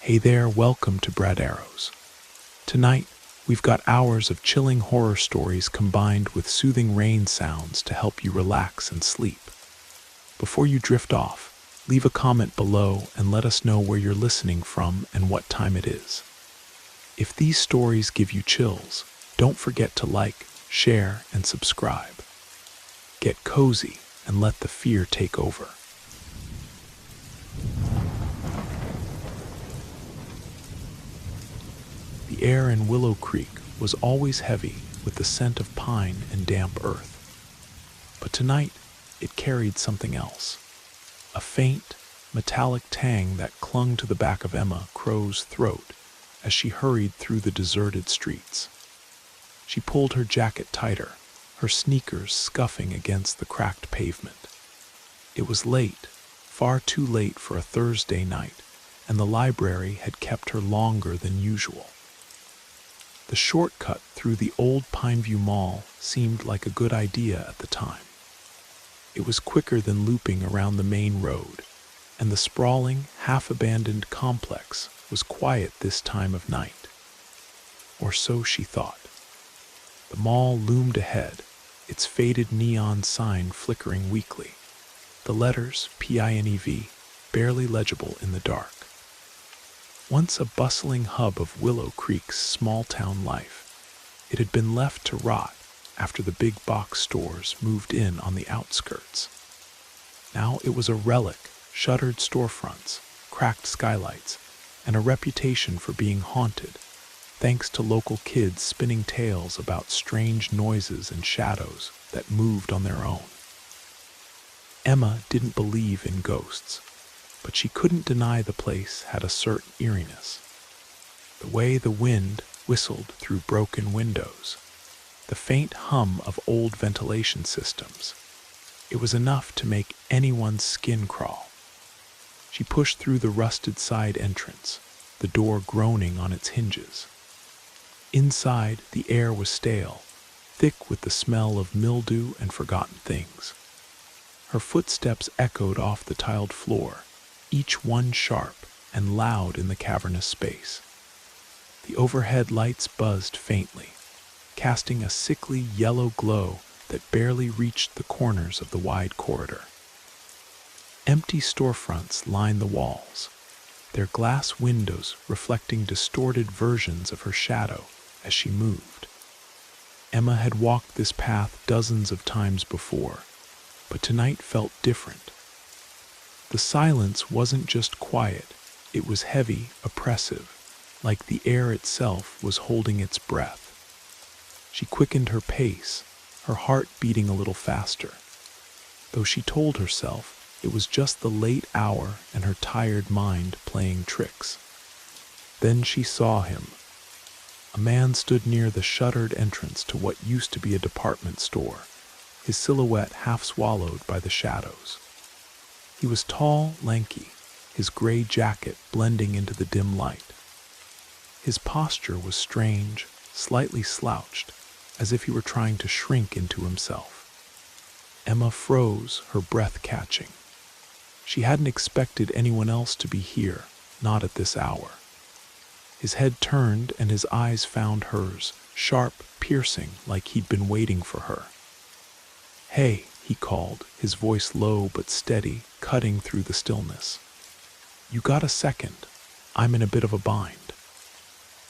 Hey there, welcome to Brad Arrows. Tonight, we've got hours of chilling horror stories combined with soothing rain sounds to help you relax and sleep. Before you drift off, leave a comment below and let us know where you're listening from and what time it is. If these stories give you chills, don't forget to like, share, and subscribe. Get cozy and let the fear take over. The air in Willow Creek was always heavy with the scent of pine and damp earth. But tonight, it carried something else. A faint, metallic tang that clung to the back of Emma Crow's throat as she hurried through the deserted streets. She pulled her jacket tighter, her sneakers scuffing against the cracked pavement. It was late, far too late for a Thursday night, and the library had kept her longer than usual. The shortcut through the old Pineview Mall seemed like a good idea at the time. It was quicker than looping around the main road, and the sprawling, half-abandoned complex was quiet this time of night. Or so she thought. The mall loomed ahead, its faded neon sign flickering weakly, the letters PINEV barely legible in the dark. Once a bustling hub of Willow Creek's small-town life, it had been left to rot after the big box stores moved in on the outskirts. Now it was a relic, shuttered storefronts, cracked skylights, and a reputation for being haunted, thanks to local kids spinning tales about strange noises and shadows that moved on their own. Emma didn't believe in ghosts, but she couldn't deny the place had a certain eeriness. The way the wind whistled through broken windows, the faint hum of old ventilation systems, it was enough to make anyone's skin crawl. She pushed through the rusted side entrance, the door groaning on its hinges. Inside, the air was stale, thick with the smell of mildew and forgotten things. Her footsteps echoed off the tiled floor, each one sharp and loud in the cavernous space. The overhead lights buzzed faintly, casting a sickly yellow glow that barely reached the corners of the wide corridor. Empty storefronts lined the walls, their glass windows reflecting distorted versions of her shadow as she moved. Emma had walked this path dozens of times before, but tonight felt different. The silence wasn't just quiet, it was heavy, oppressive, like the air itself was holding its breath. She quickened her pace, her heart beating a little faster, though she told herself it was just the late hour and her tired mind playing tricks. Then she saw him. A man stood near the shuttered entrance to what used to be a department store, his silhouette half swallowed by the shadows. He was tall, lanky, his gray jacket blending into the dim light. His posture was strange, slightly slouched, as if he were trying to shrink into himself. Emma froze, her breath catching. She hadn't expected anyone else to be here, not at this hour. His head turned and his eyes found hers, sharp, piercing, like he'd been waiting for her. "Hey," he called, his voice low but steady, cutting through the stillness. "You got a second? I'm in a bit of a bind."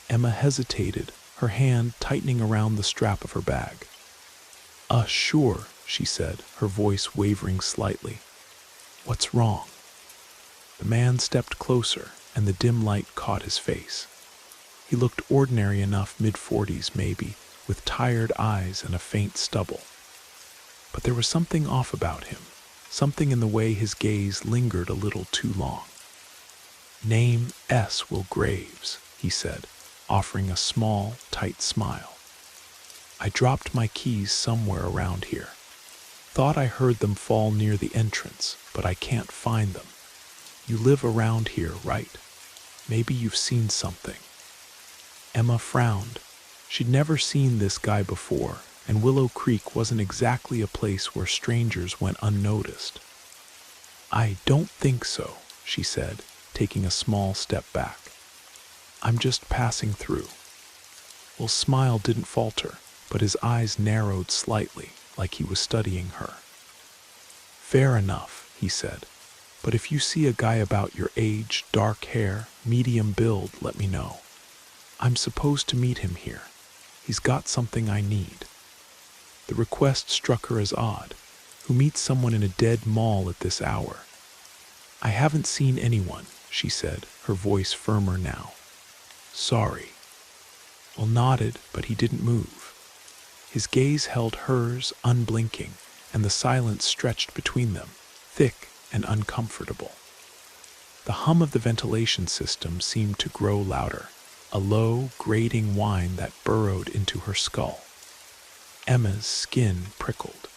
Emma hesitated, her hand tightening around the strap of her bag. Sure," she said, her voice wavering slightly. "What's wrong?" The man stepped closer, and the dim light caught his face. He looked ordinary enough, mid-40s maybe, with tired eyes and a faint stubble. But there was something off about him, something in the way his gaze lingered a little too long. "Name S. Will Graves," he said, offering a small, tight smile. "I dropped my keys somewhere around here. Thought I heard them fall near the entrance, but I can't find them. You live around here, right? Maybe you've seen something." Emma frowned. She'd never seen this guy before, and Willow Creek wasn't exactly a place where strangers went unnoticed. "I don't think so," she said, taking a small step back. I'm just passing through. Will's smile didn't falter, but his eyes narrowed slightly, like he was studying her. Fair enough, he said. But if you see a guy about your age, dark hair, medium build, let me know. I'm supposed to meet him here. He's got something I need. The request struck her as odd. Who meets someone in a dead mall at this hour? I haven't seen anyone, she said, her voice firmer now. Sorry. Will nodded, but he didn't move. His gaze held hers, unblinking, and the silence stretched between them, thick and uncomfortable. The hum of the ventilation system seemed to grow louder, a low, grating whine that burrowed into her skull. Emma's skin prickled.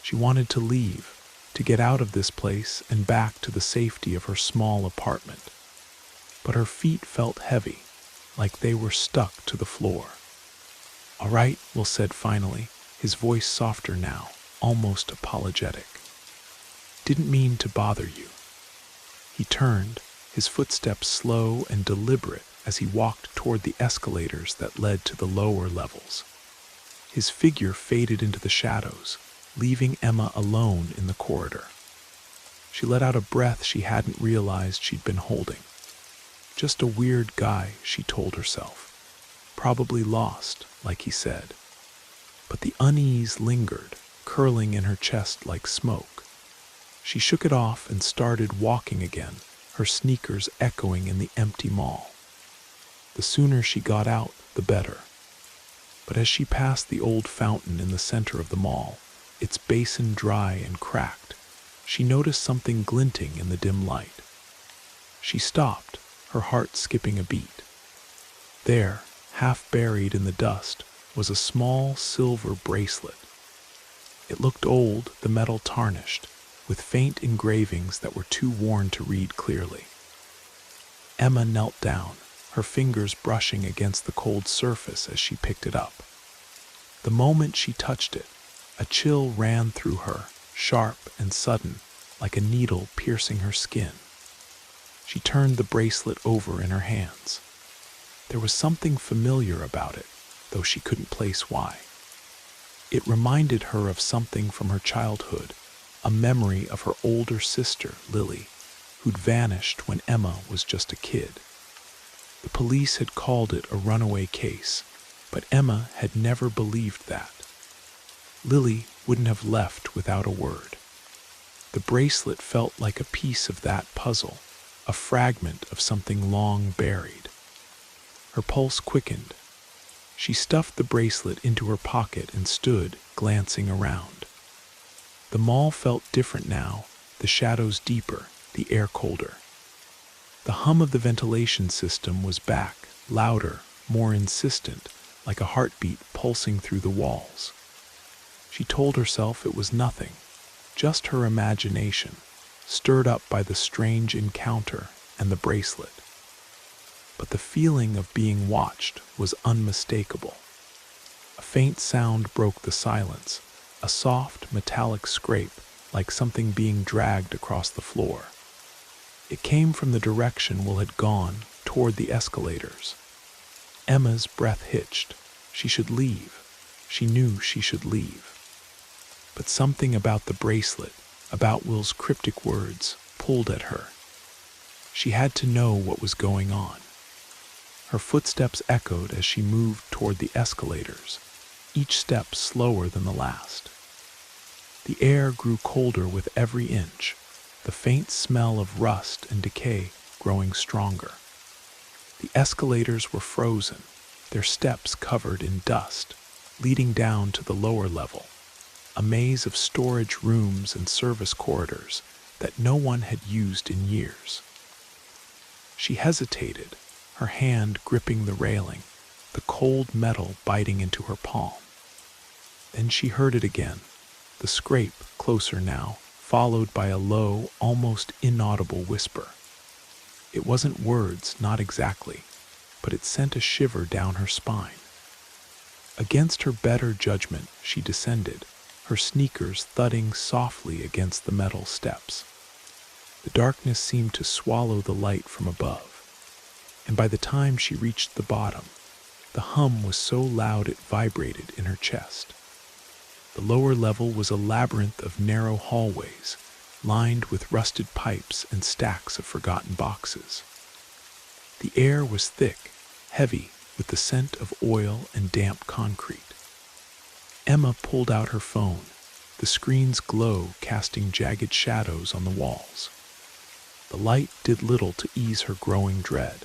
She wanted to leave, to get out of this place and back to the safety of her small apartment. But her feet felt heavy, like they were stuck to the floor. All right, Will said finally, his voice softer now, almost apologetic. Didn't mean to bother you. He turned, his footsteps slow and deliberate as he walked toward the escalators that led to the lower levels. His figure faded into the shadows, leaving Emma alone in the corridor. She let out a breath she hadn't realized she'd been holding. Just a weird guy, she told herself. Probably lost, like he said. But the unease lingered, curling in her chest like smoke. She shook it off and started walking again, her sneakers echoing in the empty mall. The sooner she got out, the better. But as she passed the old fountain in the center of the mall, its basin dry and cracked, she noticed something glinting in the dim light. She stopped, her heart skipping a beat. There, half buried in the dust, was a small silver bracelet. It looked old, the metal tarnished, with faint engravings that were too worn to read clearly. Emma knelt down, her fingers brushing against the cold surface as she picked it up. The moment she touched it, a chill ran through her, sharp and sudden, like a needle piercing her skin. She turned the bracelet over in her hands. There was something familiar about it, though she couldn't place why. It reminded her of something from her childhood, a memory of her older sister, Lily, who'd vanished when Emma was just a kid. The police had called it a runaway case, but Emma had never believed that. Lily wouldn't have left without a word. The bracelet felt like a piece of that puzzle, a fragment of something long buried. Her pulse quickened. She stuffed the bracelet into her pocket and stood, glancing around. The mall felt different now, the shadows deeper, the air colder. The hum of the ventilation system was back, louder, more insistent, like a heartbeat pulsing through the walls. She told herself it was nothing, just her imagination, stirred up by the strange encounter and the bracelet. But the feeling of being watched was unmistakable. A faint sound broke the silence, a soft, metallic scrape, like something being dragged across the floor. It came from the direction Will had gone, toward the escalators. Emma's breath hitched. She should leave. She knew she should leave. But something about the bracelet, about Will's cryptic words, pulled at her. She had to know what was going on. Her footsteps echoed as she moved toward the escalators, each step slower than the last. The air grew colder with every inch, the faint smell of rust and decay growing stronger. The escalators were frozen, their steps covered in dust, leading down to the lower level, a maze of storage rooms and service corridors that no one had used in years. She hesitated, her hand gripping the railing, the cold metal biting into her palm. Then she heard it again, the scrape closer now, followed by a low, almost inaudible whisper. It wasn't words, not exactly, but it sent a shiver down her spine. Against her better judgment, she descended, her sneakers thudding softly against the metal steps. The darkness seemed to swallow the light from above. and by the time she reached the bottom, the hum was so loud it vibrated in her chest. The lower level was a labyrinth of narrow hallways, lined with rusted pipes and stacks of forgotten boxes. The air was thick, heavy, with the scent of oil and damp concrete. Emma pulled out her phone, the screen's glow casting jagged shadows on the walls. The light did little to ease her growing dread.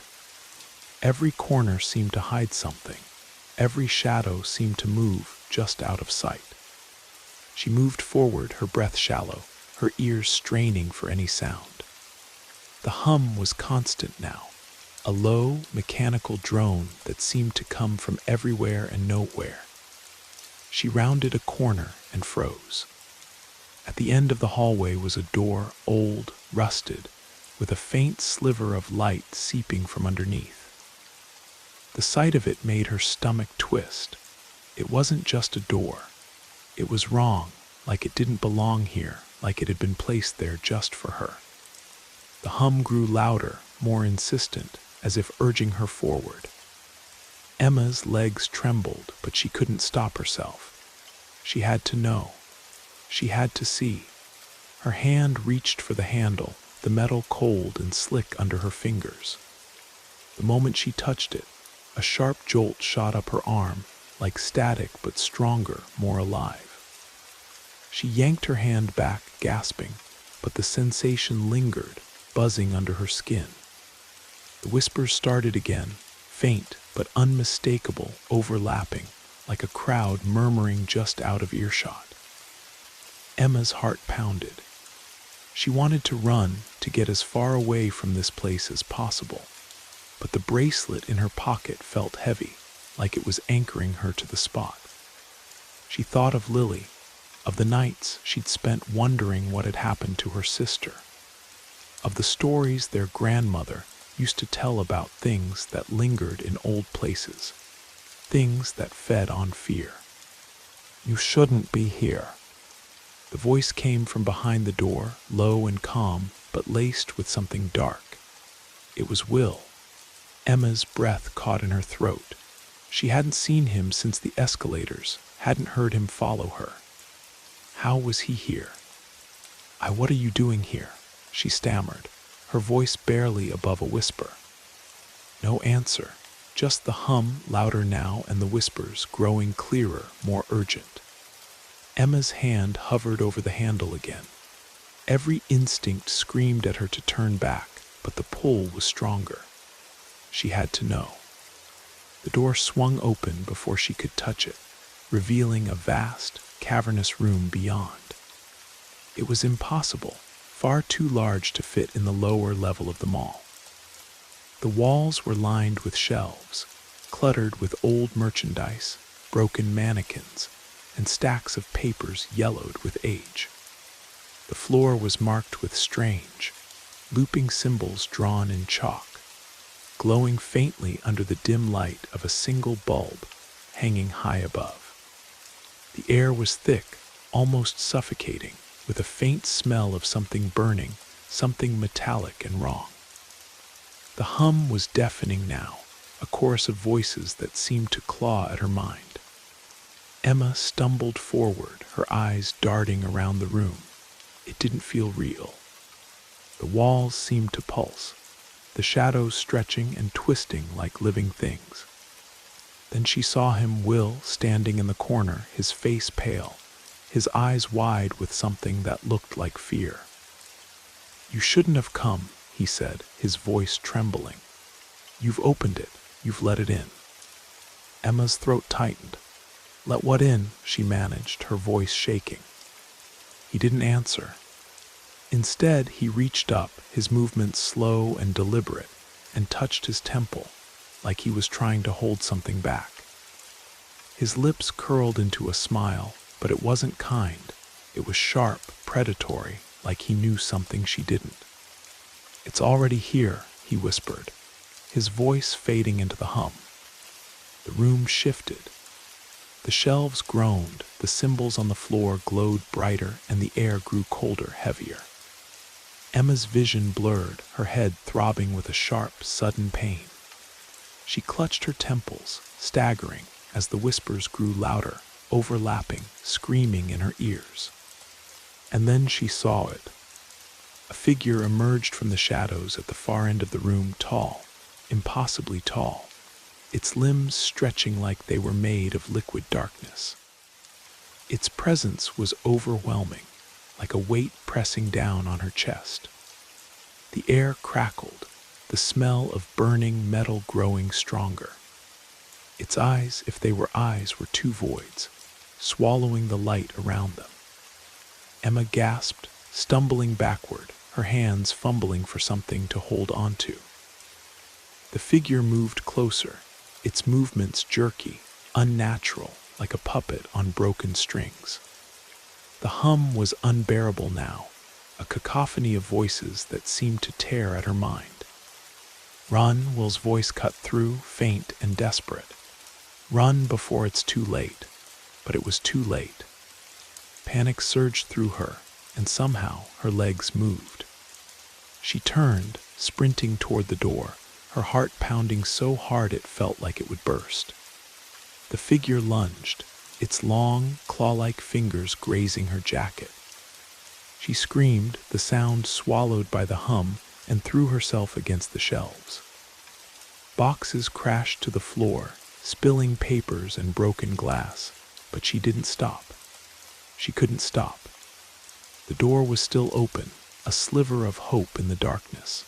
Every corner seemed to hide something. Every shadow seemed to move just out of sight. She moved forward, her breath shallow, her ears straining for any sound. The hum was constant now, a low, mechanical drone that seemed to come from everywhere and nowhere. She rounded a corner and froze. At the end of the hallway was a door, old, rusted, with a faint sliver of light seeping from underneath. The sight of it made her stomach twist. It wasn't just a door. It was wrong, like it didn't belong here, like it had been placed there just for her. The hum grew louder, more insistent, as if urging her forward. Emma's legs trembled, but she couldn't stop herself. She had to know. She had to see. Her hand reached for the handle, the metal cold and slick under her fingers. The moment she touched it, a sharp jolt shot up her arm, like static but stronger, more alive. She yanked her hand back, gasping, but the sensation lingered, buzzing under her skin. The whispers started again, faint but unmistakable, overlapping, like a crowd murmuring just out of earshot. Emma's heart pounded. She wanted to run, to get as far away from this place as possible, but the bracelet in her pocket felt heavy, like it was anchoring her to the spot. She thought of Lily, of the nights she'd spent wondering what had happened to her sister, of the stories their grandmother used to tell about things that lingered in old places, things that fed on fear. "You shouldn't be here." The voice came from behind the door, low and calm, but laced with something dark. It was Will. Emma's breath caught in her throat. She hadn't seen him since the escalators, hadn't heard him follow her. How was he here? What are you doing here?" she stammered, her voice barely above a whisper. No answer, just the hum, louder now, and the whispers growing clearer, more urgent. Emma's hand hovered over the handle again. Every instinct screamed at her to turn back, but the pull was stronger. She had to know. The door swung open before she could touch it, revealing a vast, cavernous room beyond. It was impossible, far too large to fit in the lower level of the mall. The walls were lined with shelves, cluttered with old merchandise, broken mannequins, and stacks of papers yellowed with age. The floor was marked with strange, looping symbols drawn in chalk, glowing faintly under the dim light of a single bulb hanging high above. The air was thick, almost suffocating, with a faint smell of something burning, something metallic and wrong. The hum was deafening now, a chorus of voices that seemed to claw at her mind. Emma stumbled forward, her eyes darting around the room. It didn't feel real. The walls seemed to pulse, the shadows stretching and twisting like living things. Then she saw him, Will, standing in the corner, his face pale, his eyes wide with something that looked like fear. "You shouldn't have come," he said, his voice trembling. "You've opened it. You've let it in." Emma's throat tightened. "Let what in?" she managed, her voice shaking. He didn't answer. Instead, he reached up, his movements slow and deliberate, and touched his temple, like he was trying to hold something back. His lips curled into a smile, but it wasn't kind. It was sharp, predatory, like he knew something she didn't. "It's already here," he whispered, his voice fading into the hum. The room shifted. The shelves groaned, the symbols on the floor glowed brighter, and the air grew colder, heavier. Emma's vision blurred, her head throbbing with a sharp, sudden pain. She clutched her temples, staggering as the whispers grew louder, overlapping, screaming in her ears. And then she saw it. A figure emerged from the shadows at the far end of the room, tall, impossibly tall, its limbs stretching like they were made of liquid darkness. Its presence was overwhelming, like a weight pressing down on her chest. The air crackled, the smell of burning metal growing stronger. Its eyes, if they were eyes, were two voids, swallowing the light around them. Emma gasped, stumbling backward, her hands fumbling for something to hold onto. The figure moved closer, its movements jerky, unnatural, like a puppet on broken strings. The hum was unbearable now, a cacophony of voices that seemed to tear at her mind. Run, Will's voice cut through, faint and desperate. Run before it's too late. But it was too late. Panic surged through her, and somehow her legs moved. She turned, sprinting toward the door, her heart pounding so hard it felt like it would burst. The figure lunged, its long, claw-like fingers grazing her jacket. She screamed, the sound swallowed by the hum, and threw herself against the shelves. Boxes crashed to the floor, spilling papers and broken glass, but she didn't stop. She couldn't stop. The door was still open, a sliver of hope in the darkness.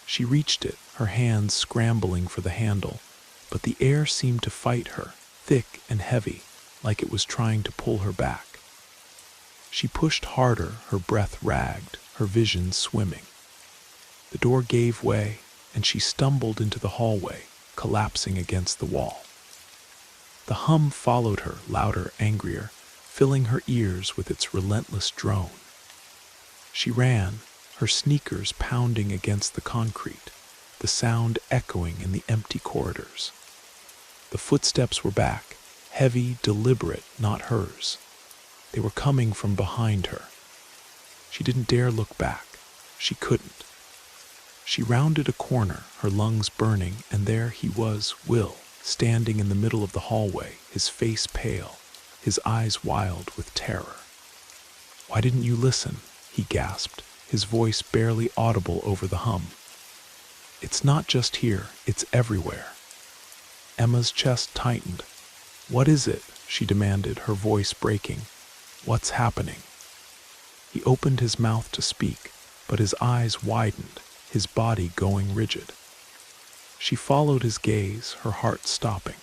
She reached it, her hands scrambling for the handle, but the air seemed to fight her, thick and heavy, like it was trying to pull her back. She pushed harder, her breath ragged, her vision swimming. The door gave way, and she stumbled into the hallway, collapsing against the wall. The hum followed her, louder, angrier, filling her ears with its relentless drone. She ran, her sneakers pounding against the concrete, the sound echoing in the empty corridors. The footsteps were back, heavy, deliberate, not hers. They were coming from behind her. She didn't dare look back. She couldn't. She rounded a corner, her lungs burning, and there he was, Will, standing in the middle of the hallway, his face pale, his eyes wild with terror. "Why didn't you listen?" he gasped, his voice barely audible over the hum. "It's not just here, it's everywhere." Emma's chest tightened. "What is it?" she demanded, her voice breaking. "What's happening?" He opened his mouth to speak, but his eyes widened, his body going rigid. She followed his gaze, her heart stopping.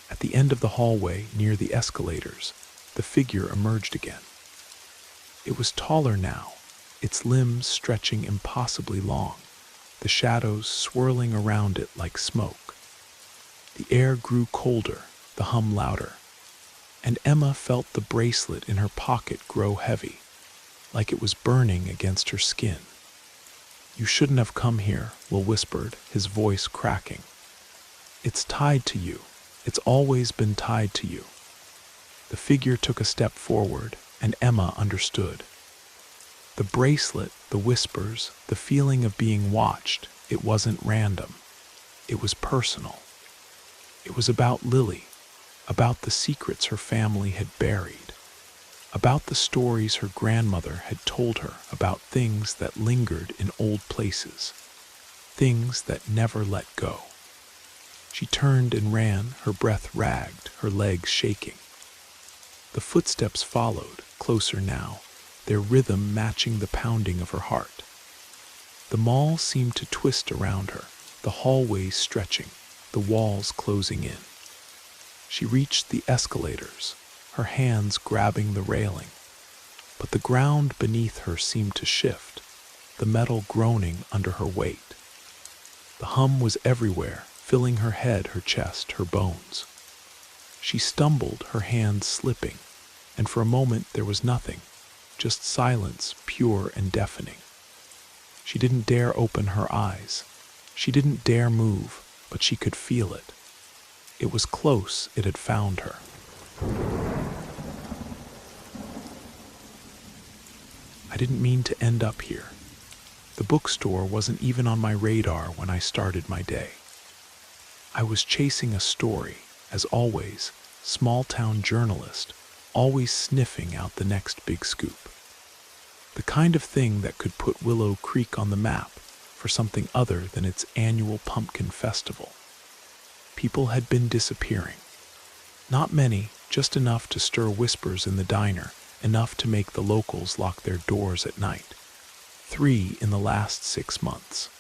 At the end of the hallway, near the escalators, the figure emerged again. It was taller now, its limbs stretching impossibly long, the shadows swirling around it like smoke. The air grew colder, the hum louder, and Emma felt the bracelet in her pocket grow heavy, like it was burning against her skin. "You shouldn't have come here," Will whispered, his voice cracking. "It's tied to you. It's always been tied to you." The figure took a step forward, and Emma understood. The bracelet, the whispers, the feeling of being watched, it wasn't random. It was personal. It was about Lily, about the secrets her family had buried, about the stories her grandmother had told her about things that lingered in old places, things that never let go. She turned and ran, her breath ragged, her legs shaking. The footsteps followed, closer now, their rhythm matching the pounding of her heart. The mall seemed to twist around her, the hallways stretching, the walls closing in. She reached the escalators, her hands grabbing the railing, but the ground beneath her seemed to shift, the metal groaning under her weight. The hum was everywhere, filling her head, her chest, her bones. She stumbled, her hands slipping, and for a moment there was nothing, just silence, pure and deafening. She didn't dare open her eyes. She didn't dare move, but she could feel it. It was close, it had found her. I didn't mean to end up here. The bookstore wasn't even on my radar when I started my day. I was chasing a story, as always, small-town journalist, always sniffing out the next big scoop. The kind of thing that could put Willow Creek on the map for something other than its annual pumpkin festival. People had been disappearing. Not many, just enough to stir whispers in the diner, enough to make the locals lock their doors at night. 3 in the last 6 months.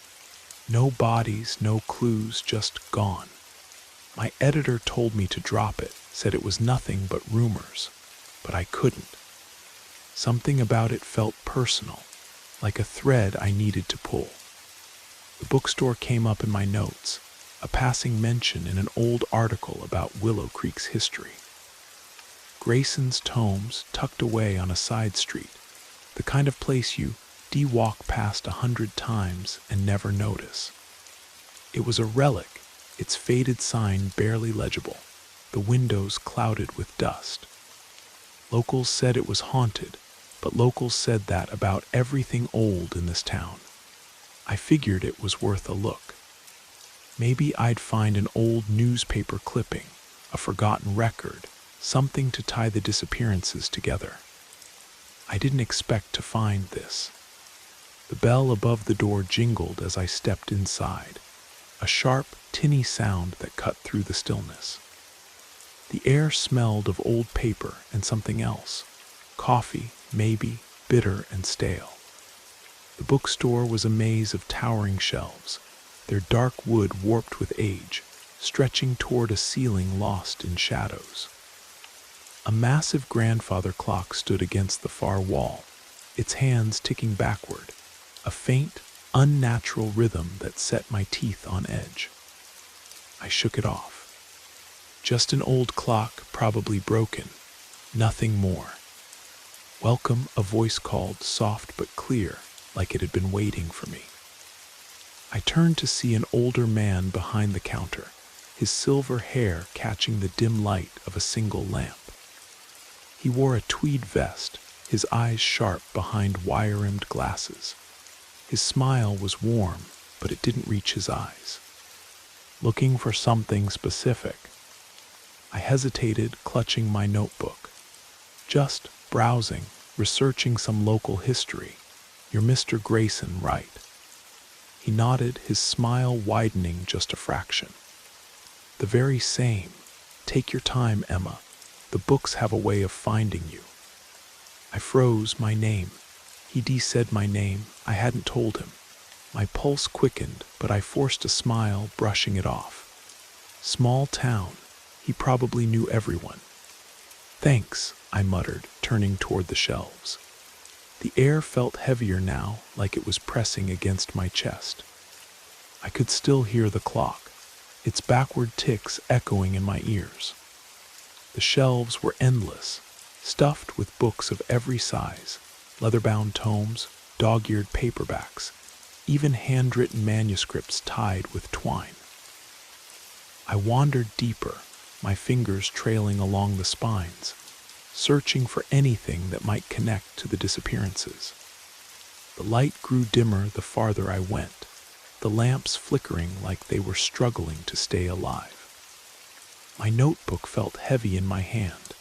No bodies, no clues, just gone. My editor told me to drop it, said it was nothing but rumors, but I couldn't. Something about it felt personal, like a thread I needed to pull. The bookstore came up in my notes, a passing mention in an old article about Willow Creek's history. Grayson's tomes tucked away on a side street, the kind of place you walk past 100 times and never notice. It was a relic, its faded sign barely legible, the windows clouded with dust. Locals said it was haunted, but locals said that about everything old in this town. I figured it was worth a look. Maybe I'd find an old newspaper clipping, a forgotten record, something to tie the disappearances together. I didn't expect to find this. The bell above the door jingled as I stepped inside, a sharp, tinny sound that cut through the stillness. The air smelled of old paper and something else, coffee, maybe, bitter and stale. The bookstore was a maze of towering shelves, their dark wood warped with age, stretching toward a ceiling lost in shadows. A massive grandfather clock stood against the far wall, its hands ticking backward, a faint, unnatural rhythm that set my teeth on edge. I shook it off. Just an old clock, probably broken, nothing more. Welcome, a voice called, soft but clear, like it had been waiting for me. I turned to see an older man behind the counter, his silver hair catching the dim light of a single lamp. He wore a tweed vest, his eyes sharp behind wire-rimmed glasses. His smile was warm, but it didn't reach his eyes. Looking for something specific. I hesitated, clutching my notebook. Just browsing, researching some local history. You're Mr. Grayson, right? He nodded, his smile widening just a fraction. The very same. Take your time, Emma. The books have a way of finding you. I froze. My name. He said my name. I hadn't told him. My pulse quickened, but I forced a smile, brushing it off. Small town. He probably knew everyone. Thanks, I muttered, turning toward the shelves. The air felt heavier now, like it was pressing against my chest. I could still hear the clock, its backward ticks echoing in my ears. The shelves were endless, stuffed with books of every size, leather-bound tomes, dog-eared paperbacks, even handwritten manuscripts tied with twine. I wandered deeper, my fingers trailing along the spines, searching for anything that might connect to the disappearances. The light grew dimmer the farther I went, the lamps flickering like they were struggling to stay alive. My notebook felt heavy in my hand,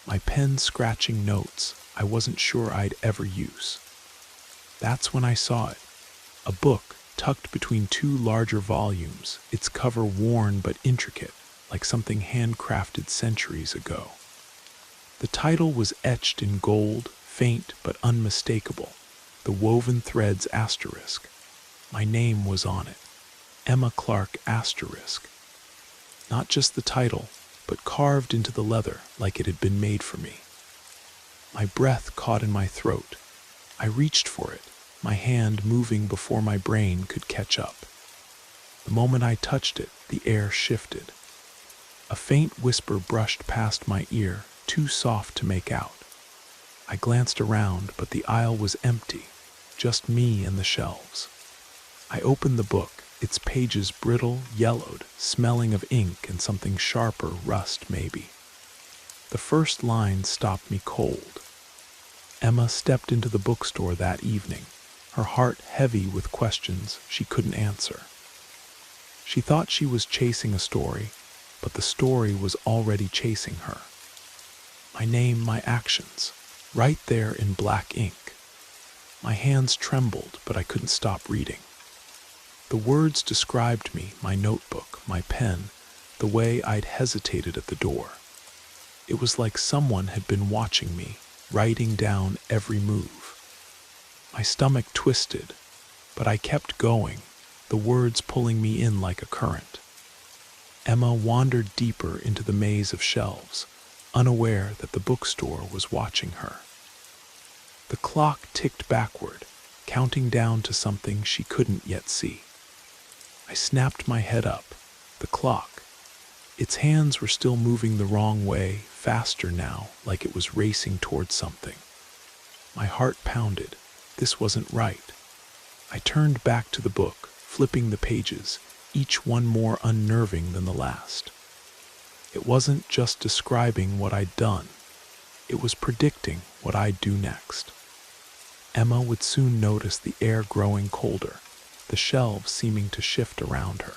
my pen scratching notes I wasn't sure I'd ever use. That's when I saw it, a book tucked between 2 larger volumes, its cover worn but intricate, like something handcrafted centuries ago. The title was etched in gold, faint but unmistakable, the woven threads asterisk. My name was on it, Emma Clark asterisk. Not just the title, but carved into the leather like it had been made for me. My breath caught in my throat. I reached for it, my hand moving before my brain could catch up. The moment I touched it, the air shifted. A faint whisper brushed past my ear, too soft to make out. I glanced around, but the aisle was empty, just me and the shelves. I opened the book, its pages brittle, yellowed, smelling of ink and something sharper, rust maybe. The first line stopped me cold. Emma stepped into the bookstore that evening, her heart heavy with questions she couldn't answer. She thought she was chasing a story, but the story was already chasing her. My name, my actions, right there in black ink. My hands trembled, but I couldn't stop reading. The words described me, my notebook, my pen, the way I'd hesitated at the door. It was like someone had been watching me, writing down every move. My stomach twisted, but I kept going, the words pulling me in like a current. Emma wandered deeper into the maze of shelves, unaware that the bookstore was watching her. The clock ticked backward, counting down to something she couldn't yet see. I snapped my head up. The clock. Its hands were still moving the wrong way, faster now, like it was racing towards something. My heart pounded. This wasn't right. I turned back to the book, flipping the pages, each one more unnerving than the last. It wasn't just describing what I'd done. It was predicting what I'd do next. Emma would soon notice the air growing colder, the shelves seeming to shift around her.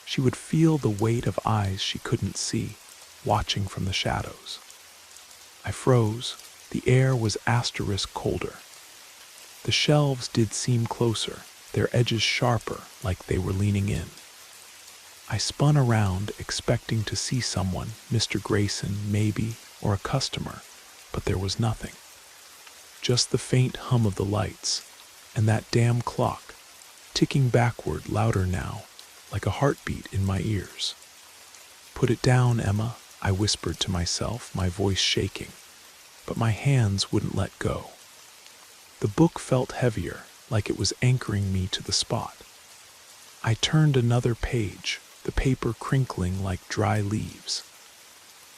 She would feel the weight of eyes she couldn't see, watching from the shadows. I froze. The air was asterisk colder. The shelves did seem closer, their edges sharper, like they were leaning in. I spun around, expecting to see someone, Mr. Grayson, maybe, or a customer, but there was nothing. Just the faint hum of the lights, and that damn clock, ticking backward louder now, like a heartbeat in my ears. "Put it down, Emma," I whispered to myself, my voice shaking, but my hands wouldn't let go. The book felt heavier, like it was anchoring me to the spot. I turned another page, the paper crinkling like dry leaves.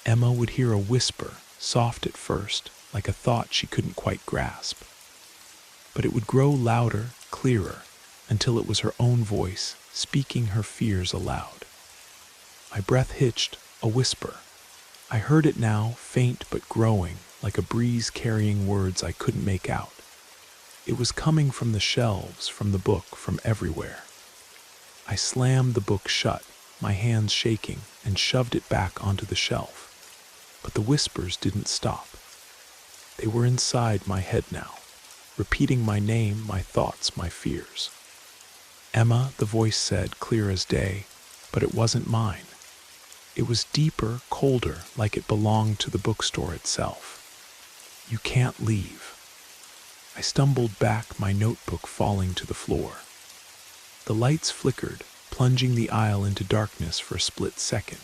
Emma would hear a whisper, soft at first, like a thought she couldn't quite grasp. But it would grow louder, clearer, until it was her own voice, speaking her fears aloud. My breath hitched, a whisper. I heard it now, faint but growing, like a breeze carrying words I couldn't make out. It was coming from the shelves, from the book, from everywhere. I slammed the book shut, my hands shaking, and shoved it back onto the shelf. But the whispers didn't stop. They were inside my head now, repeating my name, my thoughts, my fears. "Emma," the voice said, clear as day, but it wasn't mine. It was deeper, colder, like it belonged to the bookstore itself. "You can't leave." I stumbled back, my notebook falling to the floor. The lights flickered, plunging the aisle into darkness for a split second.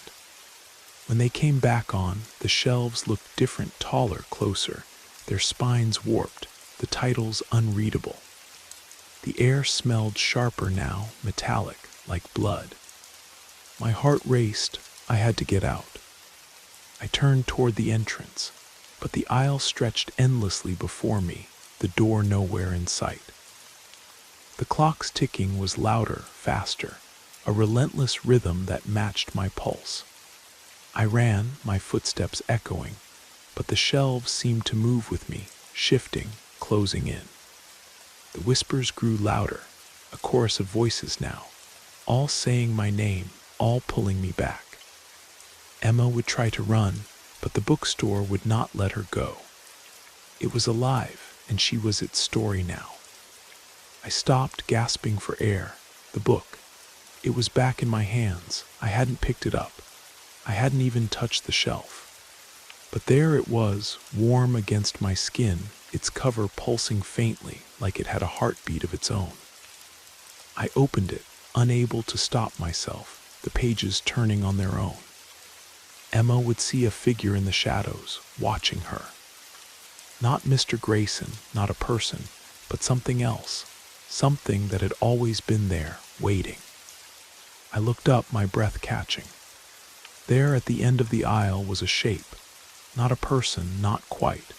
When they came back on, the shelves looked different, taller, closer, their spines warped, the titles unreadable. The air smelled sharper now, metallic, like blood. My heart raced. I had to get out. I turned toward the entrance, but the aisle stretched endlessly before me, the door nowhere in sight. The clock's ticking was louder, faster, a relentless rhythm that matched my pulse. I ran, my footsteps echoing, but the shelves seemed to move with me, shifting, closing in. The whispers grew louder, a chorus of voices now, all saying my name, all pulling me back. Emma would try to run, but the bookstore would not let her go. It was alive, and she was its story now. I stopped, gasping for air. The book. It was back in my hands. I hadn't picked it up. I hadn't even touched the shelf. But there it was, warm against my skin, its cover pulsing faintly like it had a heartbeat of its own. I opened it, unable to stop myself, the pages turning on their own. Emma would see a figure in the shadows, watching her. Not Mr. Grayson, not a person, but something else, something that had always been there, waiting. I looked up, my breath catching. There at the end of the aisle was a shape, not a person, not quite.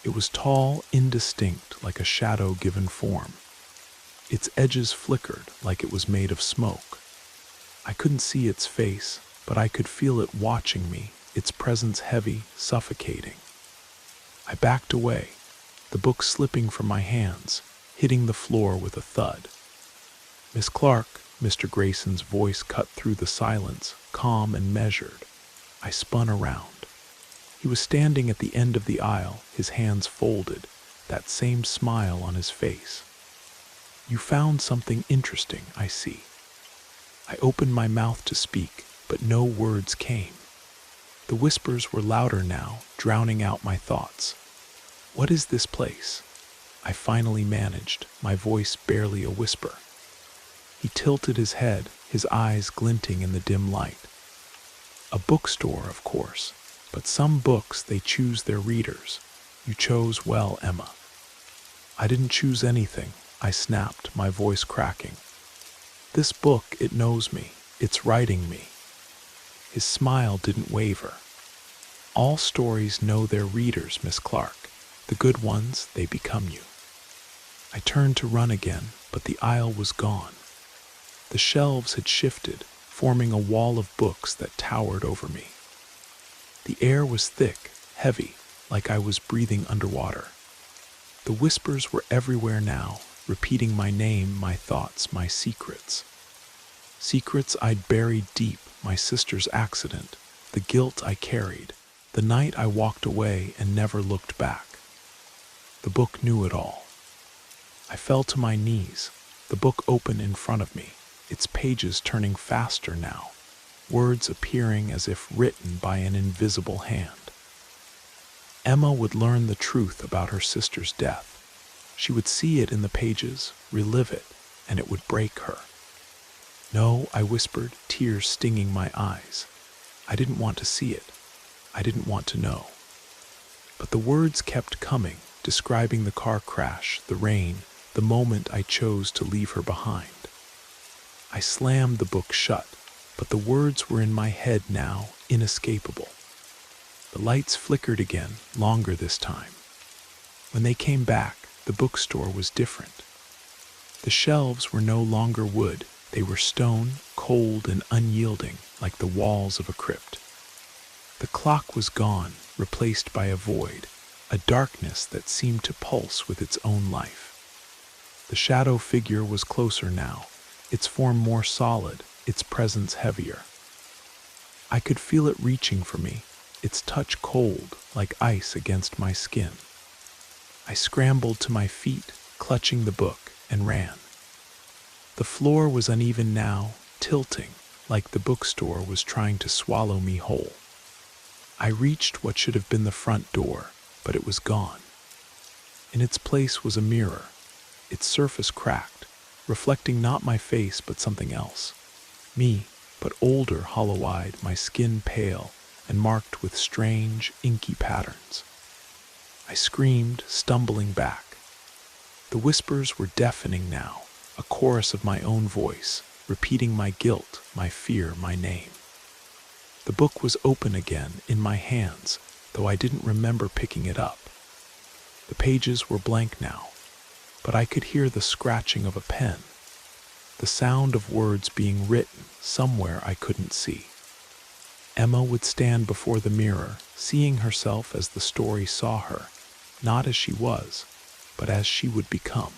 It was tall, indistinct, like a shadow given form. Its edges flickered like it was made of smoke. I couldn't see its face, but I could feel it watching me, its presence heavy, suffocating. I backed away, the book slipping from my hands, hitting the floor with a thud. "Miss Clark," Mr. Grayson's voice cut through the silence, calm and measured. I spun around. He was standing at the end of the aisle, his hands folded, that same smile on his face. "You found something interesting, I see." I opened my mouth to speak, but no words came. The whispers were louder now, drowning out my thoughts. "What is this place?" I finally managed, my voice barely a whisper. He tilted his head, his eyes glinting in the dim light. "A bookstore, of course, but some books, they choose their readers. You chose well, Emma." "I didn't choose anything," I snapped, my voice cracking. "This book, it knows me. It's writing me." His smile didn't waver. "All stories know their readers, Miss Clark. The good ones, they become you." I turned to run again, but the aisle was gone. The shelves had shifted, forming a wall of books that towered over me. The air was thick, heavy, like I was breathing underwater. The whispers were everywhere now, repeating my name, my thoughts, my secrets. Secrets I'd buried deep, my sister's accident, the guilt I carried, the night I walked away and never looked back. The book knew it all. I fell to my knees, the book open in front of me, its pages turning faster now, words appearing as if written by an invisible hand. Emma would learn the truth about her sister's death. She would see it in the pages, relive it, and it would break her. "No," I whispered, tears stinging my eyes. I didn't want to see it. I didn't want to know. But the words kept coming, describing the car crash, the rain, the moment I chose to leave her behind. I slammed the book shut, but the words were in my head now, inescapable. The lights flickered again, longer this time. When they came back, the bookstore was different. The shelves were no longer wood, they were stone, cold and unyielding, like the walls of a crypt. The clock was gone, replaced by a void, a darkness that seemed to pulse with its own life. The shadow figure was closer now, its form more solid, its presence heavier. I could feel it reaching for me, its touch cold, like ice against my skin. I scrambled to my feet, clutching the book, and ran. The floor was uneven now, tilting, like the bookstore was trying to swallow me whole. I reached what should have been the front door, but it was gone. In its place was a mirror, its surface cracked, reflecting not my face but something else. Me, but older, hollow-eyed, my skin pale, and marked with strange, inky patterns. I screamed, stumbling back. The whispers were deafening now, a chorus of my own voice, repeating my guilt, my fear, my name. The book was open again, in my hands, though I didn't remember picking it up. The pages were blank now, but I could hear the scratching of a pen, the sound of words being written somewhere I couldn't see. Emma would stand before the mirror, seeing herself as the story saw her, not as she was, but as she would become.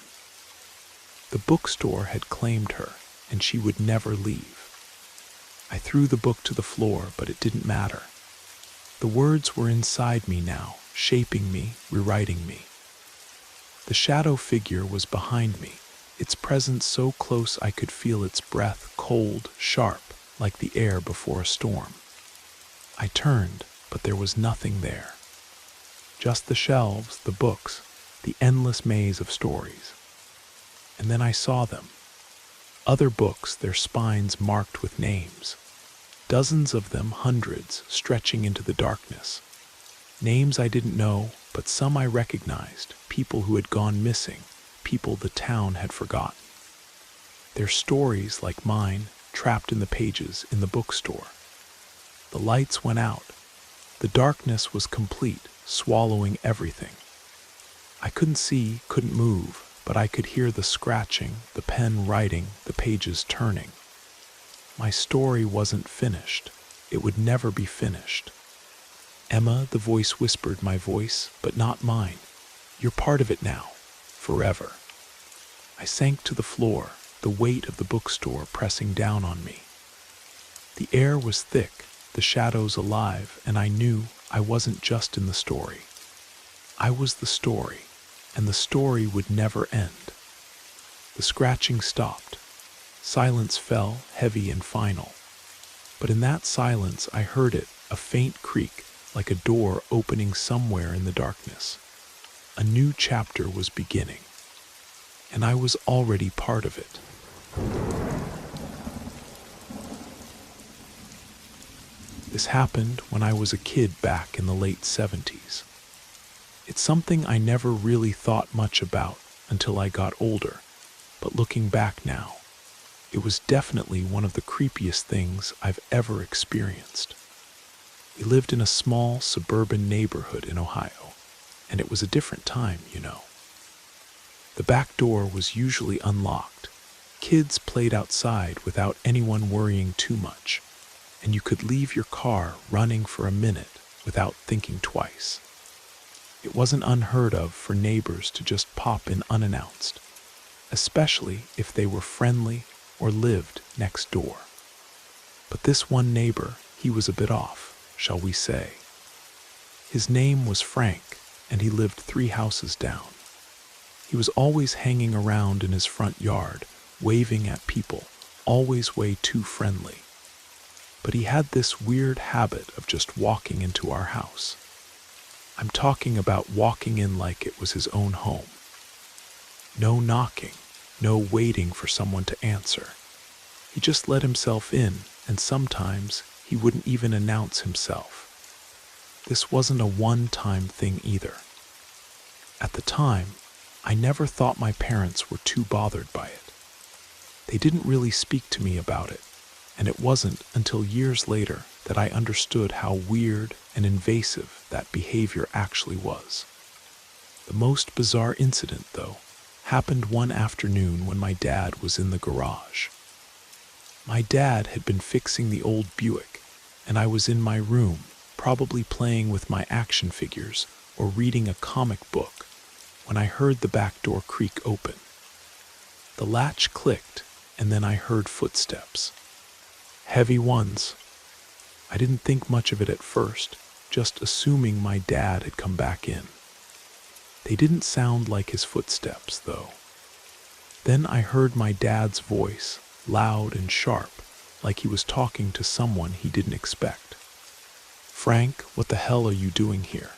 The bookstore had claimed her, and she would never leave. I threw the book to the floor, but it didn't matter. The words were inside me now, shaping me, rewriting me. The shadow figure was behind me, its presence so close I could feel its breath, cold, sharp, like the air before a storm. I turned, but there was nothing there. Just the shelves, the books, the endless maze of stories. And then I saw them. Other books, their spines marked with names. Dozens of them, hundreds, stretching into the darkness. Names I didn't know, but some I recognized, people who had gone missing, people the town had forgotten. Their stories, like mine, trapped in the pages in the bookstore. The lights went out. The darkness was complete, swallowing everything. I couldn't see, couldn't move, but I could hear the scratching, the pen writing, the pages turning. My story wasn't finished. It would never be finished. "Emma," the voice whispered, my voice, but not mine. "You're part of it now, forever." I sank to the floor, the weight of the bookstore pressing down on me. The air was thick, the shadows alive, and I knew I wasn't just in the story. I was the story, and the story would never end. The scratching stopped. Silence fell, heavy and final. But in that silence I heard it, a faint creak, like a door opening somewhere in the darkness. A new chapter was beginning, and I was already part of it. This happened when I was a kid back in the late 70s. It's something I never really thought much about until I got older, but looking back now, it was definitely one of the creepiest things I've ever experienced. We lived in a small suburban neighborhood in Ohio, and it was a different time, you know. The back door was usually unlocked. Kids played outside without anyone worrying too much, and you could leave your car running for a minute without thinking twice. It wasn't unheard of for neighbors to just pop in unannounced, especially if they were friendly or lived next door. But this one neighbor, he was a bit off, shall we say. His name was Frank, and he lived 3 houses down. He was always hanging around in his front yard, waving at people, always way too friendly. But he had this weird habit of just walking into our house. I'm talking about walking in like it was his own home. No knocking, no waiting for someone to answer. He just let himself in, and sometimes he wouldn't even announce himself. This wasn't a one-time thing either. At the time, I never thought my parents were too bothered by it. They didn't really speak to me about it, and it wasn't until years later that I understood how weird and invasive that behavior actually was. The most bizarre incident, though, happened one afternoon when my dad was in the garage. My dad had been fixing the old Buick, and I was in my room, probably playing with my action figures or reading a comic book, when I heard the back door creak open. The latch clicked, and then I heard footsteps. Heavy ones. I didn't think much of it at first, just assuming my dad had come back in. They didn't sound like his footsteps, though. Then I heard my dad's voice, loud and sharp, like he was talking to someone he didn't expect. "Frank, what the hell are you doing here?"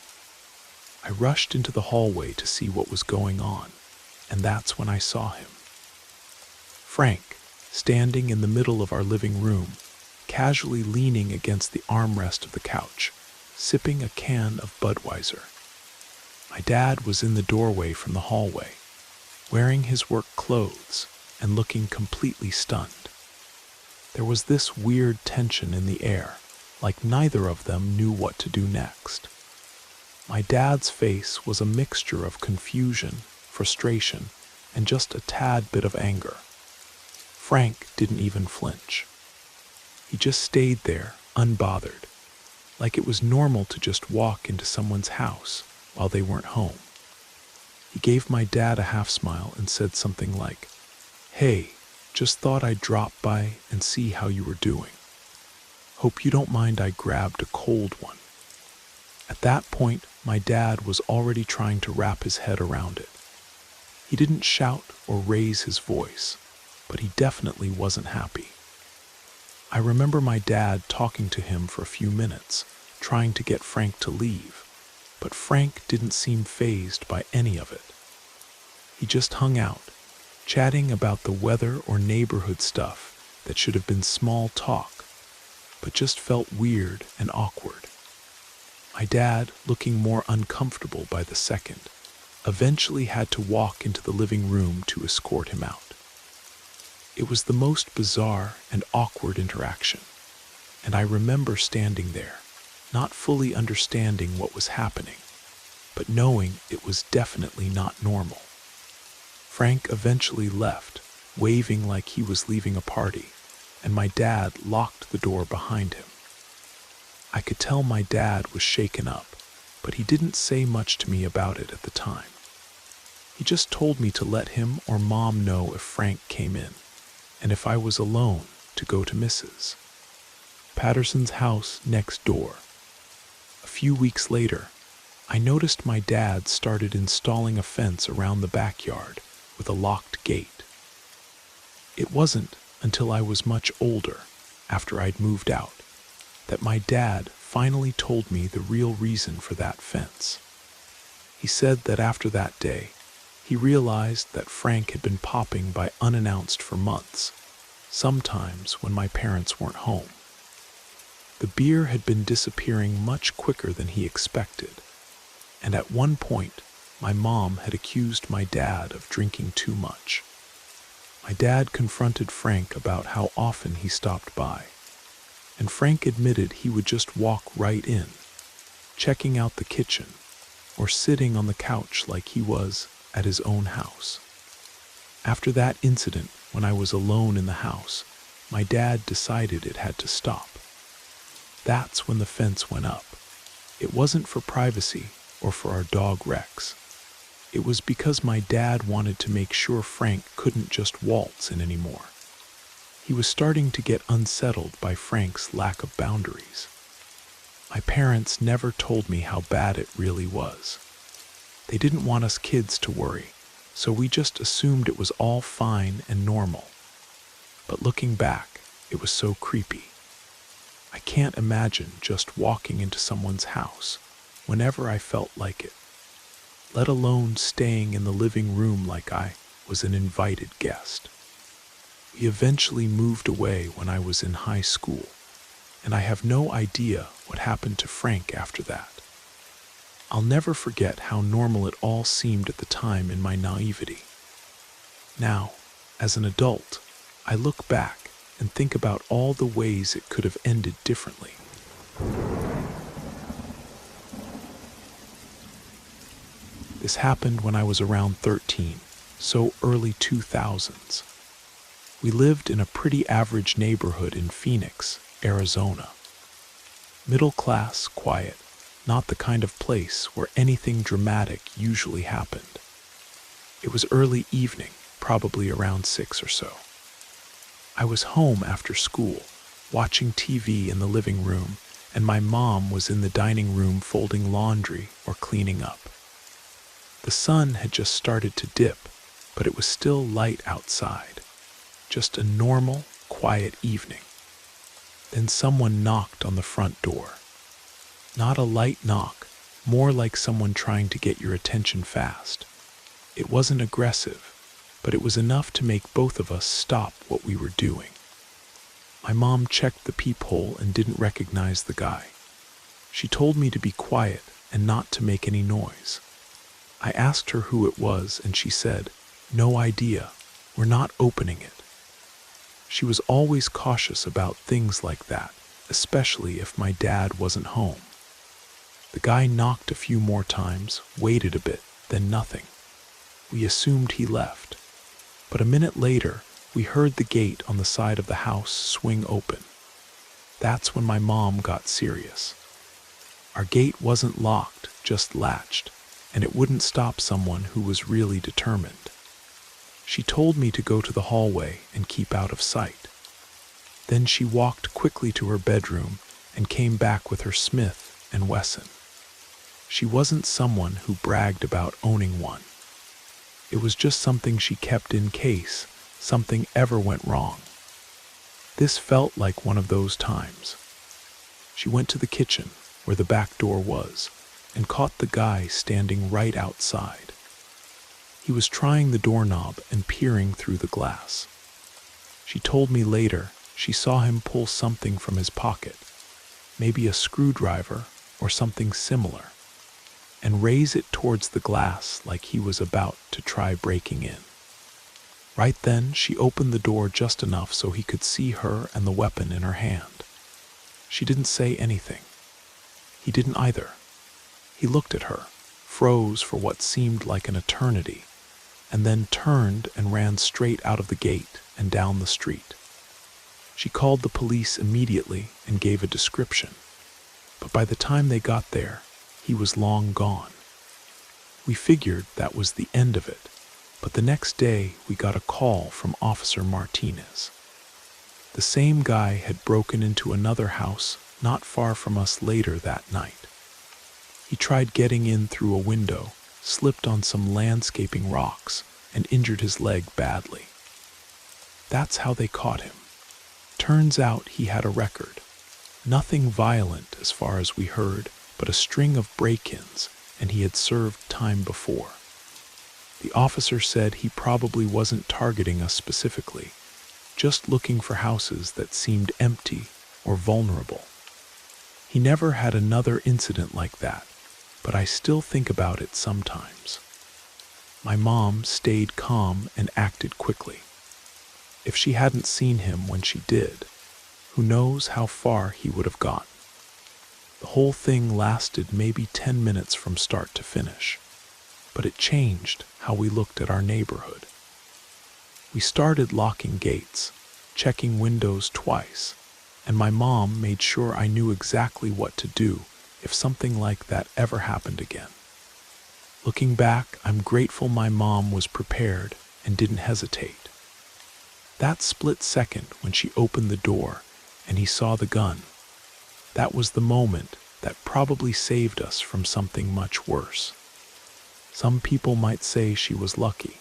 I rushed into the hallway to see what was going on, and that's when I saw him. Frank, standing in the middle of our living room, casually leaning against the armrest of the couch, sipping a can of Budweiser. My dad was in the doorway from the hallway, wearing his work clothes and looking completely stunned. There was this weird tension in the air, like neither of them knew what to do next. My dad's face was a mixture of confusion, frustration, and just a tad bit of anger. Frank didn't even flinch. He just stayed there, unbothered, like it was normal to just walk into someone's house while they weren't home. He gave my dad a half smile and said something like, "Hey, just thought I'd drop by and see how you were doing. Hope you don't mind I grabbed a cold one." At that point, my dad was already trying to wrap his head around it. He didn't shout or raise his voice, but he definitely wasn't happy. I remember my dad talking to him for a few minutes, trying to get Frank to leave, but Frank didn't seem fazed by any of it. He just hung out, chatting about the weather or neighborhood stuff that should have been small talk, but just felt weird and awkward. My dad, looking more uncomfortable by the second, eventually had to walk into the living room to escort him out. It was the most bizarre and awkward interaction, and I remember standing there, not fully understanding what was happening, but knowing it was definitely not normal. Frank eventually left, waving like he was leaving a party, and my dad locked the door behind him. I could tell my dad was shaken up, but he didn't say much to me about it at the time. He just told me to let him or Mom know if Frank came in, and if I was alone, to go to Mrs. Patterson's house next door. A few weeks later, I noticed my dad started installing a fence around the backyard with a locked gate. It wasn't until I was much older, after I'd moved out, that my dad finally told me the real reason for that fence. He said that after that day, he realized that Frank had been popping by unannounced for months, sometimes when my parents weren't home. The beer had been disappearing much quicker than he expected, and at one point, my mom had accused my dad of drinking too much. My dad confronted Frank about how often he stopped by, and Frank admitted he would just walk right in, checking out the kitchen, or sitting on the couch like he was at his own house. After that incident, when I was alone in the house, my dad decided it had to stop. That's when the fence went up. It wasn't for privacy or for our dog Rex. It was because my dad wanted to make sure Frank couldn't just waltz in anymore. He was starting to get unsettled by Frank's lack of boundaries. My parents never told me how bad it really was. They didn't want us kids to worry, so we just assumed it was all fine and normal. But looking back, it was so creepy. I can't imagine just walking into someone's house whenever I felt like it, let alone staying in the living room like I was an invited guest. We eventually moved away when I was in high school, and I have no idea what happened to Frank after that. I'll never forget how normal it all seemed at the time in my naivety. Now, as an adult, I look back and think about all the ways it could have ended differently. This happened when I was around 13, so early 2000s. We lived in a pretty average neighborhood in Phoenix, Arizona. Middle class, quiet, not the kind of place where anything dramatic usually happened. It was early evening, probably around 6 or so. I was home after school, watching TV in the living room, and my mom was in the dining room folding laundry or cleaning up. The sun had just started to dip, but it was still light outside. Just a normal, quiet evening. Then someone knocked on the front door. Not a light knock, more like someone trying to get your attention fast. It wasn't aggressive, but it was enough to make both of us stop what we were doing. My mom checked the peephole and didn't recognize the guy. She told me to be quiet and not to make any noise. I asked her who it was, and she said, "No idea, we're not opening it." She was always cautious about things like that, especially if my dad wasn't home. The guy knocked a few more times, waited a bit, then nothing. We assumed he left. But a minute later, we heard the gate on the side of the house swing open. That's when my mom got serious. Our gate wasn't locked, just latched, and it wouldn't stop someone who was really determined. She told me to go to the hallway and keep out of sight. Then she walked quickly to her bedroom and came back with her Smith & Wesson. She wasn't someone who bragged about owning one. It was just something she kept in case something ever went wrong. This felt like one of those times. She went to the kitchen, where the back door was, and caught the guy standing right outside. He was trying the doorknob and peering through the glass. She told me later she saw him pull something from his pocket, maybe a screwdriver or something similar, and raise it towards the glass like he was about to try breaking in. Right then, she opened the door just enough so he could see her and the weapon in her hand. She didn't say anything. He didn't either. He looked at her, froze for what seemed like an eternity, and then turned and ran straight out of the gate and down the street. She called the police immediately and gave a description, but by the time they got there, he was long gone. We figured that was the end of it, But the next day, we got a call from Officer Martinez. The same guy had broken into another house not far from us later that night. He tried getting in through a window, slipped on some landscaping rocks, and injured his leg badly. That's how they caught him. Turns out he had a record. Nothing violent as far as we heard, but a string of break-ins, and he had served time before. The officer said he probably wasn't targeting us specifically, just looking for houses that seemed empty or vulnerable. He never had another incident like that, but I still think about it sometimes. My mom stayed calm and acted quickly. If she hadn't seen him when she did, who knows how far he would have gotten. The whole thing lasted maybe 10 minutes from start to finish, but it changed how we looked at our neighborhood. We started locking gates, checking windows twice, and my mom made sure I knew exactly what to do if something like that ever happened again. Looking back, I'm grateful my mom was prepared and didn't hesitate. That split second when she opened the door and he saw the gun, that was the moment that probably saved us from something much worse. Some people might say she was lucky,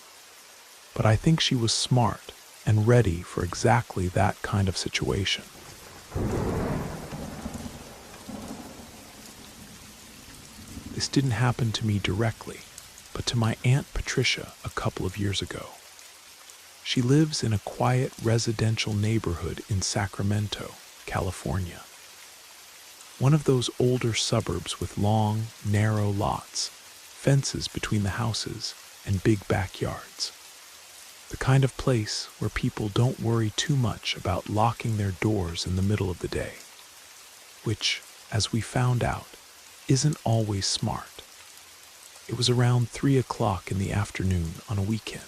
but I think she was smart and ready for exactly that kind of situation. This didn't happen to me directly, but to my Aunt Patricia a couple of years ago. She lives in a quiet residential neighborhood in Sacramento, California. One of those older suburbs with long, narrow lots, fences between the houses, and big backyards. The kind of place where people don't worry too much about locking their doors in the middle of the day, which, as we found out, isn't always smart. It was around 3 o'clock in the afternoon on a weekend.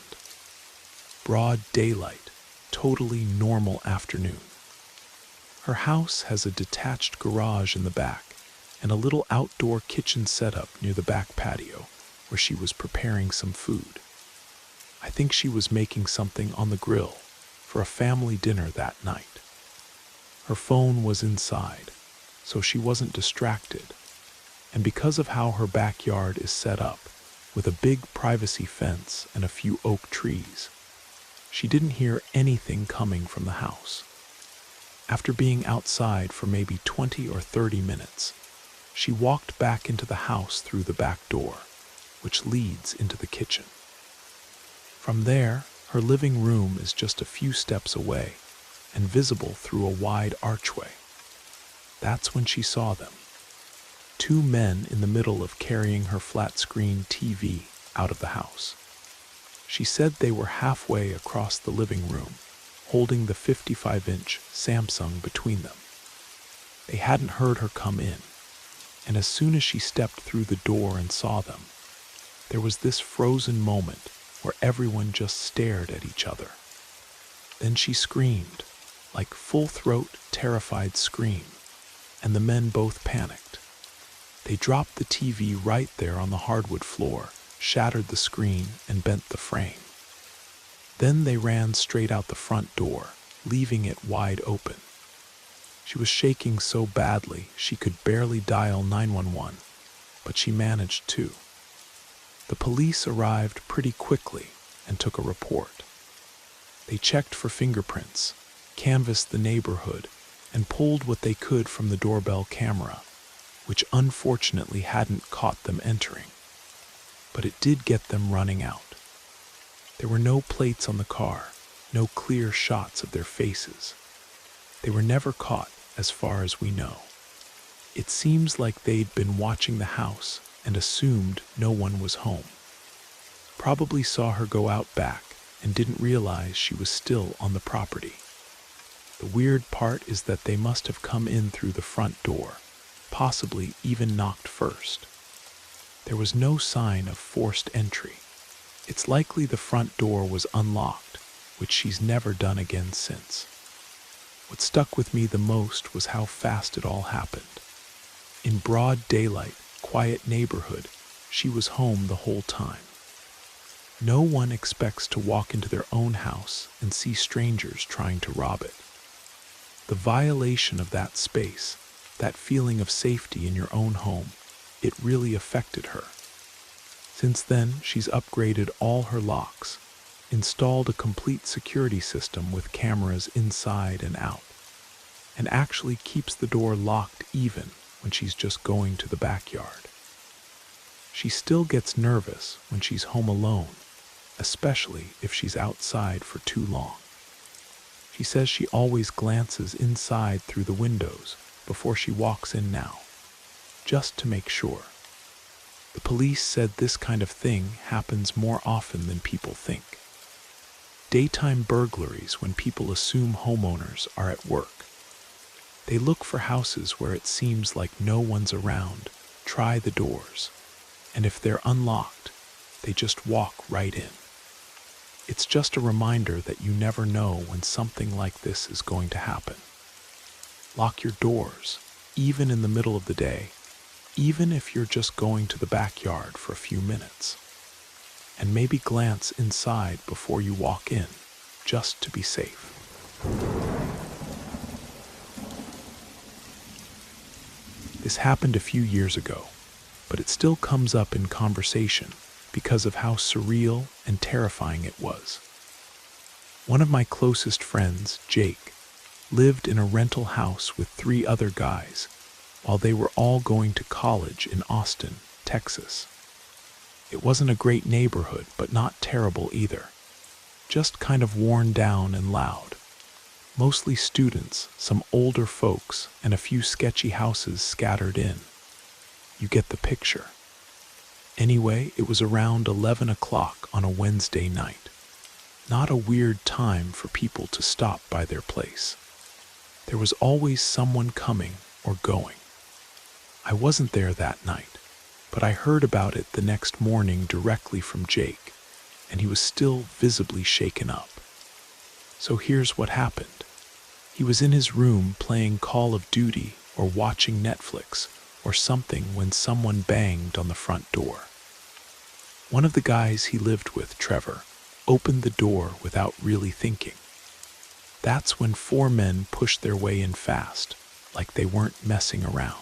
Broad daylight, totally normal afternoon. Her house has a detached garage in the back and a little outdoor kitchen setup near the back patio where she was preparing some food. I think she was making something on the grill for a family dinner that night. Her phone was inside, so she wasn't distracted. And because of how her backyard is set up, with a big privacy fence and a few oak trees, she didn't hear anything coming from the house. After being outside for maybe 20 or 30 minutes, she walked back into the house through the back door, which leads into the kitchen. From there, her living room is just a few steps away and visible through a wide archway. That's when she saw them. 2 men in the middle of carrying her flat-screen TV out of the house. She said they were halfway across the living room, holding the 55-inch Samsung between them. They hadn't heard her come in, and as soon as she stepped through the door and saw them, there was this frozen moment where everyone just stared at each other. Then she screamed, like full-throat, terrified scream, and the men both panicked. They dropped the TV right there on the hardwood floor, shattered the screen, and bent the frame. Then they ran straight out the front door, leaving it wide open. She was shaking so badly she could barely dial 911, but she managed to. The police arrived pretty quickly and took a report. They checked for fingerprints, canvassed the neighborhood, and pulled what they could from the doorbell camera, which unfortunately hadn't caught them entering. But it did get them running out. There were no plates on the car, no clear shots of their faces. They were never caught, as far as we know. It seems like they'd been watching the house and assumed no one was home. Probably saw her go out back and didn't realize she was still on the property. The weird part is that they must have come in through the front door, possibly even knocked first. There was no sign of forced entry. It's likely the front door was unlocked, which she's never done again since. What stuck with me the most was how fast it all happened. In broad daylight, quiet neighborhood, she was home the whole time. No one expects to walk into their own house and see strangers trying to rob it. The violation of that space, that feeling of safety in your own home, it really affected her. Since then, she's upgraded all her locks, installed a complete security system with cameras inside and out, and actually keeps the door locked even when she's just going to the backyard. She still gets nervous when she's home alone, especially if she's outside for too long. She says she always glances inside through the windows before she walks in now, just to make sure. The police said this kind of thing happens more often than people think. Daytime burglaries when people assume homeowners are at work. They look for houses where it seems like no one's around, try the doors, and if they're unlocked, they just walk right in. It's just a reminder that you never know when something like this is going to happen. Lock your doors, even in the middle of the day, even if you're just going to the backyard for a few minutes. And maybe glance inside before you walk in, just to be safe. This happened a few years ago, but it still comes up in conversation because of how surreal and terrifying it was. One of my closest friends, Jake, lived in a rental house with 3 other guys while they were all going to college in Austin, Texas. It wasn't a great neighborhood, but not terrible either. Just kind of worn down and loud. Mostly students, some older folks, and a few sketchy houses scattered in. You get the picture. Anyway, it was around 11 o'clock on a Wednesday night. Not a weird time for people to stop by their place. There was always someone coming or going. I wasn't there that night, but I heard about it the next morning directly from Jake, and he was still visibly shaken up. So here's what happened. He was in his room playing Call of Duty or watching Netflix or something when someone banged on the front door. One of the guys he lived with, Trevor, opened the door without really thinking. That's when 4 men pushed their way in fast, like they weren't messing around.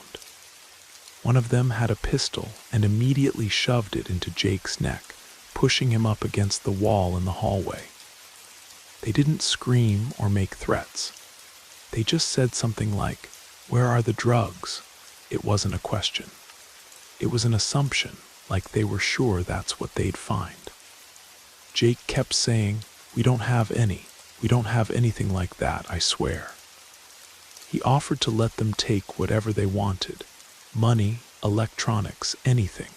One of them had a pistol and immediately shoved it into Jake's neck, pushing him up against the wall in the hallway. They didn't scream or make threats. They just said something like, "Where are the drugs?" It wasn't a question. It was an assumption, like they were sure that's what they'd find. Jake kept saying, "We don't have any. We don't have anything like that, I swear." He offered to let them take whatever they wanted, money, electronics, anything,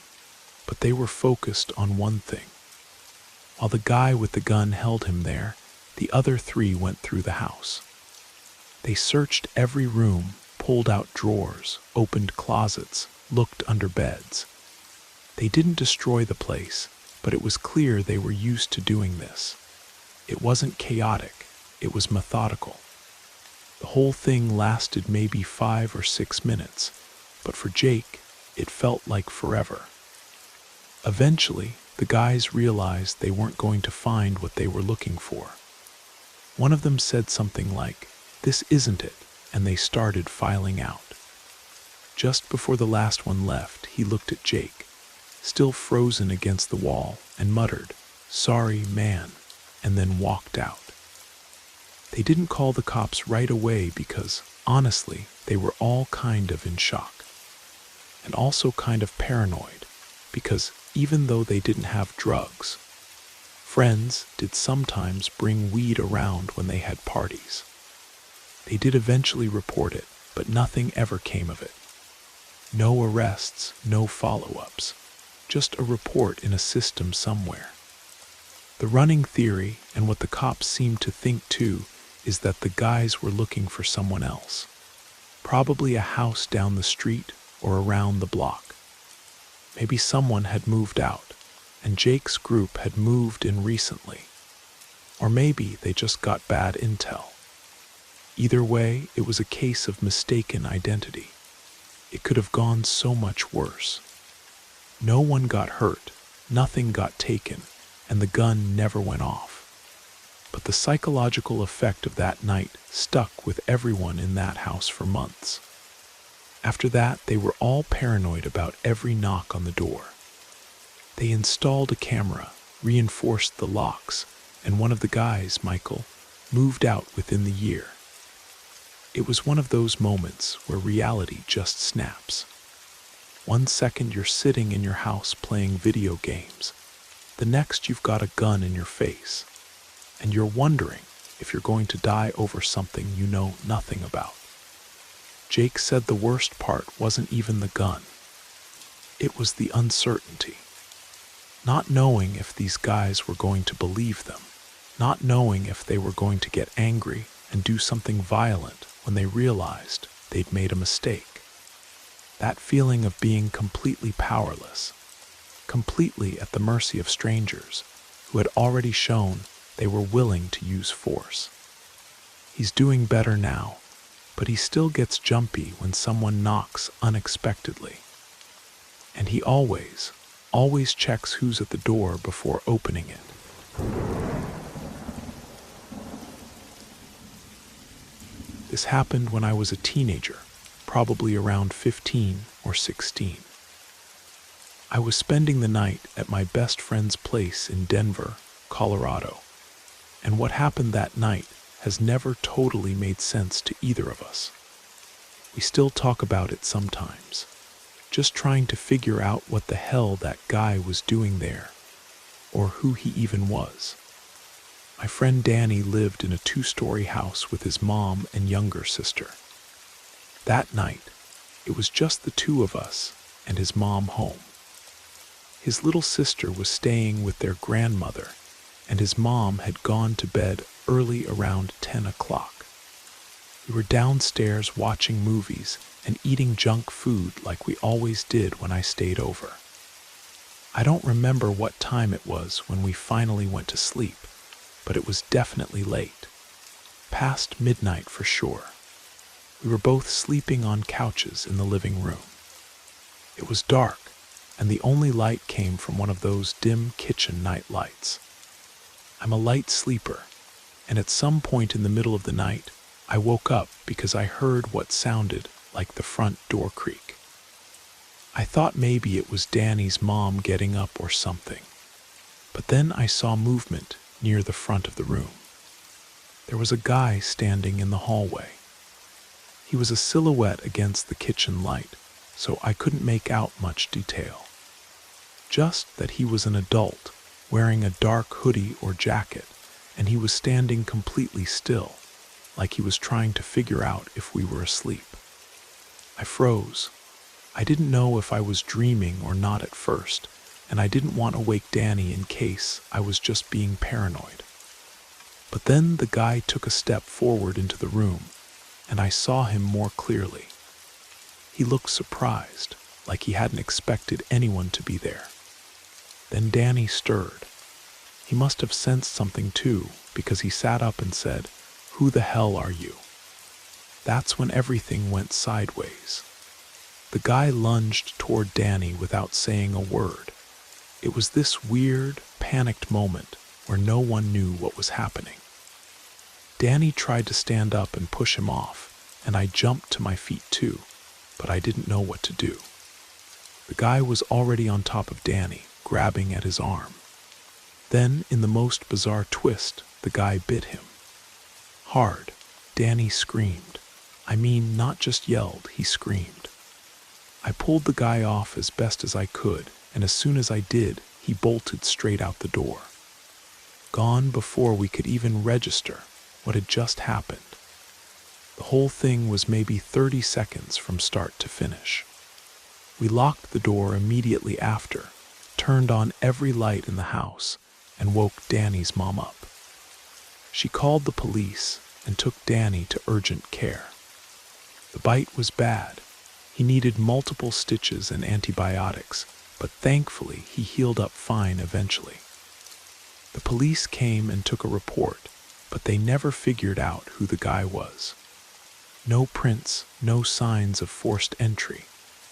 but they were focused on one thing. While the guy with the gun held him there, the other 3 went through the house. They searched every room, pulled out drawers, opened closets, looked under beds. They didn't destroy the place, but it was clear they were used to doing this. It wasn't chaotic, it was methodical. The whole thing lasted maybe 5 or 6 minutes, but for Jake, it felt like forever. Eventually, the guys realized they weren't going to find what they were looking for. One of them said something like, "This isn't it," and they started filing out. Just before the last one left, he looked at Jake, still frozen against the wall, and muttered, "Sorry, man," and then walked out. They didn't call the cops right away because, honestly, they were all kind of in shock. And also kind of paranoid, because even though they didn't have drugs, friends did sometimes bring weed around when they had parties. They did eventually report it, but nothing ever came of it. No arrests, no follow-ups, just a report in a system somewhere. The running theory, and what the cops seem to think too, is that the guys were looking for someone else. Probably a house down the street or around the block. Maybe someone had moved out, and Jake's group had moved in recently. Or maybe they just got bad intel. Either way, it was a case of mistaken identity. It could have gone so much worse. No one got hurt, nothing got taken, and the gun never went off. But the psychological effect of that night stuck with everyone in that house for months. After that, they were all paranoid about every knock on the door. They installed a camera, reinforced the locks, and one of the guys, Michael, moved out within the year. It was one of those moments where reality just snaps. One second you're sitting in your house playing video games. The next you've got a gun in your face. And you're wondering if you're going to die over something you know nothing about. Jake said the worst part wasn't even the gun. It was the uncertainty. Not knowing if these guys were going to believe them. Not knowing if they were going to get angry and do something violent when they realized they'd made a mistake. That feeling of being completely powerless, completely at the mercy of strangers who had already shown they were willing to use force. He's doing better now, but he still gets jumpy when someone knocks unexpectedly. And he always checks who's at the door before opening it. This happened when I was a teenager, probably around 15 or 16. I was spending the night at my best friend's place in Denver, Colorado, and what happened that night has never totally made sense to either of us. We still talk about it sometimes, just trying to figure out what the hell that guy was doing there, or who he even was. My friend Danny lived in a 2-story house with his mom and younger sister. That night, it was just the two of us and his mom home. His little sister was staying with their grandmother, and his mom had gone to bed early around 10 o'clock. We were downstairs watching movies and eating junk food like we always did when I stayed over. I don't remember what time it was when we finally went to sleep, but it was definitely late. Past midnight for sure. We were both sleeping on couches in the living room. It was dark, and the only light came from one of those dim kitchen night lights. I'm a light sleeper, and at some point in the middle of the night, I woke up because I heard what sounded like the front door creak. I thought maybe it was Danny's mom getting up or something, but then I saw movement near the front of the room. There was a guy standing in the hallway. He was a silhouette against the kitchen light, so I couldn't make out much detail. Just that he was an adult, wearing a dark hoodie or jacket, and he was standing completely still, like he was trying to figure out if we were asleep. I froze. I didn't know if I was dreaming or not at first, and I didn't want to wake Danny in case I was just being paranoid. But then the guy took a step forward into the room, and I saw him more clearly. He looked surprised, like he hadn't expected anyone to be there. Then Danny stirred. He must have sensed something too, because he sat up and said, "Who the hell are you?" That's when everything went sideways. The guy lunged toward Danny without saying a word. It was this weird, panicked moment where no one knew what was happening. Danny tried to stand up and push him off, and I jumped to my feet too, but I didn't know what to do. The guy was already on top of Danny, grabbing at his arm. Then, in the most bizarre twist, the guy bit him. Hard. Danny screamed. I mean, not just yelled, he screamed. I pulled the guy off as best as I could, and as soon as I did, he bolted straight out the door. Gone before we could even register what had just happened. The whole thing was maybe 30 seconds from start to finish. We locked the door immediately after, turned on every light in the house, and woke Danny's mom up. She called the police and took Danny to urgent care. The bite was bad. He needed multiple stitches and antibiotics, but thankfully he healed up fine eventually. The police came and took a report, but they never figured out who the guy was. No prints, no signs of forced entry.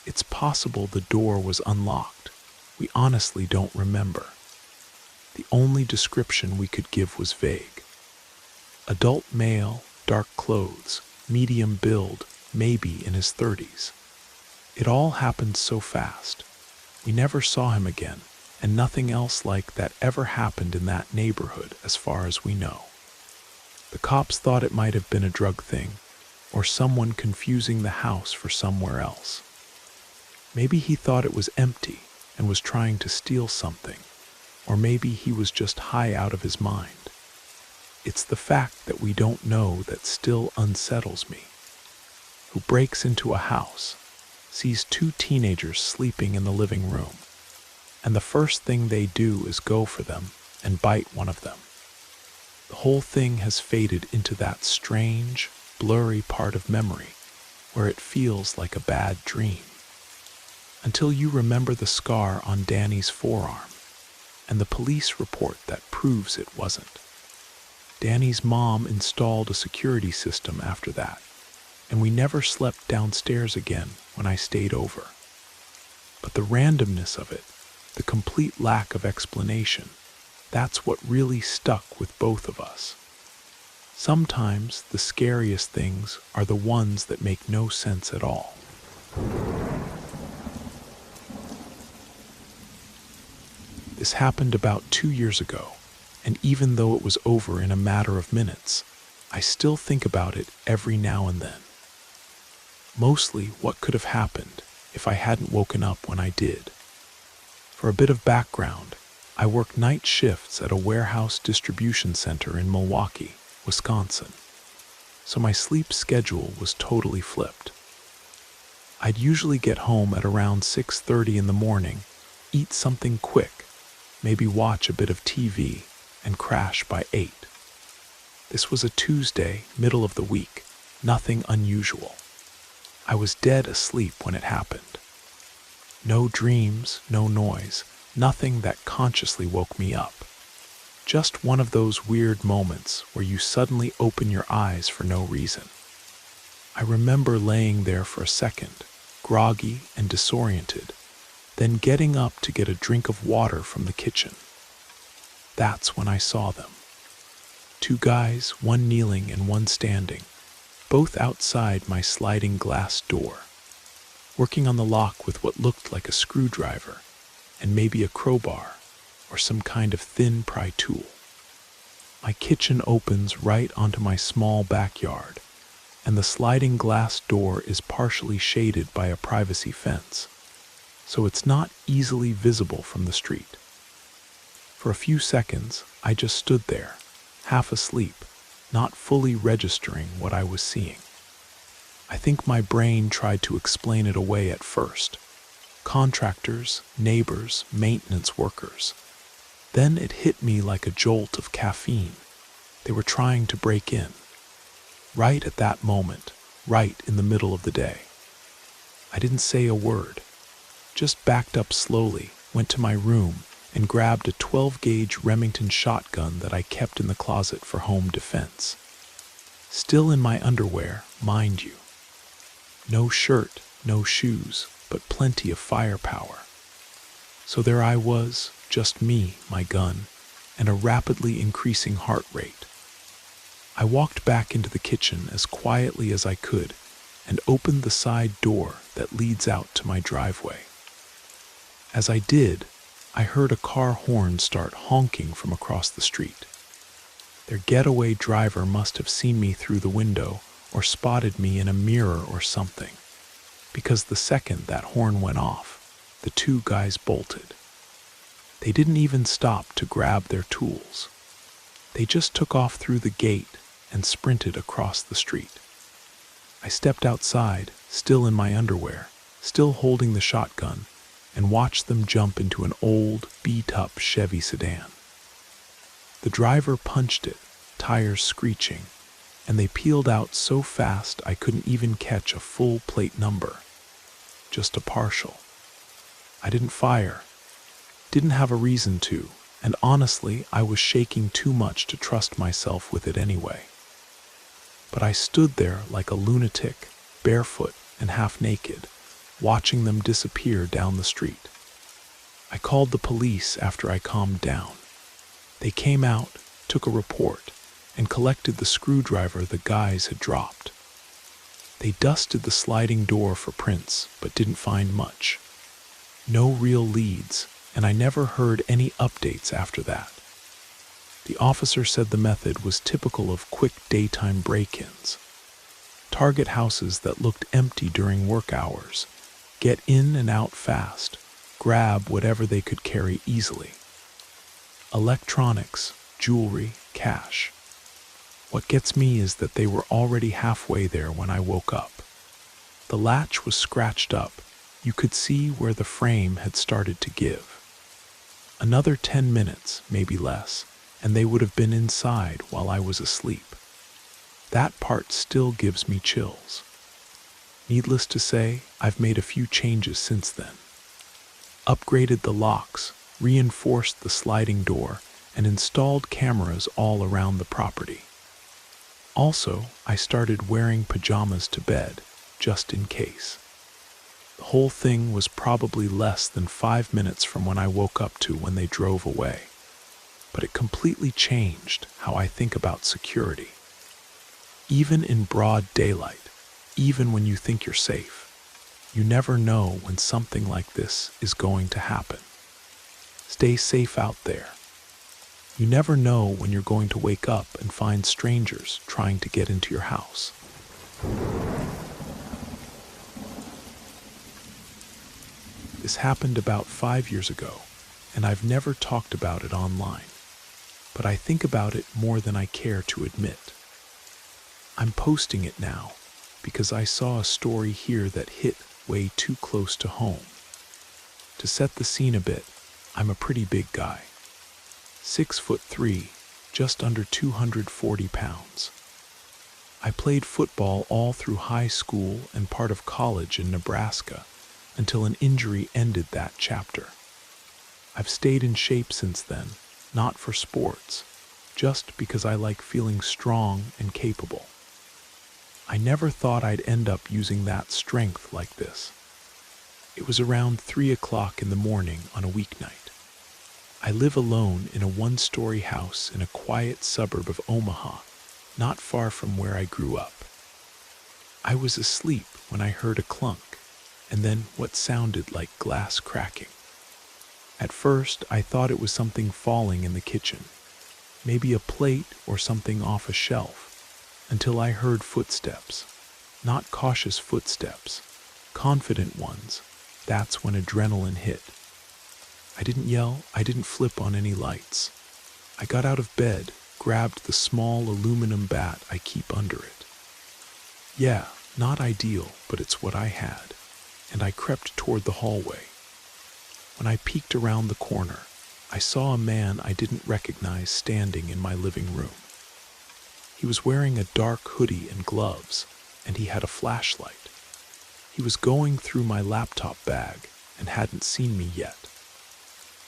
It's possible the door was unlocked. We honestly don't remember. The only description we could give was vague. Adult male, dark clothes, medium build, maybe in his 30s. It all happened so fast. We never saw him again, and nothing else like that ever happened in that neighborhood as far as we know. The cops thought it might have been a drug thing, or someone confusing the house for somewhere else. Maybe he thought it was empty and was trying to steal something, or maybe he was just high out of his mind. It's the fact that we don't know that still unsettles me. Who breaks into a house, sees two teenagers sleeping in the living room, and the first thing they do is go for them and bite one of them. The whole thing has faded into that strange, blurry part of memory where it feels like a bad dream. Until you remember the scar on Danny's forearm and the police report that proves it wasn't. Danny's mom installed a security system after that, and we never slept downstairs again when I stayed over. But the randomness of it, the complete lack of explanation, that's what really stuck with both of us. Sometimes the scariest things are the ones that make no sense at all. This happened about 2 years ago, and even though it was over in a matter of minutes, I still think about it every now and then. Mostly what could have happened if I hadn't woken up when I did. For a bit of background, I worked night shifts at a warehouse distribution center in Milwaukee, Wisconsin, so my sleep schedule was totally flipped. I'd usually get home at around 6:30 in the morning, eat something quick, maybe watch a bit of TV, and crash by 8. This was a Tuesday, middle of the week, nothing unusual. I was dead asleep when it happened. No dreams, no noise, nothing that consciously woke me up. Just one of those weird moments where you suddenly open your eyes for no reason. I remember laying there for a second, groggy and disoriented, then getting up to get a drink of water from the kitchen. That's when I saw them. Two guys, one kneeling and one standing, both outside my sliding glass door, working on the lock with what looked like a screwdriver and maybe a crowbar or some kind of thin pry tool. My kitchen opens right onto my small backyard, and the sliding glass door is partially shaded by a privacy fence, so it's not easily visible from the street. For a few seconds, I just stood there, half asleep, not fully registering what I was seeing. I think my brain tried to explain it away at first. Contractors, neighbors, maintenance workers. Then it hit me like a jolt of caffeine. They were trying to break in. Right at that moment, right in the middle of the day. I didn't say a word, just backed up slowly, went to my room, and grabbed a 12-gauge Remington shotgun that I kept in the closet for home defense. Still in my underwear, mind you. No shirt, no shoes, but plenty of firepower. So there I was, just me, my gun, and a rapidly increasing heart rate. I walked back into the kitchen as quietly as I could and opened the side door that leads out to my driveway. As I did, I heard a car horn start honking from across the street. Their getaway driver must have seen me through the window or spotted me in a mirror or something, because the second that horn went off, the two guys bolted. They didn't even stop to grab their tools. They just took off through the gate and sprinted across the street. I stepped outside, still in my underwear, still holding the shotgun, and watched them jump into an old, beat-up Chevy sedan. The driver punched it, tires screeching, and they peeled out so fast I couldn't even catch a full plate number, just a partial. I didn't fire, didn't have a reason to, and honestly, I was shaking too much to trust myself with it anyway. But I stood there like a lunatic, barefoot and half naked, watching them disappear down the street. I called the police after I calmed down. They came out, took a report, and collected the screwdriver the guys had dropped. They dusted the sliding door for prints, but didn't find much. No real leads, and I never heard any updates after that. The officer said the method was typical of quick daytime break-ins. Target houses that looked empty during work hours, get in and out fast, grab whatever they could carry easily. Electronics, jewelry, cash. What gets me is that they were already halfway there when I woke up. The latch was scratched up. You could see where the frame had started to give. Another 10 minutes, maybe less, and they would have been inside while I was asleep. That part still gives me chills. Needless to say, I've made a few changes since then. Upgraded the locks, reinforced the sliding door, and installed cameras all around the property. Also, I started wearing pajamas to bed, just in case. The whole thing was probably less than 5 minutes from when I woke up to when they drove away. But it completely changed how I think about security. Even in broad daylight, even when you think you're safe, you never know when something like this is going to happen. Stay safe out there. You never know when you're going to wake up and find strangers trying to get into your house. This happened about 5 years ago, and I've never talked about it online, but I think about it more than I care to admit. I'm posting it now because I saw a story here that hit way too close to home. To set the scene a bit, I'm a pretty big guy. 6'3", just under 240 pounds. I played football all through high school and part of college in Nebraska until an injury ended that chapter. I've stayed in shape since then, not for sports, just because I like feeling strong and capable. I never thought I'd end up using that strength like this. It was around 3 o'clock in the morning on a weeknight. I live alone in a 1-story house in a quiet suburb of Omaha, not far from where I grew up. I was asleep when I heard a clunk, and then what sounded like glass cracking. At first, I thought it was something falling in the kitchen, maybe a plate or something off a shelf, until I heard footsteps. Not cautious footsteps, confident ones. That's when adrenaline hit. I didn't yell, I didn't flip on any lights. I got out of bed, grabbed the small aluminum bat I keep under it. Yeah, not ideal, but it's what I had, and I crept toward the hallway. When I peeked around the corner, I saw a man I didn't recognize standing in my living room. He was wearing a dark hoodie and gloves, and he had a flashlight. He was going through my laptop bag and hadn't seen me yet.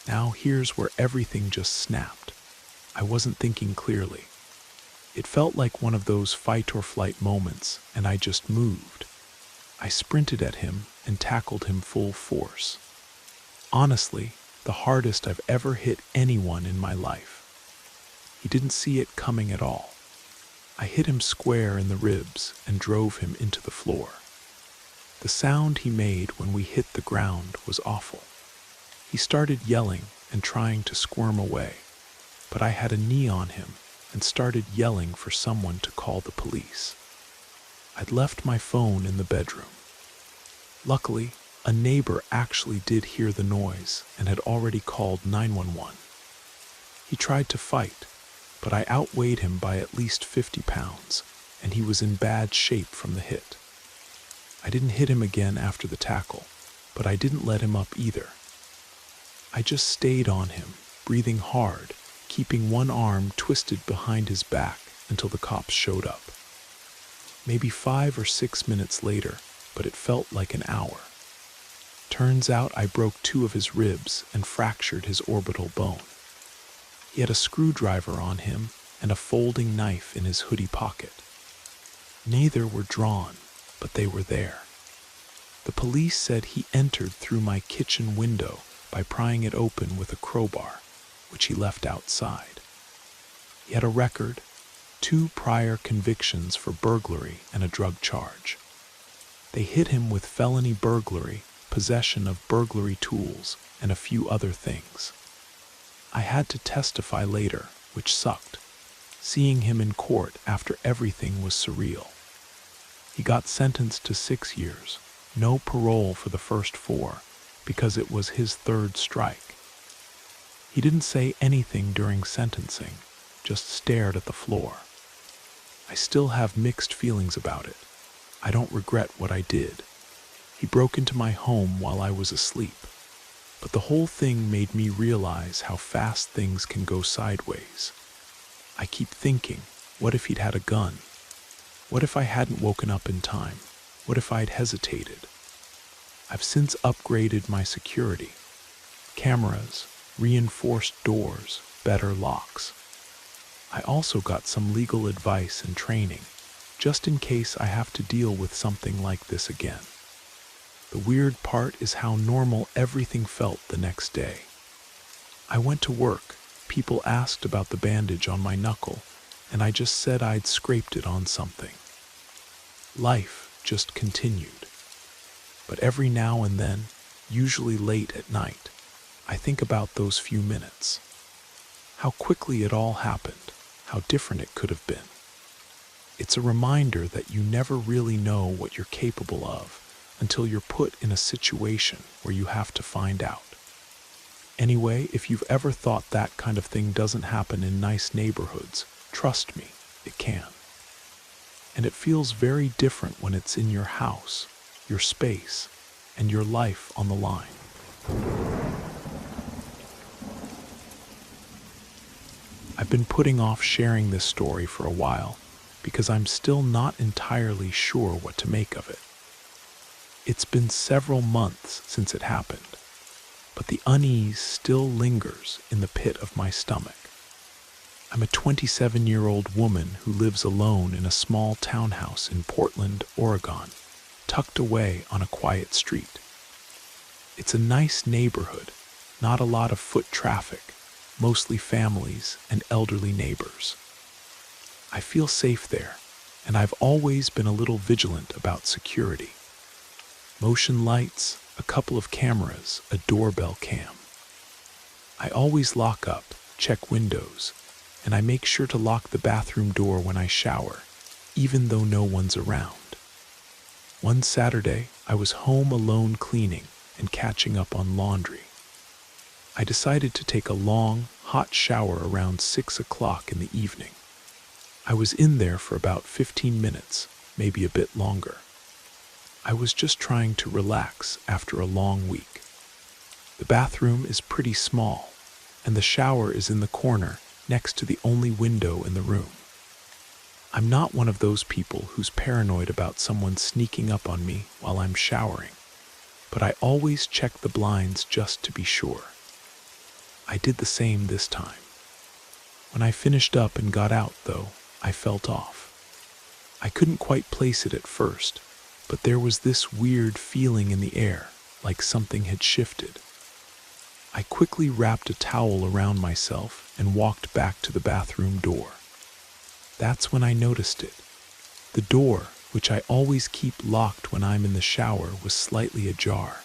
Now here's where everything just snapped. I wasn't thinking clearly. It felt like one of those fight or flight moments, and I just moved. I sprinted at him and tackled him full force. Honestly, the hardest I've ever hit anyone in my life. He didn't see it coming at all. I hit him square in the ribs and drove him into the floor. The sound he made when we hit the ground was awful. He started yelling and trying to squirm away, but I had a knee on him and started yelling for someone to call the police. I'd left my phone in the bedroom. Luckily, a neighbor actually did hear the noise and had already called 911. He tried to fight, but I outweighed him by at least 50 pounds, and he was in bad shape from the hit. I didn't hit him again after the tackle, but I didn't let him up either. I just stayed on him, breathing hard, keeping one arm twisted behind his back until the cops showed up. Maybe 5 or 6 minutes later, but it felt like an hour. Turns out I broke 2 of his ribs and fractured his orbital bone. He had a screwdriver on him and a folding knife in his hoodie pocket. Neither were drawn, but they were there. The police said he entered through my kitchen window by prying it open with a crowbar, which he left outside. He had a record, 2 prior convictions for burglary and a drug charge. They hit him with felony burglary, possession of burglary tools, and a few other things. I had to testify later, which sucked. Seeing him in court after everything was surreal. He got sentenced to 6 years, no parole for the first 4, because it was his 3rd strike. He didn't say anything during sentencing, just stared at the floor. I still have mixed feelings about it. I don't regret what I did. He broke into my home while I was asleep. But the whole thing made me realize how fast things can go sideways. I keep thinking, what if he'd had a gun? What if I hadn't woken up in time? What if I'd hesitated? I've since upgraded my security. Cameras, reinforced doors, better locks. I also got some legal advice and training, just in case I have to deal with something like this again. The weird part is how normal everything felt the next day. I went to work. People asked about the bandage on my knuckle, and I just said I'd scraped it on something. Life just continued. But every now and then, usually late at night, I think about those few minutes. How quickly it all happened, how different it could have been. It's a reminder that you never really know what you're capable of until you're put in a situation where you have to find out. Anyway, if you've ever thought that kind of thing doesn't happen in nice neighborhoods, trust me, it can. And it feels very different when it's in your house, your space, and your life on the line. I've been putting off sharing this story for a while because I'm still not entirely sure what to make of it. It's been several months since it happened, but the unease still lingers in the pit of my stomach. I'm a 27-year-old woman who lives alone in a small townhouse in Portland, Oregon, tucked away on a quiet street. It's a nice neighborhood, not a lot of foot traffic, mostly families and elderly neighbors. I feel safe there, and I've always been a little vigilant about security. Motion lights, a couple of cameras, a doorbell cam. I always lock up, check windows, and I make sure to lock the bathroom door when I shower, even though no one's around. One Saturday, I was home alone cleaning and catching up on laundry. I decided to take a long, hot shower around 6 o'clock in the evening. I was in there for about 15 minutes, maybe a bit longer. I was just trying to relax after a long week. The bathroom is pretty small, and the shower is in the corner next to the only window in the room. I'm not one of those people who's paranoid about someone sneaking up on me while I'm showering, but I always check the blinds just to be sure. I did the same this time. When I finished up and got out, though, I felt off. I couldn't quite place it at first, but there was this weird feeling in the air, like something had shifted. I quickly wrapped a towel around myself and walked back to the bathroom door. That's when I noticed it. The door, which I always keep locked when I'm in the shower, was slightly ajar.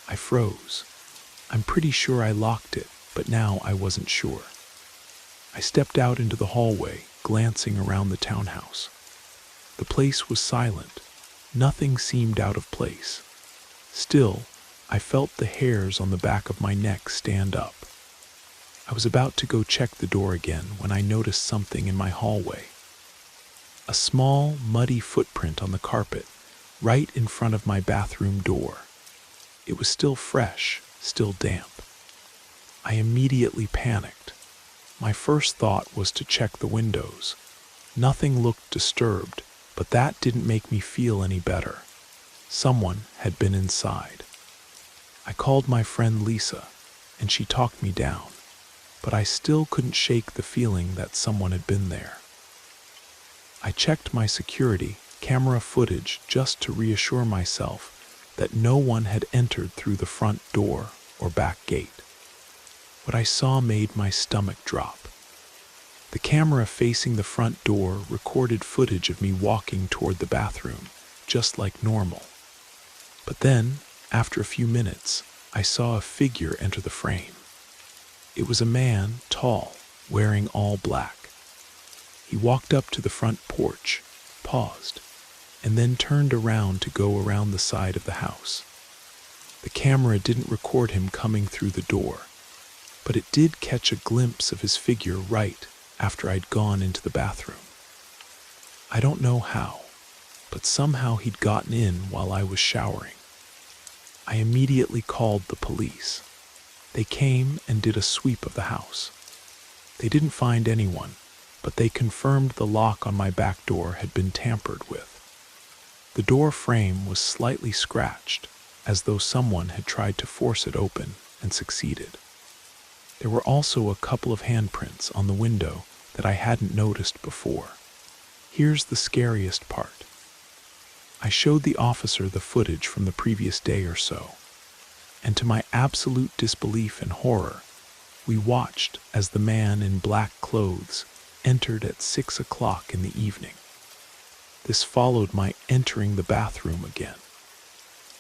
I froze. I'm pretty sure I locked it, but now I wasn't sure. I stepped out into the hallway, glancing around the townhouse. The place was silent. Nothing seemed out of place. Still, I felt the hairs on the back of my neck stand up. I was about to go check the door again when I noticed something in my hallway. A small, muddy footprint on the carpet, right in front of my bathroom door. It was still fresh, still damp. I immediately panicked. My first thought was to check the windows. Nothing looked disturbed, but that didn't make me feel any better. Someone had been inside. I called my friend Lisa, and she talked me down, but I still couldn't shake the feeling that someone had been there. I checked my security camera footage just to reassure myself that no one had entered through the front door or back gate. What I saw made my stomach drop. The camera facing the front door recorded footage of me walking toward the bathroom, just like normal. But then, after a few minutes, I saw a figure enter the frame. It was a man, tall, wearing all black. He walked up to the front porch, paused, and then turned around to go around the side of the house. The camera didn't record him coming through the door, but it did catch a glimpse of his figure right after I'd gone into the bathroom. I don't know how, but somehow he'd gotten in while I was showering. I immediately called the police. They came and did a sweep of the house. They didn't find anyone, but they confirmed the lock on my back door had been tampered with. The door frame was slightly scratched, as though someone had tried to force it open and succeeded. There were also a couple of handprints on the window that I hadn't noticed before. Here's the scariest part. I showed the officer the footage from the previous day or so, and to my absolute disbelief and horror, we watched as the man in black clothes entered at 6 o'clock in the evening. This followed my entering the bathroom again.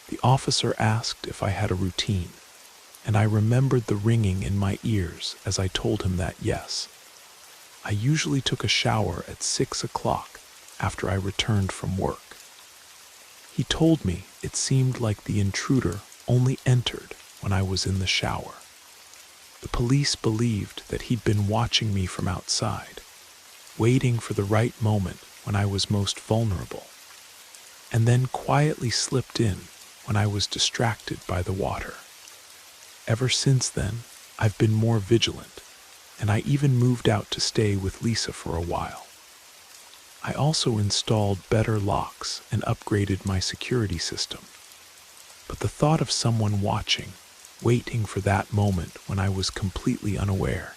The officer asked if I had a routine, and I remembered the ringing in my ears as I told him that yes. I usually took a shower at 6 o'clock after I returned from work. He told me it seemed like the intruder only entered when I was in the shower. The police believed that he'd been watching me from outside, waiting for the right moment when I was most vulnerable, and then quietly slipped in when I was distracted by the water. Ever since then, I've been more vigilant, and I even moved out to stay with Lisa for a while. I also installed better locks and upgraded my security system. But the thought of someone watching, waiting for that moment when I was completely unaware,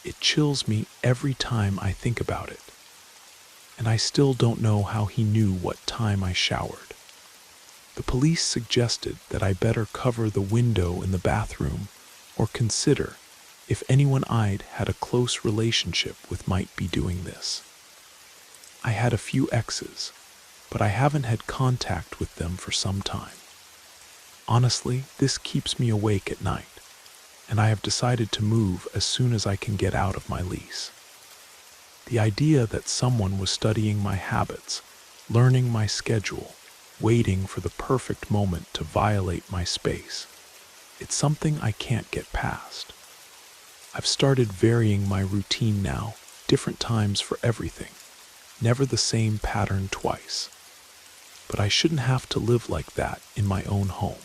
it chills me every time I think about it. And I still don't know how he knew what time I showered. The police suggested that I better cover the window in the bathroom or consider if anyone I'd had a close relationship with might be doing this. I had a few exes, but I haven't had contact with them for some time. Honestly, this keeps me awake at night, and I have decided to move as soon as I can get out of my lease. The idea that someone was studying my habits, learning my schedule, waiting for the perfect moment to violate my space, it's something I can't get past. I've started varying my routine now, different times for everything. Never the same pattern twice. But I shouldn't have to live like that in my own home.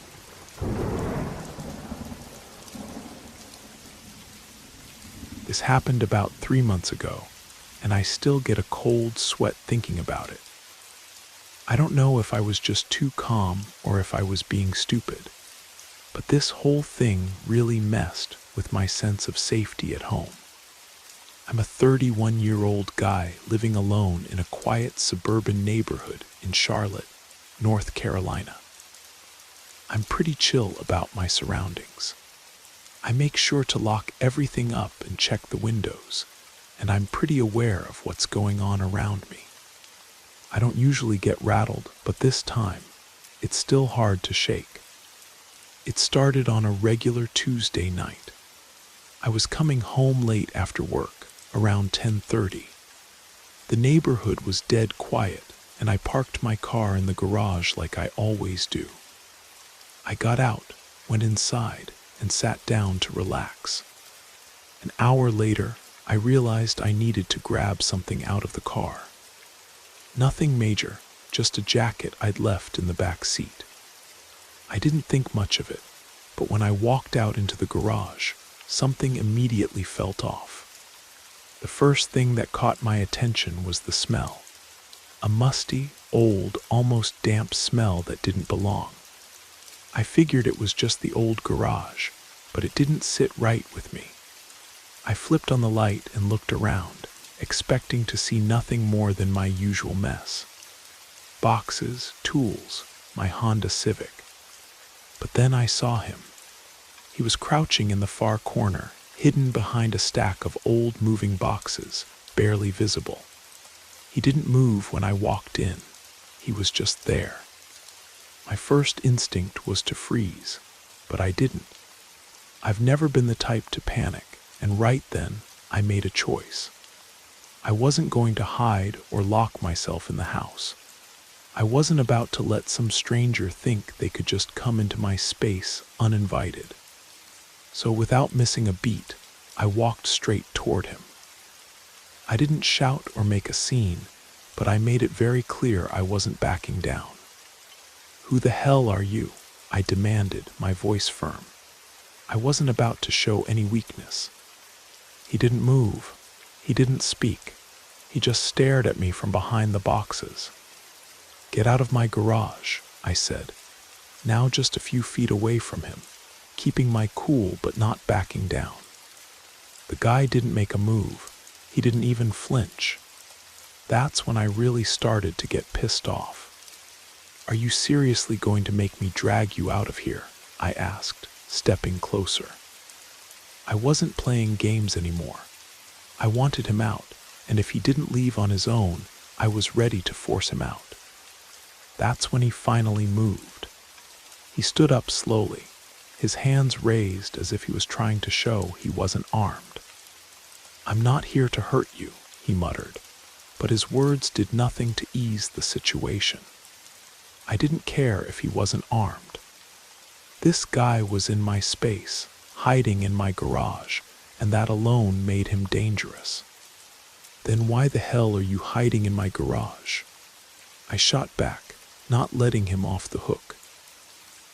This happened about 3 months ago, and I still get a cold sweat thinking about it. I don't know if I was just too calm or if I was being stupid, but this whole thing really messed with my sense of safety at home. I'm a 31-year-old guy living alone in a quiet suburban neighborhood in Charlotte, North Carolina. I'm pretty chill about my surroundings. I make sure to lock everything up and check the windows, and I'm pretty aware of what's going on around me. I don't usually get rattled, but this time, it's still hard to shake. It started on a regular Tuesday night. I was coming home late after work, around 10:30. The neighborhood was dead quiet, and I parked my car in the garage like I always do. I got out, went inside, and sat down to relax. An hour later, I realized I needed to grab something out of the car. Nothing major, just a jacket I'd left in the back seat. I didn't think much of it, but when I walked out into the garage, something immediately felt off. The first thing that caught my attention was the smell. A musty, old, almost damp smell that didn't belong. I figured it was just the old garage, but it didn't sit right with me. I flipped on the light and looked around, expecting to see nothing more than my usual mess. Boxes, tools, my Honda Civic. But then I saw him. He was crouching in the far corner, hidden behind a stack of old moving boxes, barely visible. He didn't move when I walked in. He was just there. My first instinct was to freeze, but I didn't. I've never been the type to panic, and right then, I made a choice. I wasn't going to hide or lock myself in the house. I wasn't about to let some stranger think they could just come into my space uninvited. So without missing a beat, I walked straight toward him. I didn't shout or make a scene, but I made it very clear I wasn't backing down. "Who the hell are you?" I demanded, my voice firm. I wasn't about to show any weakness. He didn't move. He didn't speak. He just stared at me from behind the boxes. "Get out of my garage," I said, now just a few feet away from him, keeping my cool but not backing down. The guy didn't make a move. He didn't even flinch. That's when I really started to get pissed off. "Are you seriously going to make me drag you out of here?" I asked, stepping closer. I wasn't playing games anymore. I wanted him out, and if he didn't leave on his own, I was ready to force him out. That's when he finally moved. He stood up slowly, his hands raised as if he was trying to show he wasn't armed. "I'm not here to hurt you," he muttered, but his words did nothing to ease the situation. I didn't care if he wasn't armed. This guy was in my space, hiding in my garage, and that alone made him dangerous. "Then why the hell are you hiding in my garage?" I shot back, not letting him off the hook.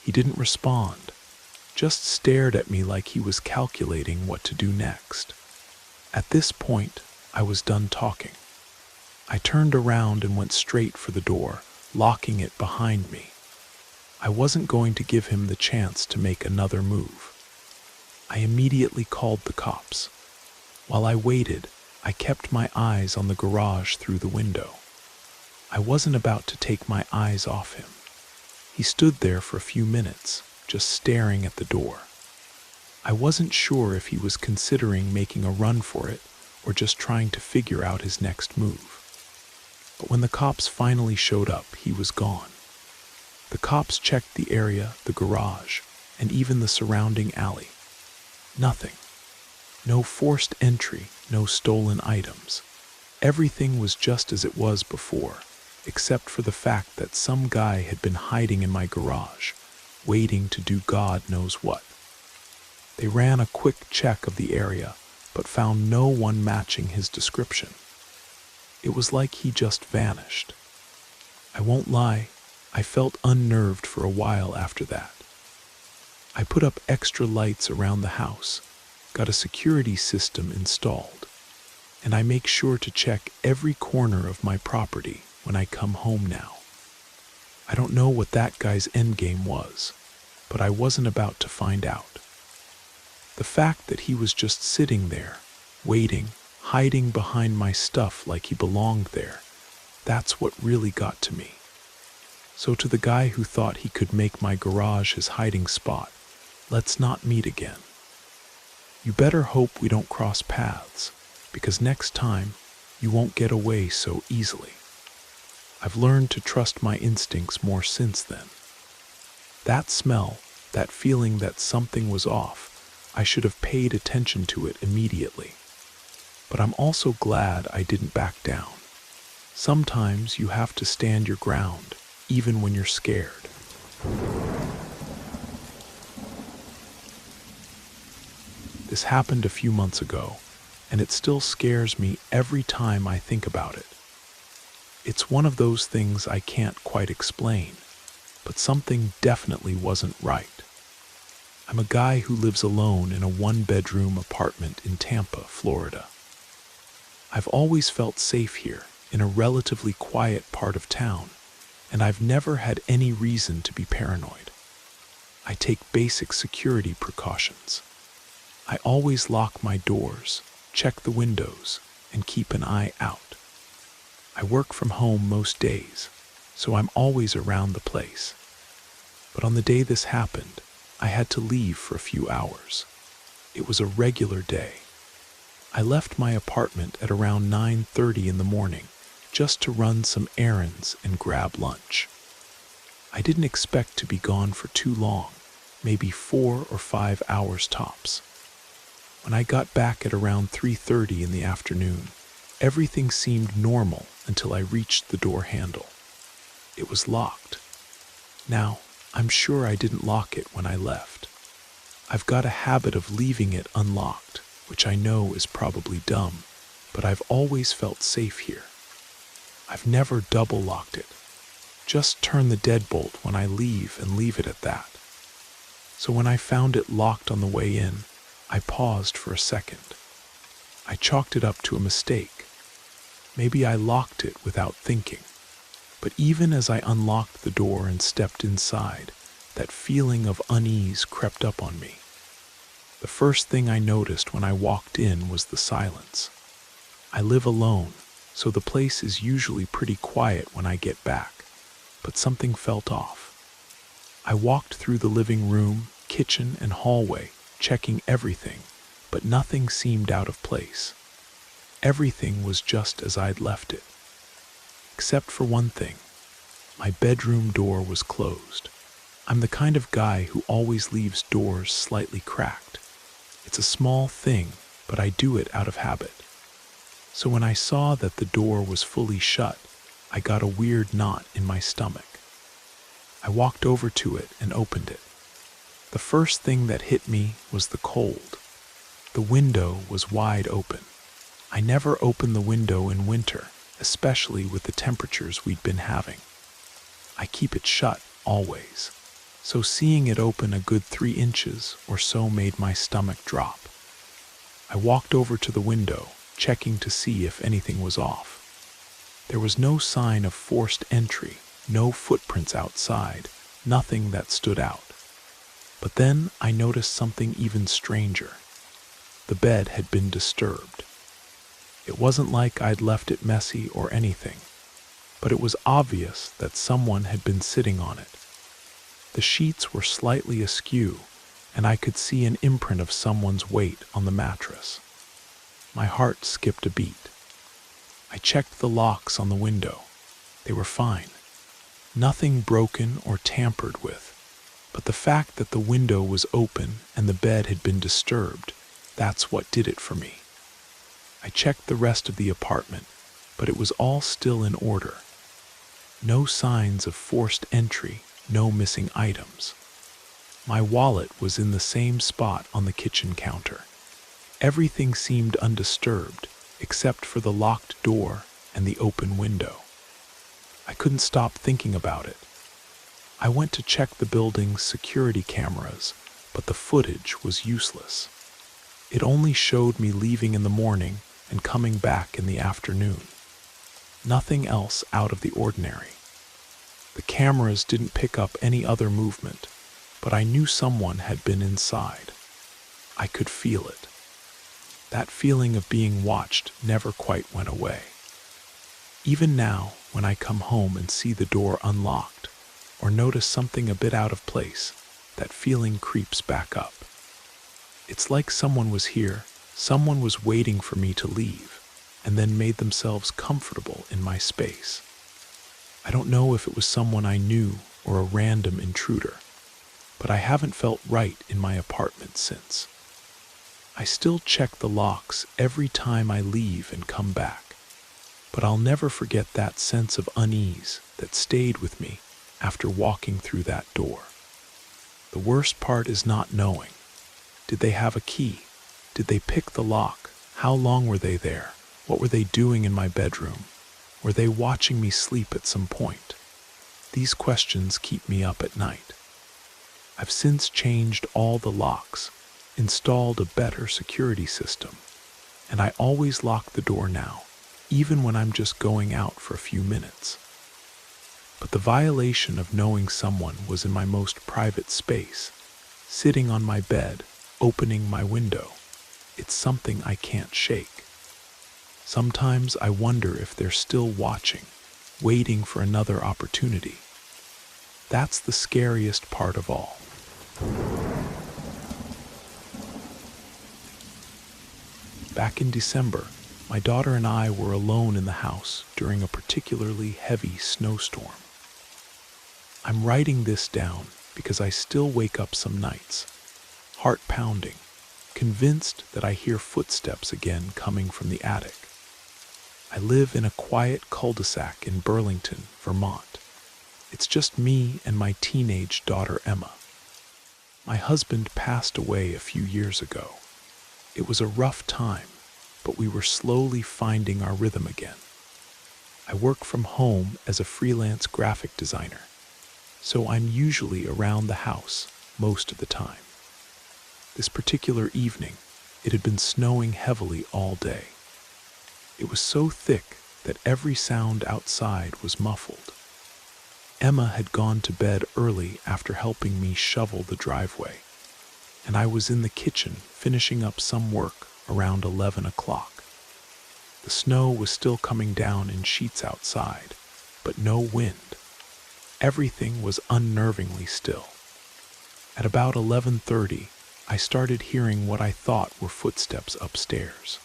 He didn't respond, just stared at me like he was calculating what to do next. At this point, I was done talking. I turned around and went straight for the door, locking it behind me. I wasn't going to give him the chance to make another move. I immediately called the cops. While I waited, I kept my eyes on the garage through the window. I wasn't about to take my eyes off him. He stood there for a few minutes, just staring at the door. I wasn't sure if he was considering making a run for it or just trying to figure out his next move. But when the cops finally showed up, he was gone. The cops checked the area, the garage, and even the surrounding alley. Nothing. No forced entry, no stolen items. Everything was just as it was before, except for the fact that some guy had been hiding in my garage, waiting to do God knows what. They ran a quick check of the area, but found no one matching his description. It was like he just vanished. I won't lie, I felt unnerved for a while after that. I put up extra lights around the house, got a security system installed, and I make sure to check every corner of my property when I come home now. I don't know what that guy's endgame was, but I wasn't about to find out. The fact that he was just sitting there, waiting, hiding behind my stuff like he belonged there, that's what really got to me. So to the guy who thought he could make my garage his hiding spot, let's not meet again. You better hope we don't cross paths, because next time, you won't get away so easily. I've learned to trust my instincts more since then. That smell, that feeling that something was off, I should have paid attention to it immediately. But I'm also glad I didn't back down. Sometimes you have to stand your ground, even when you're scared. This happened a few months ago, and it still scares me every time I think about it. It's one of those things I can't quite explain, but something definitely wasn't right. I'm a guy who lives alone in a one-bedroom apartment in Tampa, Florida. I've always felt safe here, in a relatively quiet part of town, and I've never had any reason to be paranoid. I take basic security precautions. I always lock my doors, check the windows, and keep an eye out. I work from home most days, so I'm always around the place. But on the day this happened, I had to leave for a few hours. It was a regular day. I left my apartment at around 9:30 in the morning just to run some errands and grab lunch. I didn't expect to be gone for too long, maybe 4 or 5 hours tops. When I got back at around 3:30 in the afternoon, everything seemed normal until I reached the door handle. It was locked. Now, I'm sure I didn't lock it when I left. I've got a habit of leaving it unlocked, which I know is probably dumb, but I've always felt safe here. I've never double locked it. Just turn the deadbolt when I leave and leave it at that. So when I found it locked on the way in, I paused for a second. I chalked it up to a mistake. Maybe I locked it without thinking. But even as I unlocked the door and stepped inside, that feeling of unease crept up on me. The first thing I noticed when I walked in was the silence. I live alone, so the place is usually pretty quiet when I get back, but something felt off. I walked through the living room, kitchen, and hallway, checking everything, but nothing seemed out of place. Everything was just as I'd left it. Except for one thing. My bedroom door was closed. I'm the kind of guy who always leaves doors slightly cracked. It's a small thing, but I do it out of habit. So when I saw that the door was fully shut, I got a weird knot in my stomach. I walked over to it and opened it. The first thing that hit me was the cold. The window was wide open. I never open the window in winter, especially with the temperatures we'd been having. I keep it shut, always. So seeing it open a good 3 inches or so made my stomach drop. I walked over to the window, checking to see if anything was off. There was no sign of forced entry, no footprints outside, nothing that stood out. But then I noticed something even stranger. The bed had been disturbed. It wasn't like I'd left it messy or anything, but it was obvious that someone had been sitting on it. The sheets were slightly askew, and I could see an imprint of someone's weight on the mattress. My heart skipped a beat. I checked the locks on the window. They were fine. Nothing broken or tampered with, but the fact that the window was open and the bed had been disturbed, that's what did it for me. I checked the rest of the apartment, but it was all still in order. No signs of forced entry, no missing items. My wallet was in the same spot on the kitchen counter. Everything seemed undisturbed, except for the locked door and the open window. I couldn't stop thinking about it. I went to check the building's security cameras, but the footage was useless. It only showed me leaving in the morning and coming back in the afternoon. Nothing else out of the ordinary. The cameras didn't pick up any other movement, but I knew someone had been inside. I could feel it. That feeling of being watched never quite went away. Even now, when I come home and see the door unlocked, or notice something a bit out of place, that feeling creeps back up. It's like someone was here, someone was waiting for me to leave, and then made themselves comfortable in my space. I don't know if it was someone I knew or a random intruder, but I haven't felt right in my apartment since. I still check the locks every time I leave and come back, but I'll never forget that sense of unease that stayed with me after walking through that door. The worst part is not knowing. Did they have a key? Did they pick the lock? How long were they there? What were they doing in my bedroom? Were they watching me sleep at some point? These questions keep me up at night. I've since changed all the locks, installed a better security system, and I always lock the door now, even when I'm just going out for a few minutes. But the violation of knowing someone was in my most private space, sitting on my bed, opening my window. It's something I can't shake. Sometimes I wonder if they're still watching, waiting for another opportunity. That's the scariest part of all. Back in December, my daughter and I were alone in the house during a particularly heavy snowstorm. I'm writing this down because I still wake up some nights, heart pounding, convinced that I hear footsteps again coming from the attic. I live in a quiet cul-de-sac in Burlington, Vermont. It's just me and my teenage daughter Emma. My husband passed away a few years ago. It was a rough time, but we were slowly finding our rhythm again. I work from home as a freelance graphic designer, so I'm usually around the house most of the time. This particular evening, it had been snowing heavily all day. It was so thick that every sound outside was muffled. Emma had gone to bed early after helping me shovel the driveway, and I was in the kitchen finishing up some work around 11 o'clock. The snow was still coming down in sheets outside, but no wind. Everything was unnervingly still. At about 11:30, I started hearing what I thought were footsteps upstairs.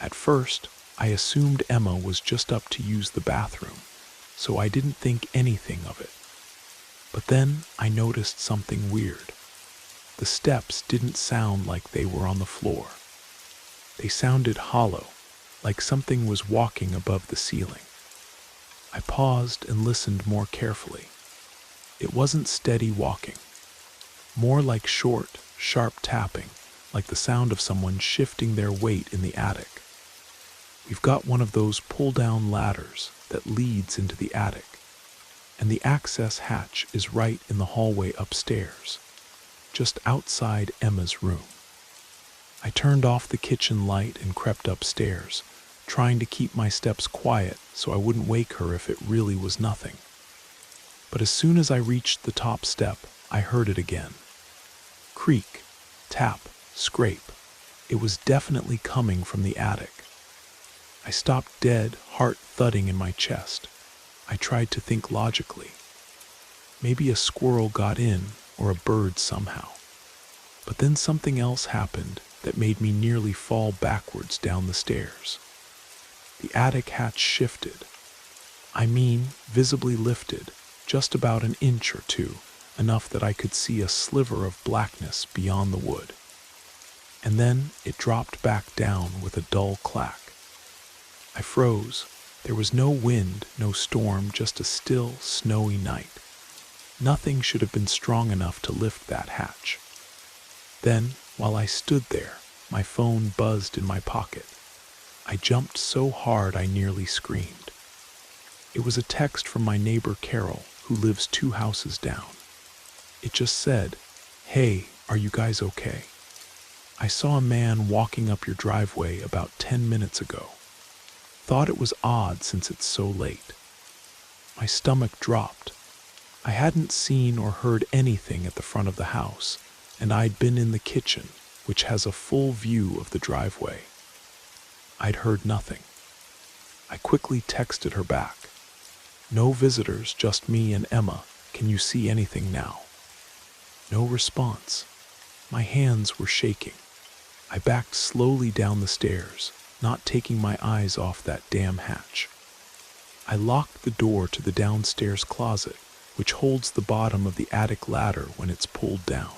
At first, I assumed Emma was just up to use the bathroom, so I didn't think anything of it. But then I noticed something weird. The steps didn't sound like they were on the floor. They sounded hollow, like something was walking above the ceiling. I paused and listened more carefully. It wasn't steady walking, more like short, sharp tapping, like the sound of someone shifting their weight in the attic. We've got one of those pull-down ladders that leads into the attic, and the access hatch is right in the hallway upstairs, just outside Emma's room. I turned off the kitchen light and crept upstairs, trying to keep my steps quiet so I wouldn't wake her if it really was nothing. But as soon as I reached the top step, I heard it again. Creak, tap, scrape. It was definitely coming from the attic. I stopped dead, heart thudding in my chest. I tried to think logically. Maybe a squirrel got in, or a bird somehow. But then something else happened that made me nearly fall backwards down the stairs. The attic hatch shifted. I mean, visibly lifted, just about an inch or two, enough that I could see a sliver of blackness beyond the wood. And then it dropped back down with a dull clack. I froze. There was no wind, no storm, just a still, snowy night. Nothing should have been strong enough to lift that hatch. Then, while I stood there, my phone buzzed in my pocket. I jumped so hard I nearly screamed. It was a text from my neighbor Carol, who lives 2 houses down. It just said, "Hey, are you guys okay? I saw a man walking up your driveway about 10 minutes ago. Thought it was odd since it's so late." My stomach dropped. I hadn't seen or heard anything at the front of the house, and I'd been in the kitchen, which has a full view of the driveway. I'd heard nothing. I quickly texted her back. "No visitors, just me and Emma. Can you see anything now?" No response. My hands were shaking. I backed slowly down the stairs, not taking my eyes off that damn hatch. I locked the door to the downstairs closet, which holds the bottom of the attic ladder when it's pulled down.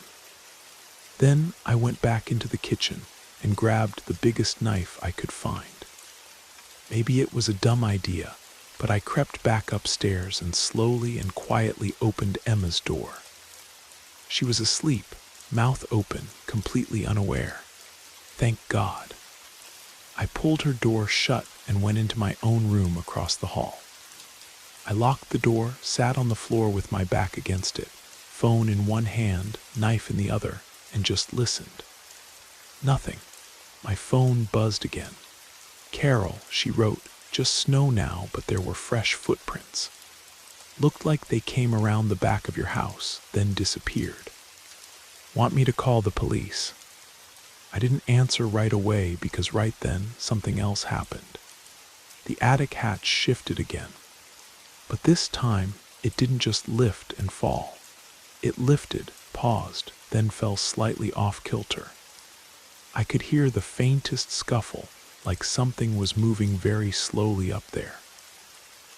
Then I went back into the kitchen and grabbed the biggest knife I could find. Maybe it was a dumb idea, but I crept back upstairs and slowly and quietly opened Emma's door. She was asleep, mouth open, completely unaware. Thank God. I pulled her door shut and went into my own room across the hall. I locked the door, sat on the floor with my back against it, phone in one hand, knife in the other, and just listened. Nothing. My phone buzzed again. "Carol," she wrote, "just snow now, but there were fresh footprints. Looked like they came around the back of your house, then disappeared. Want me to call the police?" I didn't answer right away because right then something else happened. The attic hatch shifted again. But this time, it didn't just lift and fall. It lifted, paused, then fell slightly off kilter. I could hear the faintest scuffle, like something was moving very slowly up there,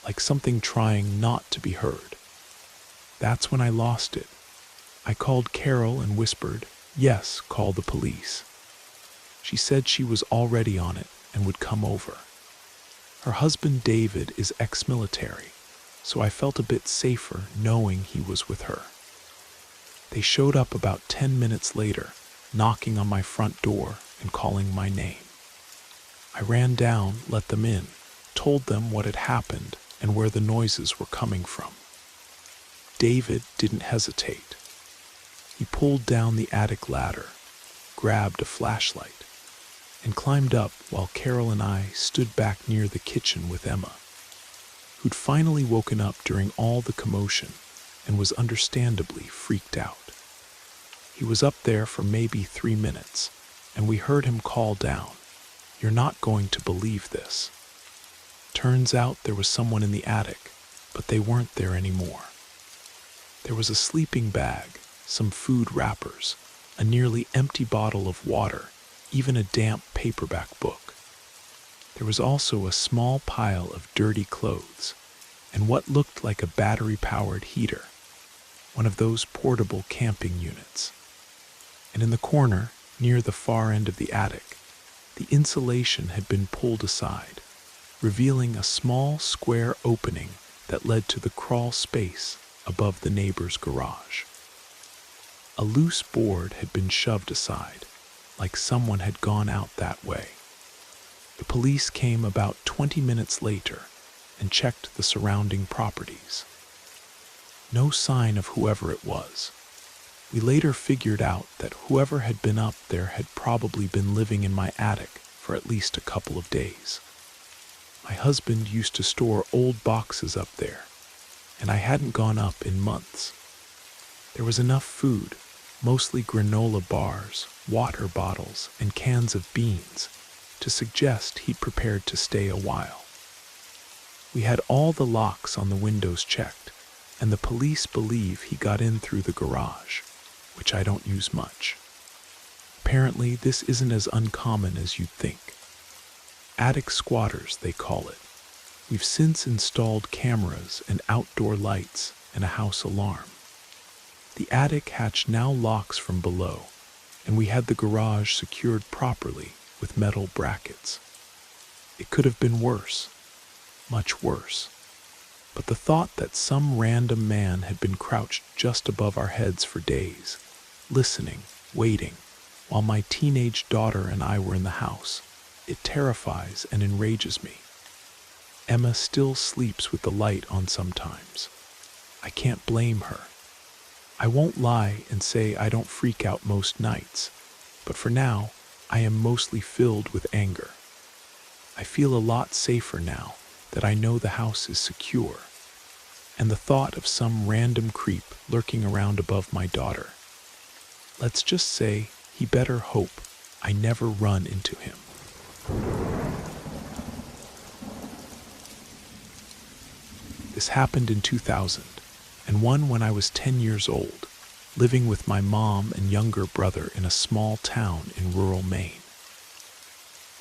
like something trying not to be heard. That's when I lost it. I called Carol and whispered, "Yes, call the police." She said she was already on it and would come over. Her husband David is ex-military, so I felt a bit safer knowing he was with her. They showed up about 10 minutes later, knocking on my front door and calling my name. I ran down, let them in, told them what had happened and where the noises were coming from. David didn't hesitate. He pulled down the attic ladder, grabbed a flashlight, and climbed up while Carol and I stood back near the kitchen with Emma, who'd finally woken up during all the commotion and was understandably freaked out. He was up there for maybe 3 minutes, and we heard him call down, "You're not going to believe this." Turns out there was someone in the attic, but they weren't there anymore. There was a sleeping bag, some food wrappers, a nearly empty bottle of water, even a damp paperback book. There was also a small pile of dirty clothes, and what looked like a battery-powered heater, one of those portable camping units. And in the corner, near the far end of the attic, the insulation had been pulled aside, revealing a small square opening that led to the crawl space above the neighbor's garage. A loose board had been shoved aside, like someone had gone out that way. The police came about 20 minutes later and checked the surrounding properties. No sign of whoever it was. We later figured out that whoever had been up there had probably been living in my attic for at least a couple of days. My husband used to store old boxes up there, and I hadn't gone up in months. There was enough food, mostly granola bars, water bottles, and cans of beans, to suggest he'd prepared to stay a while. We had all the locks on the windows checked, and the police believe he got in through the garage, which I don't use much. Apparently, this isn't as uncommon as you'd think. Attic squatters, they call it. We've since installed cameras and outdoor lights and a house alarm. The attic hatch now locks from below, and we had the garage secured properly with metal brackets. It could have been worse, much worse. But the thought that some random man had been crouched just above our heads for days, listening, waiting, while my teenage daughter and I were in the house, it terrifies and enrages me. Emma still sleeps with the light on sometimes. I can't blame her. I won't lie and say I don't freak out most nights, but for now, I am mostly filled with anger. I feel a lot safer now that I know the house is secure, and the thought of some random creep lurking around above my daughter. Let's just say he better hope I never run into him. This happened in 2000, and one when I was 10 years old, living with my mom and younger brother in a small town in rural Maine.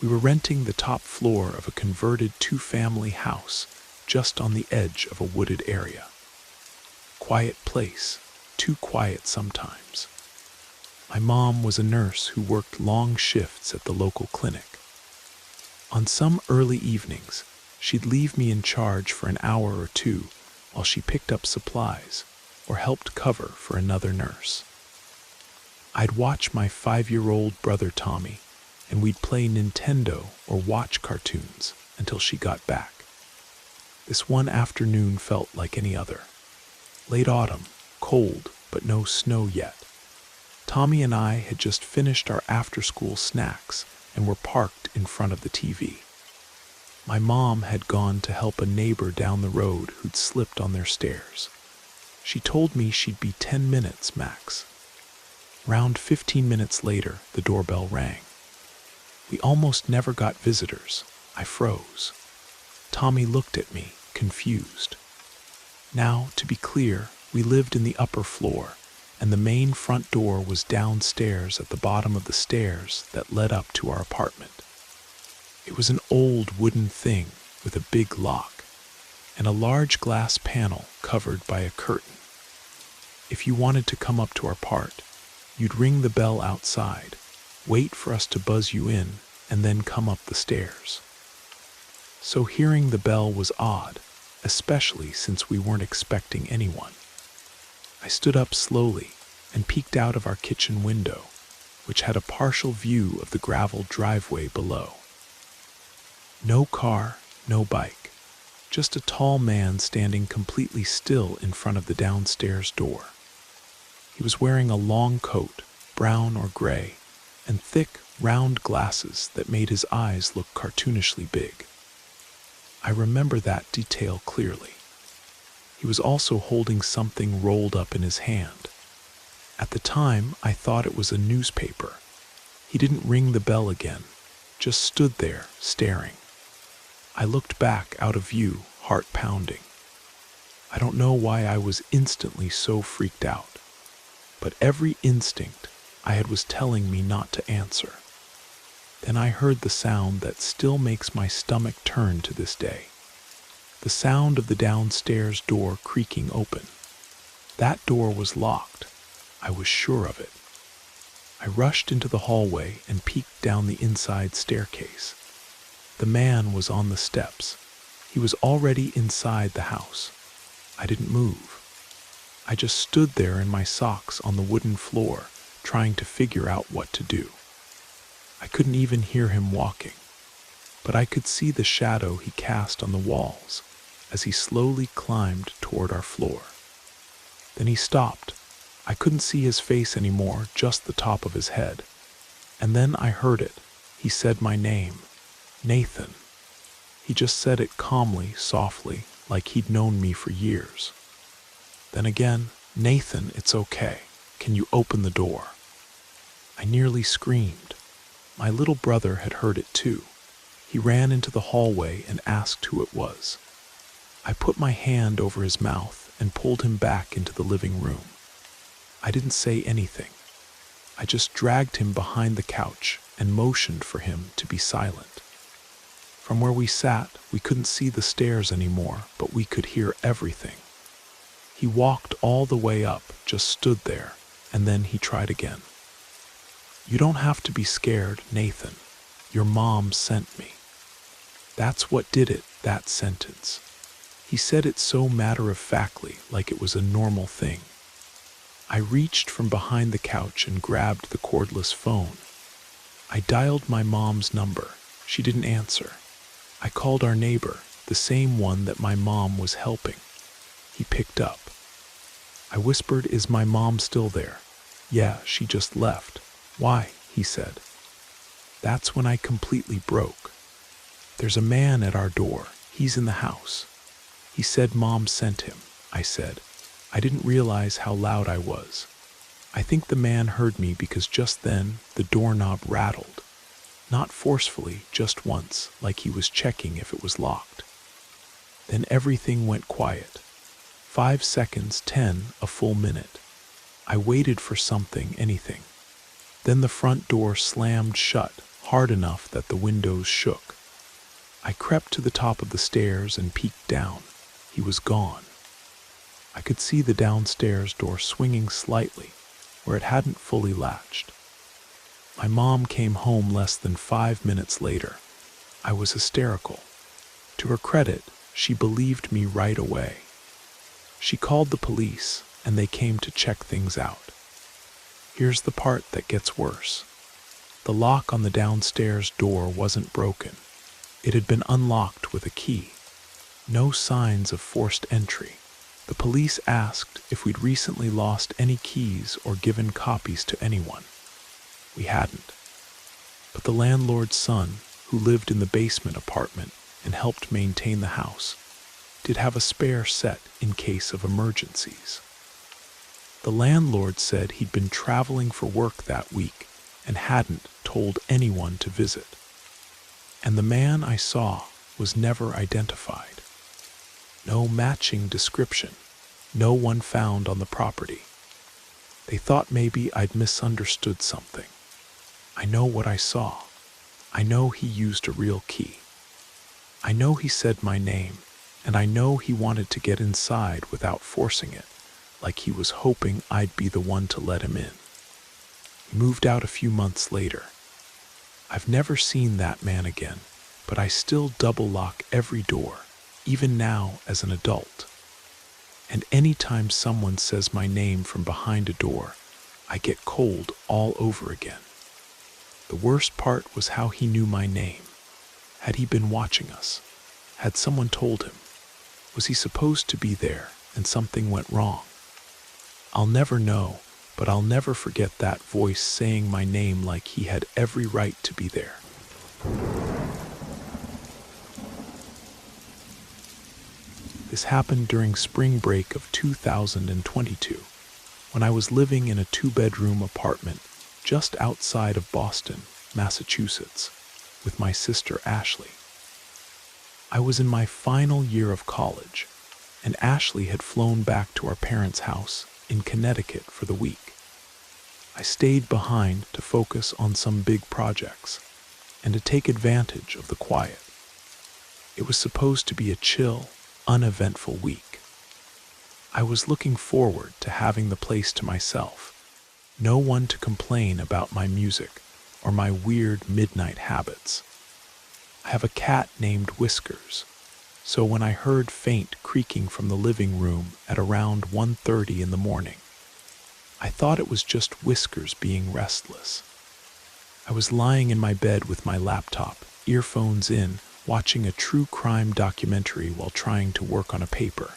We were renting the top floor of a converted 2-family house just on the edge of a wooded area. Quiet place, too quiet sometimes. My mom was a nurse who worked long shifts at the local clinic. On some early evenings, she'd leave me in charge for an hour or two while she picked up supplies or helped cover for another nurse. I'd watch my 5-year-old brother Tommy, and we'd play Nintendo or watch cartoons until she got back. This one afternoon felt like any other. Late autumn, cold, but no snow yet. Tommy and I had just finished our after-school snacks and were parked in front of the TV. My mom had gone to help a neighbor down the road who'd slipped on their stairs. She told me she'd be 10 minutes max. Round 15 minutes later, the doorbell rang. We almost never got visitors. I froze. Tommy looked at me, confused. Now, to be clear, we lived in the upper floor, and the main front door was downstairs at the bottom of the stairs that led up to our apartment. It was an old wooden thing with a big lock and a large glass panel covered by a curtain. If you wanted to come up to our part, you'd ring the bell outside, wait for us to buzz you in, and then come up the stairs. So hearing the bell was odd, especially since we weren't expecting anyone. I stood up slowly and peeked out of our kitchen window, which had a partial view of the gravel driveway below. No car, no bike, just a tall man standing completely still in front of the downstairs door. He was wearing a long coat, brown or gray, and thick, round glasses that made his eyes look cartoonishly big. I remember that detail clearly. He was also holding something rolled up in his hand. At the time, I thought it was a newspaper. He didn't ring the bell again, just stood there, staring. I looked back out of view, heart pounding. I don't know why I was instantly so freaked out, but every instinct I had was telling me not to answer. Then I heard the sound that still makes my stomach turn to this day. The sound of the downstairs door creaking open. That door was locked. I was sure of it. I rushed into the hallway and peeked down the inside staircase. The man was on the steps. He was already inside the house. I didn't move. I just stood there in my socks on the wooden floor, trying to figure out what to do. I couldn't even hear him walking, but I could see the shadow he cast on the walls as he slowly climbed toward our floor. Then he stopped. I couldn't see his face anymore, just the top of his head. And then I heard it. He said my name, Nathan. He just said it calmly, softly, like he'd known me for years. Then again, Nathan, it's okay. Can you open the door? I nearly screamed. My little brother had heard it too. He ran into the hallway and asked who it was. I put my hand over his mouth and pulled him back into the living room. I didn't say anything. I just dragged him behind the couch and motioned for him to be silent. From where we sat, we couldn't see the stairs anymore, but we could hear everything. He walked all the way up, just stood there, and then he tried again. You don't have to be scared, Nathan. Your mom sent me. That's what did it, that sentence. He said it so matter-of-factly, like it was a normal thing. I reached from behind the couch and grabbed the cordless phone. I dialed my mom's number. She didn't answer. I called our neighbor, the same one that my mom was helping. He picked up. I whispered, "Is my mom still there?" "Yeah, she just left." "Why?" he said. That's when I completely broke. "There's a man at our door. He's in the house. He said Mom sent him," I said. I didn't realize how loud I was. I think the man heard me because just then the doorknob rattled. Not forcefully, just once, like he was checking if it was locked. Then everything went quiet. 5 seconds, 10, a full minute. I waited for something, anything. Then the front door slammed shut, hard enough that the windows shook. I crept to the top of the stairs and peeked down. He was gone. I could see the downstairs door swinging slightly, where it hadn't fully latched. My mom came home less than 5 minutes later. I was hysterical. To her credit, she believed me right away. She called the police, and they came to check things out. Here's the part that gets worse. The lock on the downstairs door wasn't broken. It had been unlocked with a key. No signs of forced entry. The police asked if we'd recently lost any keys or given copies to anyone. We hadn't. But the landlord's son, who lived in the basement apartment and helped maintain the house, did have a spare set in case of emergencies. The landlord said he'd been traveling for work that week and hadn't told anyone to visit. And the man I saw was never identified. No matching description, no one found on the property. They thought maybe I'd misunderstood something. I know what I saw. I know he used a real key. I know he said my name, and I know he wanted to get inside without forcing it, like he was hoping I'd be the one to let him in. He moved out a few months later. I've never seen that man again, but I still double lock every door, even now as an adult. And anytime someone says my name from behind a door, I get cold all over again. The worst part was how he knew my name. Had he been watching us? Had someone told him? Was he supposed to be there and something went wrong? I'll never know, but I'll never forget that voice saying my name like he had every right to be there. This happened during spring break of 2022, when I was living in a 2-bedroom apartment just outside of Boston, Massachusetts, with my sister Ashley. I was in my final year of college, and Ashley had flown back to our parents' house in Connecticut for the week. I stayed behind to focus on some big projects and to take advantage of the quiet. It was supposed to be a chill, uneventful week. I was looking forward to having the place to myself, no one to complain about my music or my weird midnight habits. I have a cat named Whiskers, so when I heard faint creaking from the living room at around 1:30 in the morning, I thought it was just Whiskers being restless. I was lying in my bed with my laptop, earphones in, watching a true crime documentary while trying to work on a paper.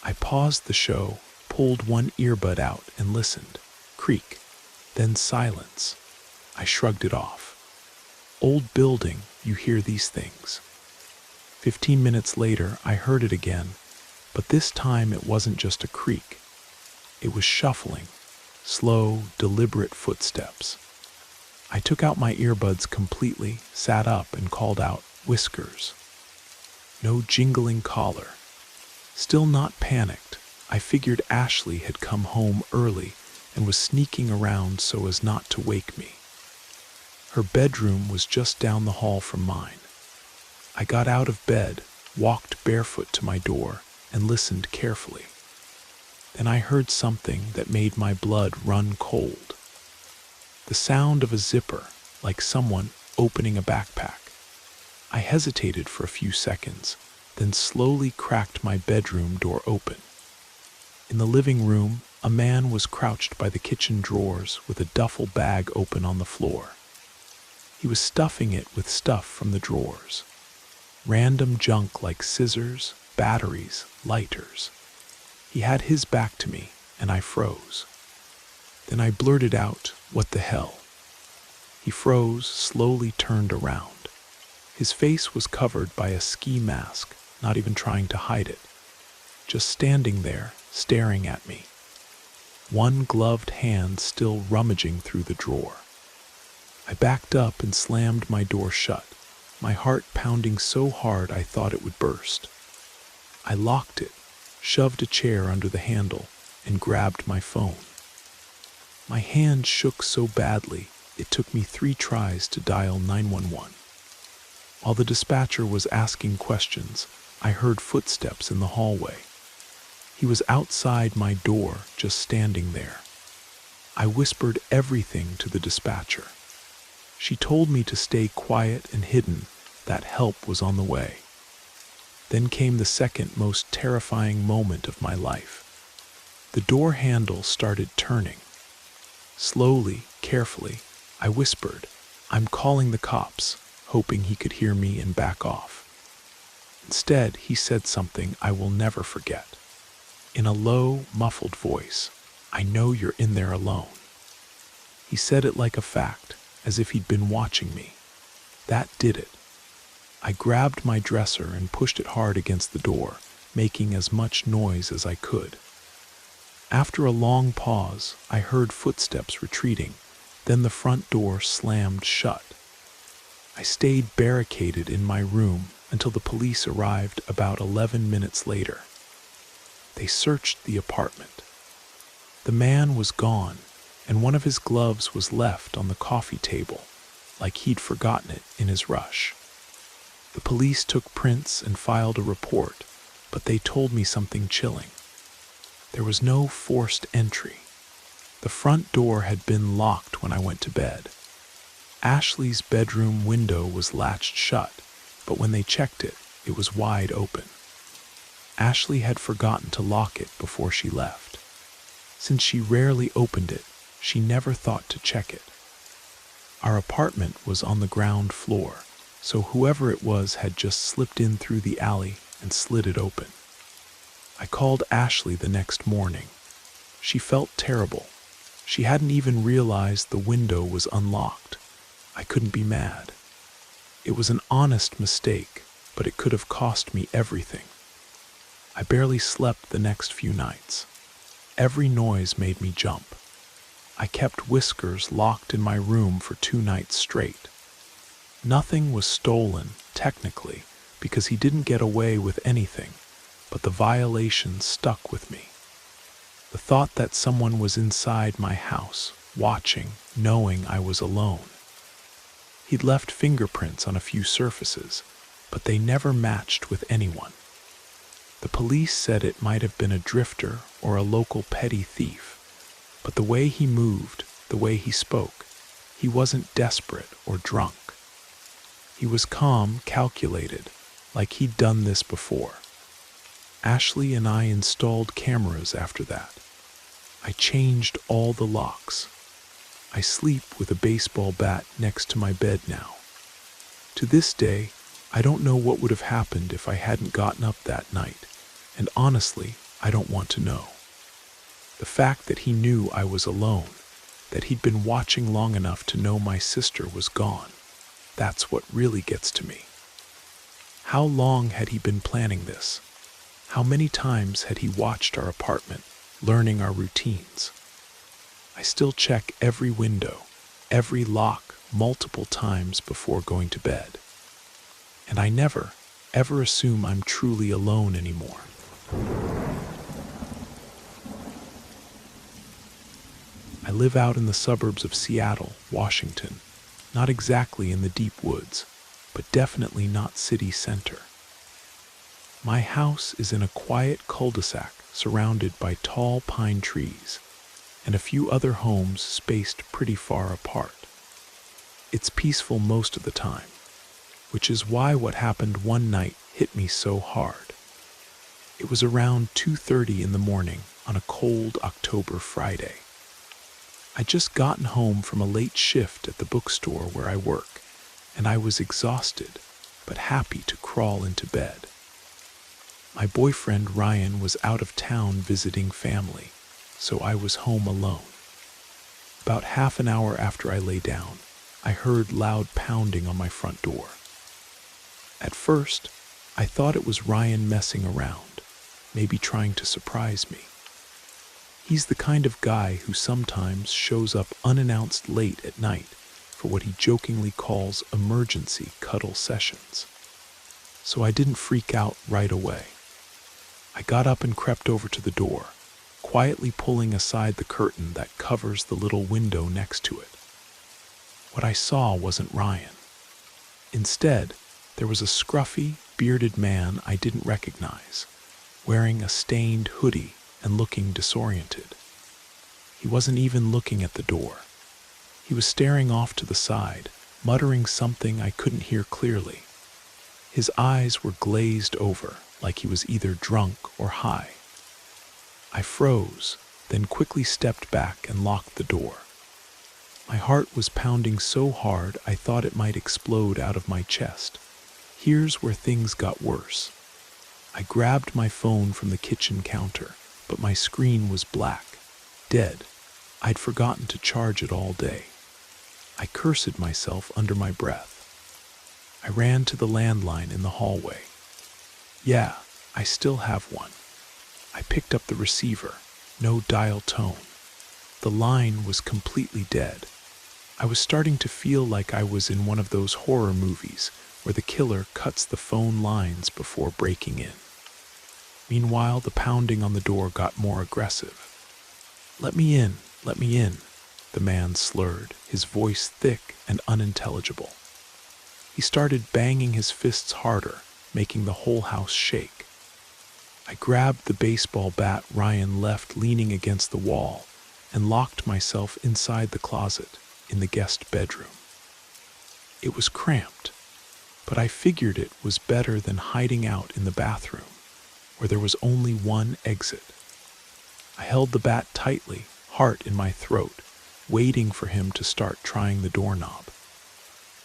I paused the show, pulled one earbud out and listened. Creak, then silence. I shrugged it off. Old building, you hear these things. 15 minutes later, I heard it again, but this time it wasn't just a creak. It was shuffling, slow, deliberate footsteps. I took out my earbuds completely, sat up, and called out, "Whiskers." No jingling collar. Still not panicked, I figured Ashley had come home early and was sneaking around so as not to wake me. Her bedroom was just down the hall from mine. I got out of bed, walked barefoot to my door, and listened carefully. Then I heard something that made my blood run cold. The sound of a zipper, like someone opening a backpack. I hesitated for a few seconds, then slowly cracked my bedroom door open. In the living room, a man was crouched by the kitchen drawers with a duffel bag open on the floor. He was stuffing it with stuff from the drawers. Random junk like scissors, batteries, lighters. He had his back to me, and I froze. Then I blurted out, "What the hell?" He froze, slowly turned around. His face was covered by a ski mask, not even trying to hide it. Just standing there, staring at me. One gloved hand still rummaging through the drawer. I backed up and slammed my door shut, my heart pounding so hard I thought it would burst. I locked it, shoved a chair under the handle, and grabbed my phone. My hand shook so badly, it took me 3 tries to dial 911. While the dispatcher was asking questions, I heard footsteps in the hallway. He was outside my door, just standing there. I whispered everything to the dispatcher. She told me to stay quiet and hidden, that help was on the way. Then came the second most terrifying moment of my life. The door handle started turning. Slowly, carefully, I whispered, "I'm calling the cops," hoping he could hear me and back off. Instead, he said something I will never forget. In a low, muffled voice, "I know you're in there alone." He said it like a fact, as if he'd been watching me. That did it. I grabbed my dresser and pushed it hard against the door, making as much noise as I could. After a long pause, I heard footsteps retreating, then the front door slammed shut. I stayed barricaded in my room until the police arrived about 11 minutes later. They searched the apartment. The man was gone, and one of his gloves was left on the coffee table, like he'd forgotten it in his rush. The police took prints and filed a report, but they told me something chilling. There was no forced entry. The front door had been locked when I went to bed. Ashley's bedroom window was latched shut, but when they checked it, it was wide open. Ashley had forgotten to lock it before she left. Since she rarely opened it, she never thought to check it. Our apartment was on the ground floor, so whoever it was had just slipped in through the alley and slid it open. I called Ashley the next morning. She felt terrible. She hadn't even realized the window was unlocked. I couldn't be mad. It was an honest mistake, but it could have cost me everything. I barely slept the next few nights. Every noise made me jump. I kept Whiskers locked in my room for 2 nights straight. Nothing was stolen, technically, because he didn't get away with anything, but the violation stuck with me. The thought that someone was inside my house, watching, knowing I was alone. He'd left fingerprints on a few surfaces, but they never matched with anyone. The police said it might have been a drifter or a local petty thief, but the way he moved, the way he spoke, he wasn't desperate or drunk. He was calm, calculated, like he'd done this before. Ashley and I installed cameras after that. I changed all the locks. I sleep with a baseball bat next to my bed now. To this day, I don't know what would have happened if I hadn't gotten up that night, and honestly, I don't want to know. The fact that he knew I was alone, that he'd been watching long enough to know my sister was gone, that's what really gets to me. How long had he been planning this? How many times had he watched our apartment, learning our routines? I still check every window, every lock, multiple times before going to bed. And I never, ever assume I'm truly alone anymore. I live out in the suburbs of Seattle, Washington, not exactly in the deep woods, but definitely not city center. My house is in a quiet cul-de-sac surrounded by tall pine trees, and a few other homes spaced pretty far apart. It's peaceful most of the time, which is why what happened one night hit me so hard. It was around 2:30 in the morning on a cold October Friday. I'd just gotten home from a late shift at the bookstore where I work, and I was exhausted, but happy to crawl into bed. My boyfriend Ryan was out of town visiting family, so I was home alone. About half an hour after I lay down, I heard loud pounding on my front door. At first, I thought it was Ryan messing around, maybe trying to surprise me. He's the kind of guy who sometimes shows up unannounced late at night for what he jokingly calls emergency cuddle sessions. So I didn't freak out right away. I got up and crept over to the door, quietly pulling aside the curtain that covers the little window next to it. What I saw wasn't Ryan. Instead, there was a scruffy, bearded man I didn't recognize, wearing a stained hoodie and looking disoriented. He wasn't even looking at the door. He was staring off to the side, muttering something I couldn't hear clearly. His eyes were glazed over, like he was either drunk or high. I froze, then quickly stepped back and locked the door. My heart was pounding so hard I thought it might explode out of my chest. Here's where things got worse. I grabbed my phone from the kitchen counter, but my screen was black, dead. I'd forgotten to charge it all day. I cursed myself under my breath. I ran to the landline in the hallway. Yeah, I still have one. I picked up the receiver, no dial tone. The line was completely dead. I was starting to feel like I was in one of those horror movies where the killer cuts the phone lines before breaking in. Meanwhile, the pounding on the door got more aggressive. Let me in, let me in, the man slurred, his voice thick and unintelligible. He started banging his fists harder, making the whole house shake. I grabbed the baseball bat Ryan left leaning against the wall and locked myself inside the closet in the guest bedroom. It was cramped, but I figured it was better than hiding out in the bathroom, where there was only one exit. I held the bat tightly, heart in my throat, waiting for him to start trying the doorknob.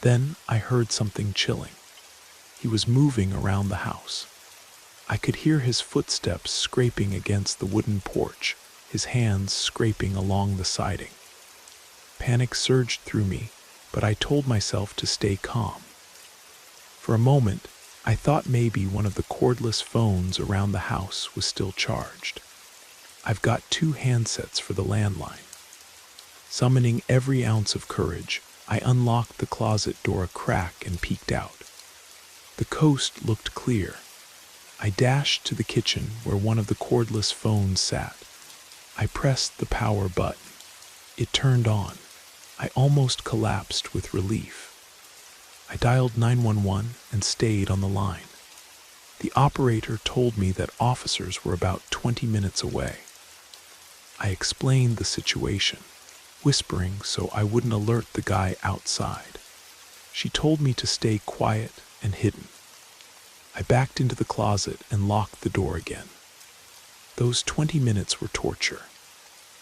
Then I heard something chilling. He was moving around the house. I could hear his footsteps scraping against the wooden porch, his hands scraping along the siding. Panic surged through me, but I told myself to stay calm. For a moment, I thought maybe one of the cordless phones around the house was still charged. I've got 2 handsets for the landline. Summoning every ounce of courage, I unlocked the closet door a crack and peeked out. The coast looked clear. I dashed to the kitchen where one of the cordless phones sat. I pressed the power button. It turned on. I almost collapsed with relief. I dialed 911 and stayed on the line. The operator told me that officers were about 20 minutes away. I explained the situation, whispering so I wouldn't alert the guy outside. She told me to stay quiet and hidden. I backed into the closet and locked the door again. Those 20 minutes were torture.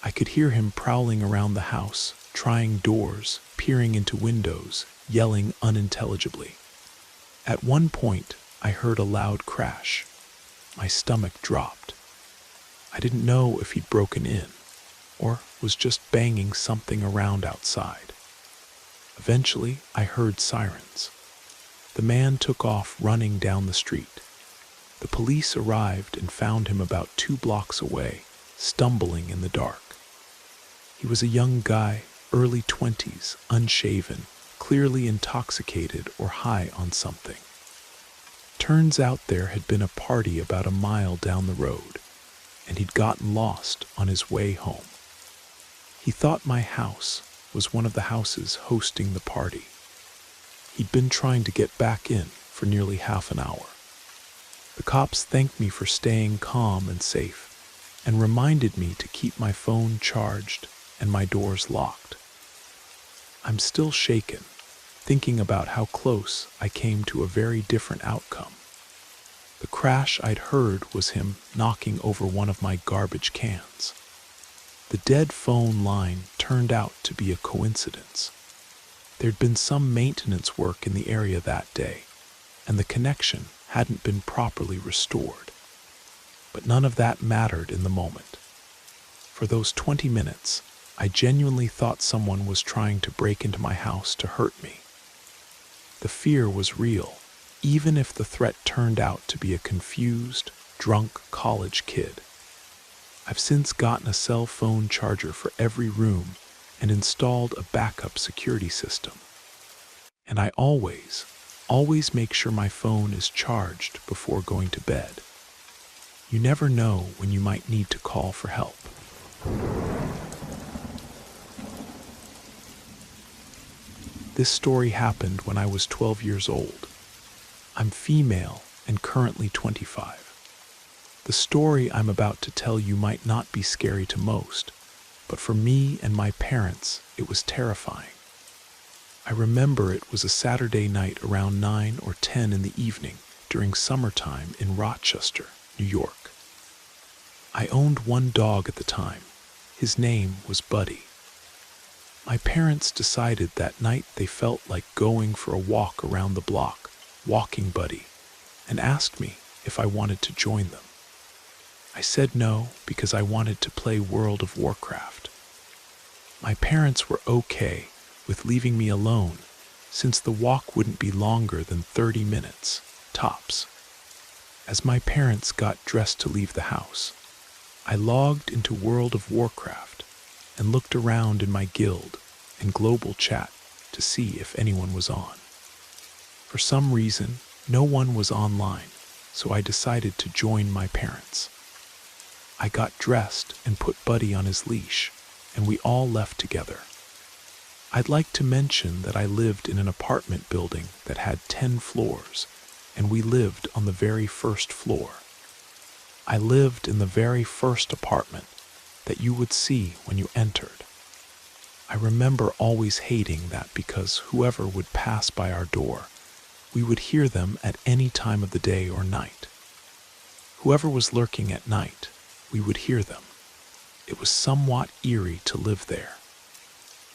I could hear him prowling around the house, trying doors, peering into windows, yelling unintelligibly. At one point, I heard a loud crash. My stomach dropped. I didn't know if he'd broken in, or was just banging something around outside. Eventually, I heard sirens. The man took off running down the street. The police arrived and found him about 2 blocks away, stumbling in the dark. He was a young guy, early 20s, unshaven, clearly intoxicated or high on something. Turns out there had been a party about a mile down the road, and he'd gotten lost on his way home. He thought my house was one of the houses hosting the party. He'd been trying to get back in for nearly half an hour. The cops thanked me for staying calm and safe, and reminded me to keep my phone charged and my doors locked. I'm still shaken, thinking about how close I came to a very different outcome. The crash I'd heard was him knocking over one of my garbage cans. The dead phone line turned out to be a coincidence. There'd been some maintenance work in the area that day, and the connection hadn't been properly restored. But none of that mattered in the moment. For those 20 minutes, I genuinely thought someone was trying to break into my house to hurt me. The fear was real, even if the threat turned out to be a confused, drunk college kid. I've since gotten a cell phone charger for every room and installed a backup security system. And I always make sure my phone is charged before going to bed. You never know when you might need to call for help. This story happened when I was 12 years old. I'm female and currently 25. The story I'm about to tell you might not be scary to most, but for me and my parents, it was terrifying. I remember it was a Saturday night around 9 or 10 in the evening during summertime in Rochester, New York. I owned one dog at the time. His name was Buddy. My parents decided that night they felt like going for a walk around the block, walking Buddy, and asked me if I wanted to join them. I said no because I wanted to play World of Warcraft. My parents were okay with leaving me alone since the walk wouldn't be longer than 30 minutes, tops. As my parents got dressed to leave the house, I logged into World of Warcraft and looked around in my guild and global chat to see if anyone was on. For some reason, no one was online, so I decided to join my parents. I got dressed and put Buddy on his leash, and we all left together. I'd like to mention that I lived in an apartment building that had 10 floors, and we lived on the very first floor. I lived in the very first apartment that you would see when you entered. I remember always hating that because whoever would pass by our door, we would hear them at any time of the day or night. Whoever was lurking at night, we would hear them. It was somewhat eerie to live there.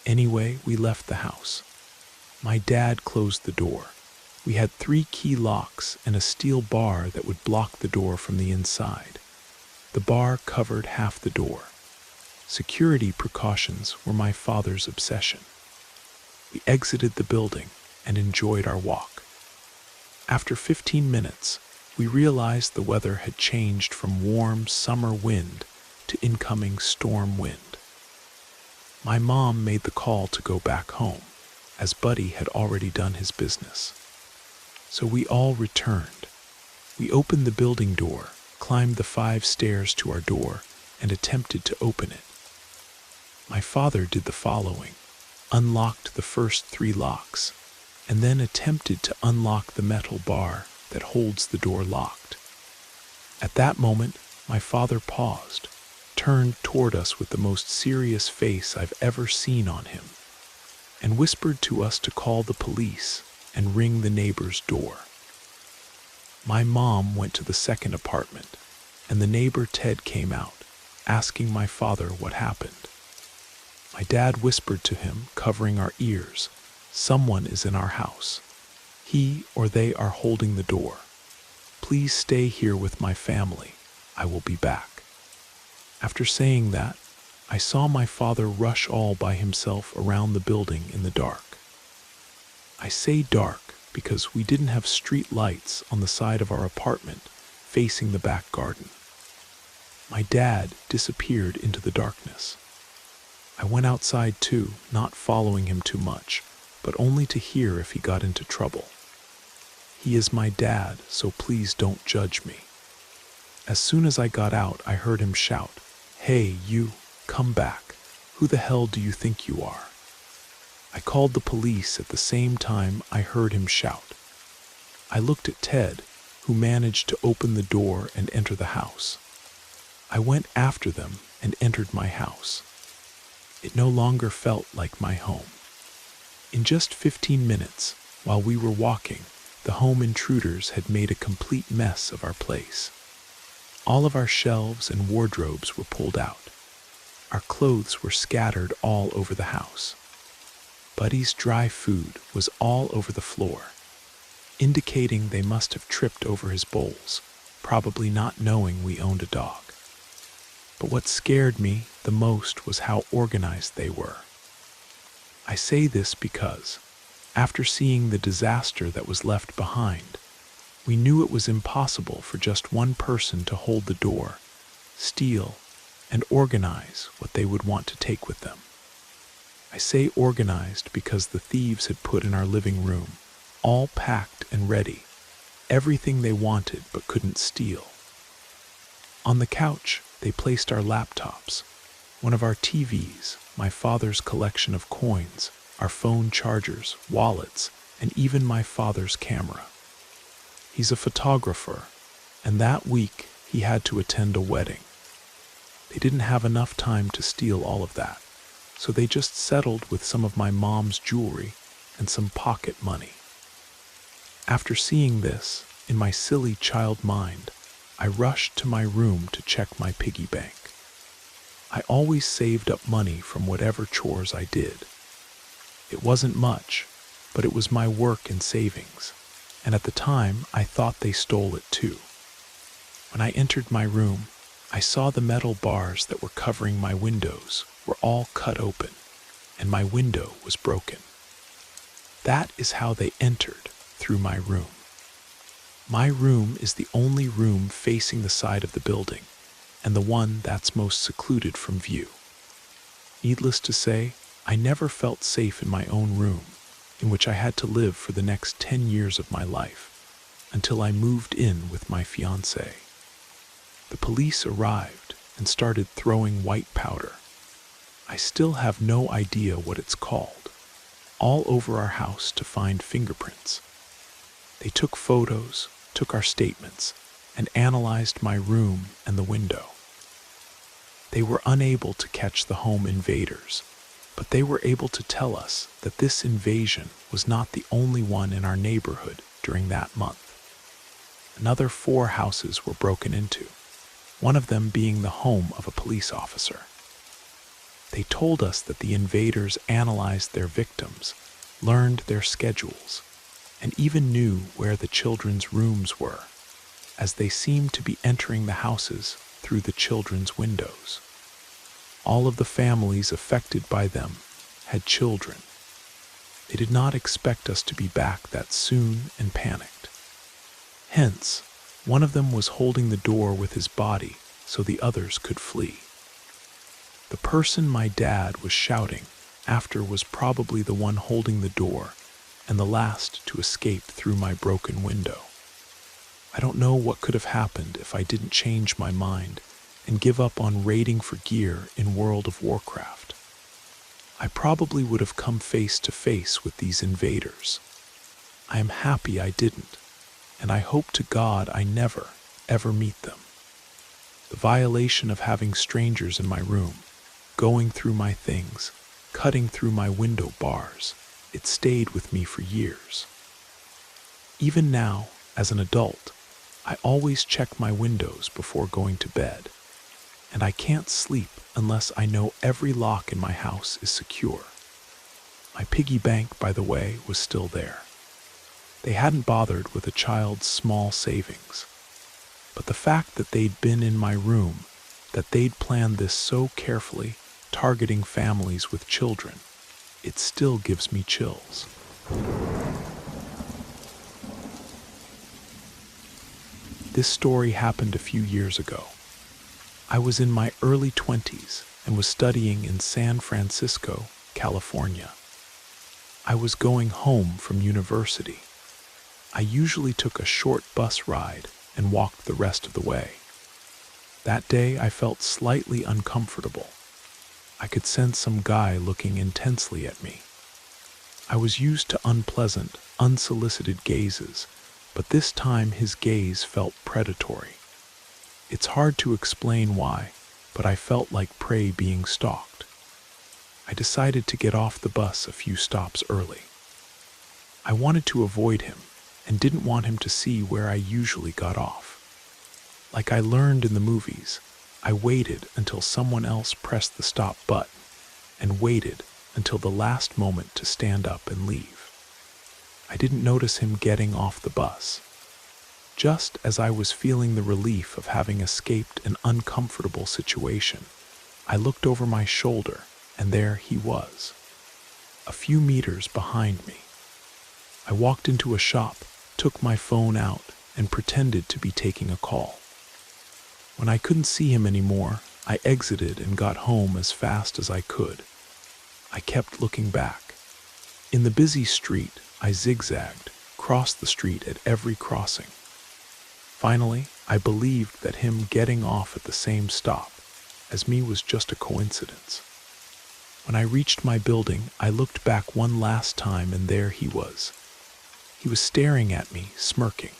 Anyway, we left the house. My dad closed the door. We had 3 key locks and a steel bar that would block the door from the inside. The bar covered half the door. Security precautions were my father's obsession. We exited the building and enjoyed our walk. After 15 minutes, we realized the weather had changed from warm summer wind to incoming storm wind. My mom made the call to go back home, as Buddy had already done his business. So we all returned. We opened the building door, climbed the 5 stairs to our door, and attempted to open it. My father did the following: unlocked the first 3 locks, and then attempted to unlock the metal bar that holds the door locked. At that moment, my father paused, turned toward us with the most serious face I've ever seen on him, and whispered to us to call the police and ring the neighbor's door. My mom went to the second apartment, and the neighbor Ted came out, asking my father what happened. My dad whispered to him, covering our ears, "Someone is in our house. He or they are holding the door. Please stay here with my family. I will be back." After saying that, I saw my father rush all by himself around the building in the dark. I say dark because we didn't have street lights on the side of our apartment facing the back garden. My dad disappeared into the darkness. I went outside too, not following him too much, but only to hear if he got into trouble. He is my dad, so please don't judge me. As soon as I got out, I heard him shout, "Hey, you, come back. Who the hell do you think you are?" I called the police at the same time I heard him shout. I looked at Ted, who managed to open the door and enter the house. I went after them and entered my house. It no longer felt like my home. In just 15 minutes, while we were walking, the home intruders had made a complete mess of our place. All of our shelves and wardrobes were pulled out. Our clothes were scattered all over the house. Buddy's dry food was all over the floor, indicating they must have tripped over his bowls, probably not knowing we owned a dog. But what scared me the most was how organized they were. I say this because, after seeing the disaster that was left behind, we knew it was impossible for just one person to hold the door, steal, and organize what they would want to take with them. I say organized because the thieves had put in our living room, all packed and ready, everything they wanted but couldn't steal. On the couch, they placed our laptops, one of our TVs, my father's collection of coins, our phone chargers, wallets, and even my father's camera. He's a photographer, and that week he had to attend a wedding. They didn't have enough time to steal all of that, so they just settled with some of my mom's jewelry and some pocket money. After seeing this, in my silly child mind, I rushed to my room to check my piggy bank. I always saved up money from whatever chores I did. It wasn't much, but it was my work and savings, and at the time I thought they stole it too. When I entered my room, I saw the metal bars that were covering my windows were all cut open, and my window was broken. That is how they entered through my room. My room is the only room facing the side of the building, and the one that's most secluded from view. Needless to say, I never felt safe in my own room, in which I had to live for the next 10 years of my life, until I moved in with my fiancée. The police arrived, and started throwing white powder. I still have no idea what it's called. All over our house to find fingerprints. They took photos, took our statements, and analyzed my room and the window. They were unable to catch the home invaders, but they were able to tell us that this invasion was not the only one in our neighborhood during that month. Another 4 houses were broken into, one of them being the home of a police officer. They told us that the invaders analyzed their victims, learned their schedules, and even knew where the children's rooms were, as they seemed to be entering the houses through the children's windows. All of the families affected by them had children. They did not expect us to be back that soon and panicked. Hence, one of them was holding the door with his body so the others could flee. The person my dad was shouting after was probably the one holding the door and the last to escape through my broken window. I don't know what could have happened if I didn't change my mind and give up on raiding for gear in World of Warcraft. I probably would have come face to face with these invaders. I am happy I didn't, and I hope to God I never, ever meet them. The violation of having strangers in my room, going through my things, cutting through my window bars, it stayed with me for years. Even now, as an adult, I always check my windows before going to bed, and I can't sleep unless I know every lock in my house is secure. My piggy bank, by the way, was still there. They hadn't bothered with a child's small savings, but the fact that they'd been in my room, that they'd planned this so carefully, targeting families with children, it still gives me chills. This story happened a few years ago. I was in my early 20s and was studying in San Francisco, California. I was going home from university. I usually took a short bus ride and walked the rest of the way. That day I felt slightly uncomfortable. I could sense some guy looking intensely at me. I was used to unpleasant, unsolicited gazes, but this time his gaze felt predatory. It's hard to explain why, but I felt like prey being stalked. I decided to get off the bus a few stops early. I wanted to avoid him and didn't want him to see where I usually got off. Like I learned in the movies, I waited until someone else pressed the stop button and waited until the last moment to stand up and leave. I didn't notice him getting off the bus. Just as I was feeling the relief of having escaped an uncomfortable situation, I looked over my shoulder and there he was, a few meters behind me. I walked into a shop, took my phone out, and pretended to be taking a call. When I couldn't see him anymore, I exited and got home as fast as I could. I kept looking back. In the busy street, I zigzagged, crossed the street at every crossing. Finally, I believed that him getting off at the same stop as me was just a coincidence. When I reached my building, I looked back one last time and there he was. He was staring at me, smirking.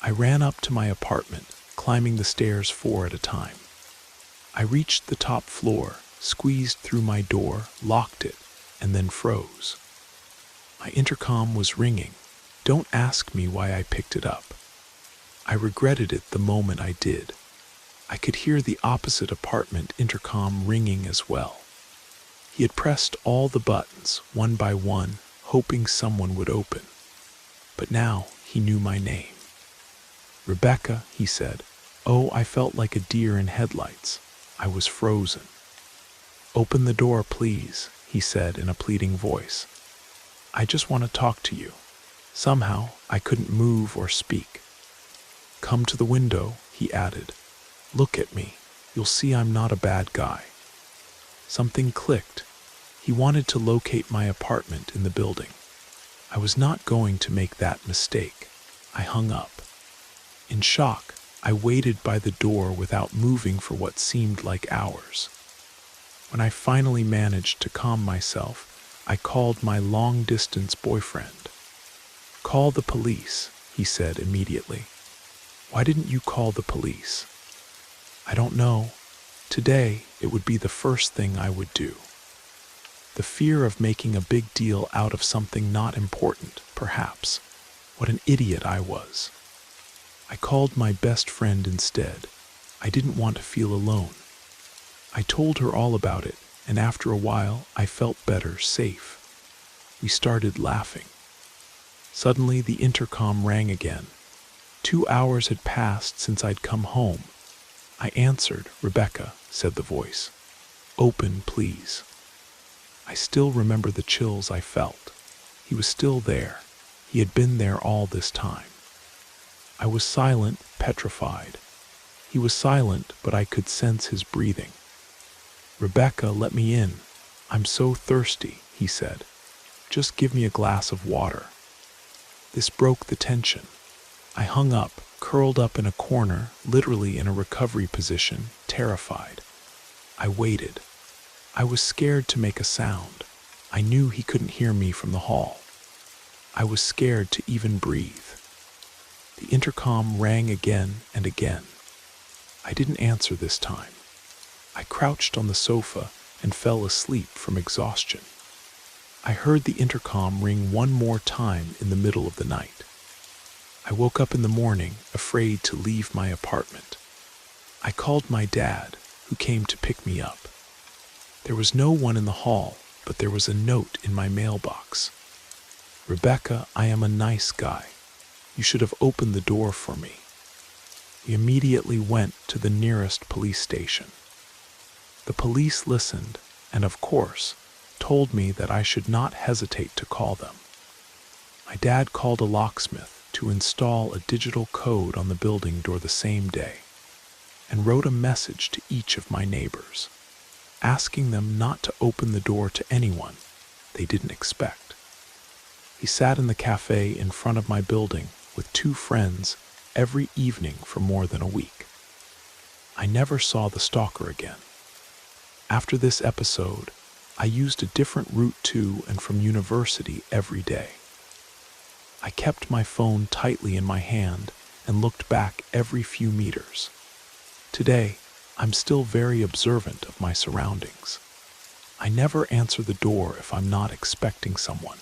I ran up to my apartment, climbing the stairs 4 at a time. I reached the top floor, squeezed through my door, locked it, and then froze. My intercom was ringing. Don't ask me why I picked it up. I regretted it the moment I did. I could hear the opposite apartment intercom ringing as well. He had pressed all the buttons, one by one, hoping someone would open. But now he knew my name. "Rebecca," he said. Oh, I felt like a deer in headlights. I was frozen. "Open the door, please," he said in a pleading voice. "I just want to talk to you." Somehow, I couldn't move or speak. "Come to the window," he added. "Look at me. You'll see I'm not a bad guy." Something clicked. He wanted to locate my apartment in the building. I was not going to make that mistake. I hung up. In shock, I waited by the door without moving for what seemed like hours. When I finally managed to calm myself, I called my long-distance boyfriend. "Call the police," he said immediately. "Why didn't you call the police?" "I don't know. Today, it would be the first thing I would do." The fear of making a big deal out of something not important, perhaps. What an idiot I was. I called my best friend instead. I didn't want to feel alone. I told her all about it, and after a while, I felt better, safe. We started laughing. Suddenly, the intercom rang again. 2 hours had passed since I'd come home. I answered. "Rebecca," said the voice. "Open, please." I still remember the chills I felt. He was still there. He had been there all this time. I was silent, petrified. He was silent, but I could sense his breathing. "Rebecca, let me in. I'm so thirsty," he said. "Just give me a glass of water." This broke the tension. I hung up, curled up in a corner, literally in a recovery position, terrified. I waited. I was scared to make a sound. I knew he couldn't hear me from the hall. I was scared to even breathe. The intercom rang again and again. I didn't answer this time. I crouched on the sofa and fell asleep from exhaustion. I heard the intercom ring one more time in the middle of the night. I woke up in the morning, afraid to leave my apartment. I called my dad, who came to pick me up. There was no one in the hall, but there was a note in my mailbox. "Rebecca, I am a nice guy. You should have opened the door for me." We immediately went to the nearest police station. The police listened and, of course, told me that I should not hesitate to call them. My dad called a locksmith to install a digital code on the building door the same day and wrote a message to each of my neighbors, asking them not to open the door to anyone they didn't expect. He sat in the cafe in front of my building with 2 friends every evening for more than a week. I never saw the stalker again. After this episode, I used a different route to and from university every day. I kept my phone tightly in my hand and looked back every few meters. Today, I'm still very observant of my surroundings. I never answer the door if I'm not expecting someone.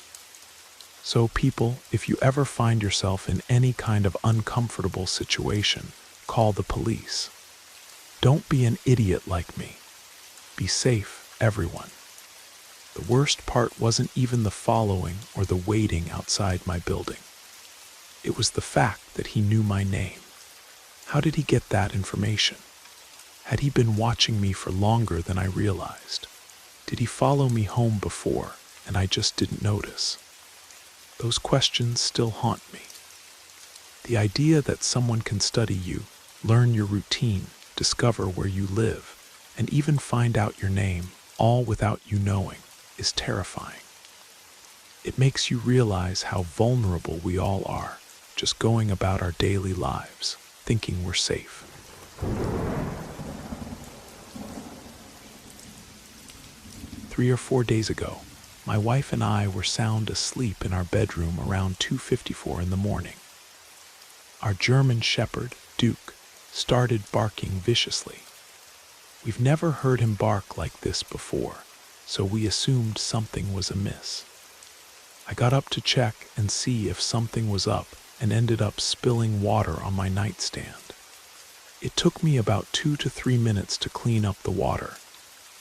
So people, if you ever find yourself in any kind of uncomfortable situation, call the police. Don't be an idiot like me. Be safe, everyone. The worst part wasn't even the following or the waiting outside my building. It was the fact that he knew my name. How did he get that information? Had he been watching me for longer than I realized? Did he follow me home before and I just didn't notice? Those questions still haunt me. The idea that someone can study you, learn your routine, discover where you live, and even find out your name, all without you knowing, is terrifying. It makes you realize how vulnerable we all are, just going about our daily lives, thinking we're safe. Three or 4 days ago, my wife and I were sound asleep in our bedroom around 2:54 in the morning. Our German shepherd, Duke, started barking viciously. We've never heard him bark like this before, so we assumed something was amiss. I got up to check and see if something was up and ended up spilling water on my nightstand. It took me about 2 to 3 minutes to clean up the water,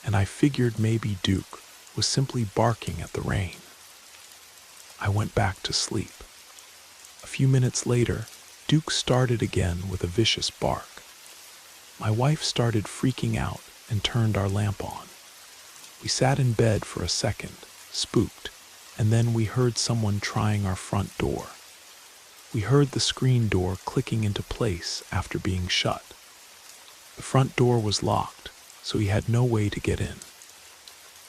and I figured maybe Duke was simply barking at the rain. I went back to sleep. A few minutes later, Duke started again with a vicious bark. My wife started freaking out and turned our lamp on. We sat in bed for a second, spooked, and then we heard someone trying our front door. We heard the screen door clicking into place after being shut. The front door was locked, so he had no way to get in.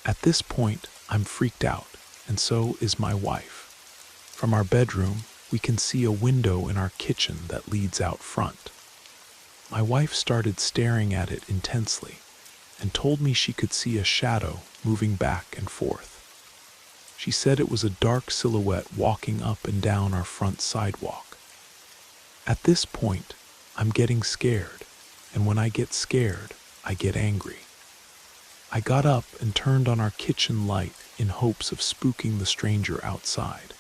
At this point, I'm freaked out, and so is my wife. From our bedroom, we can see a window in our kitchen that leads out front. My wife started staring at it intensely and told me she could see a shadow moving back and forth. She said it was a dark silhouette walking up and down our front sidewalk. At this point, I'm getting scared, and when I get scared, I get angry. I got up and turned on our kitchen light in hopes of spooking the stranger outside.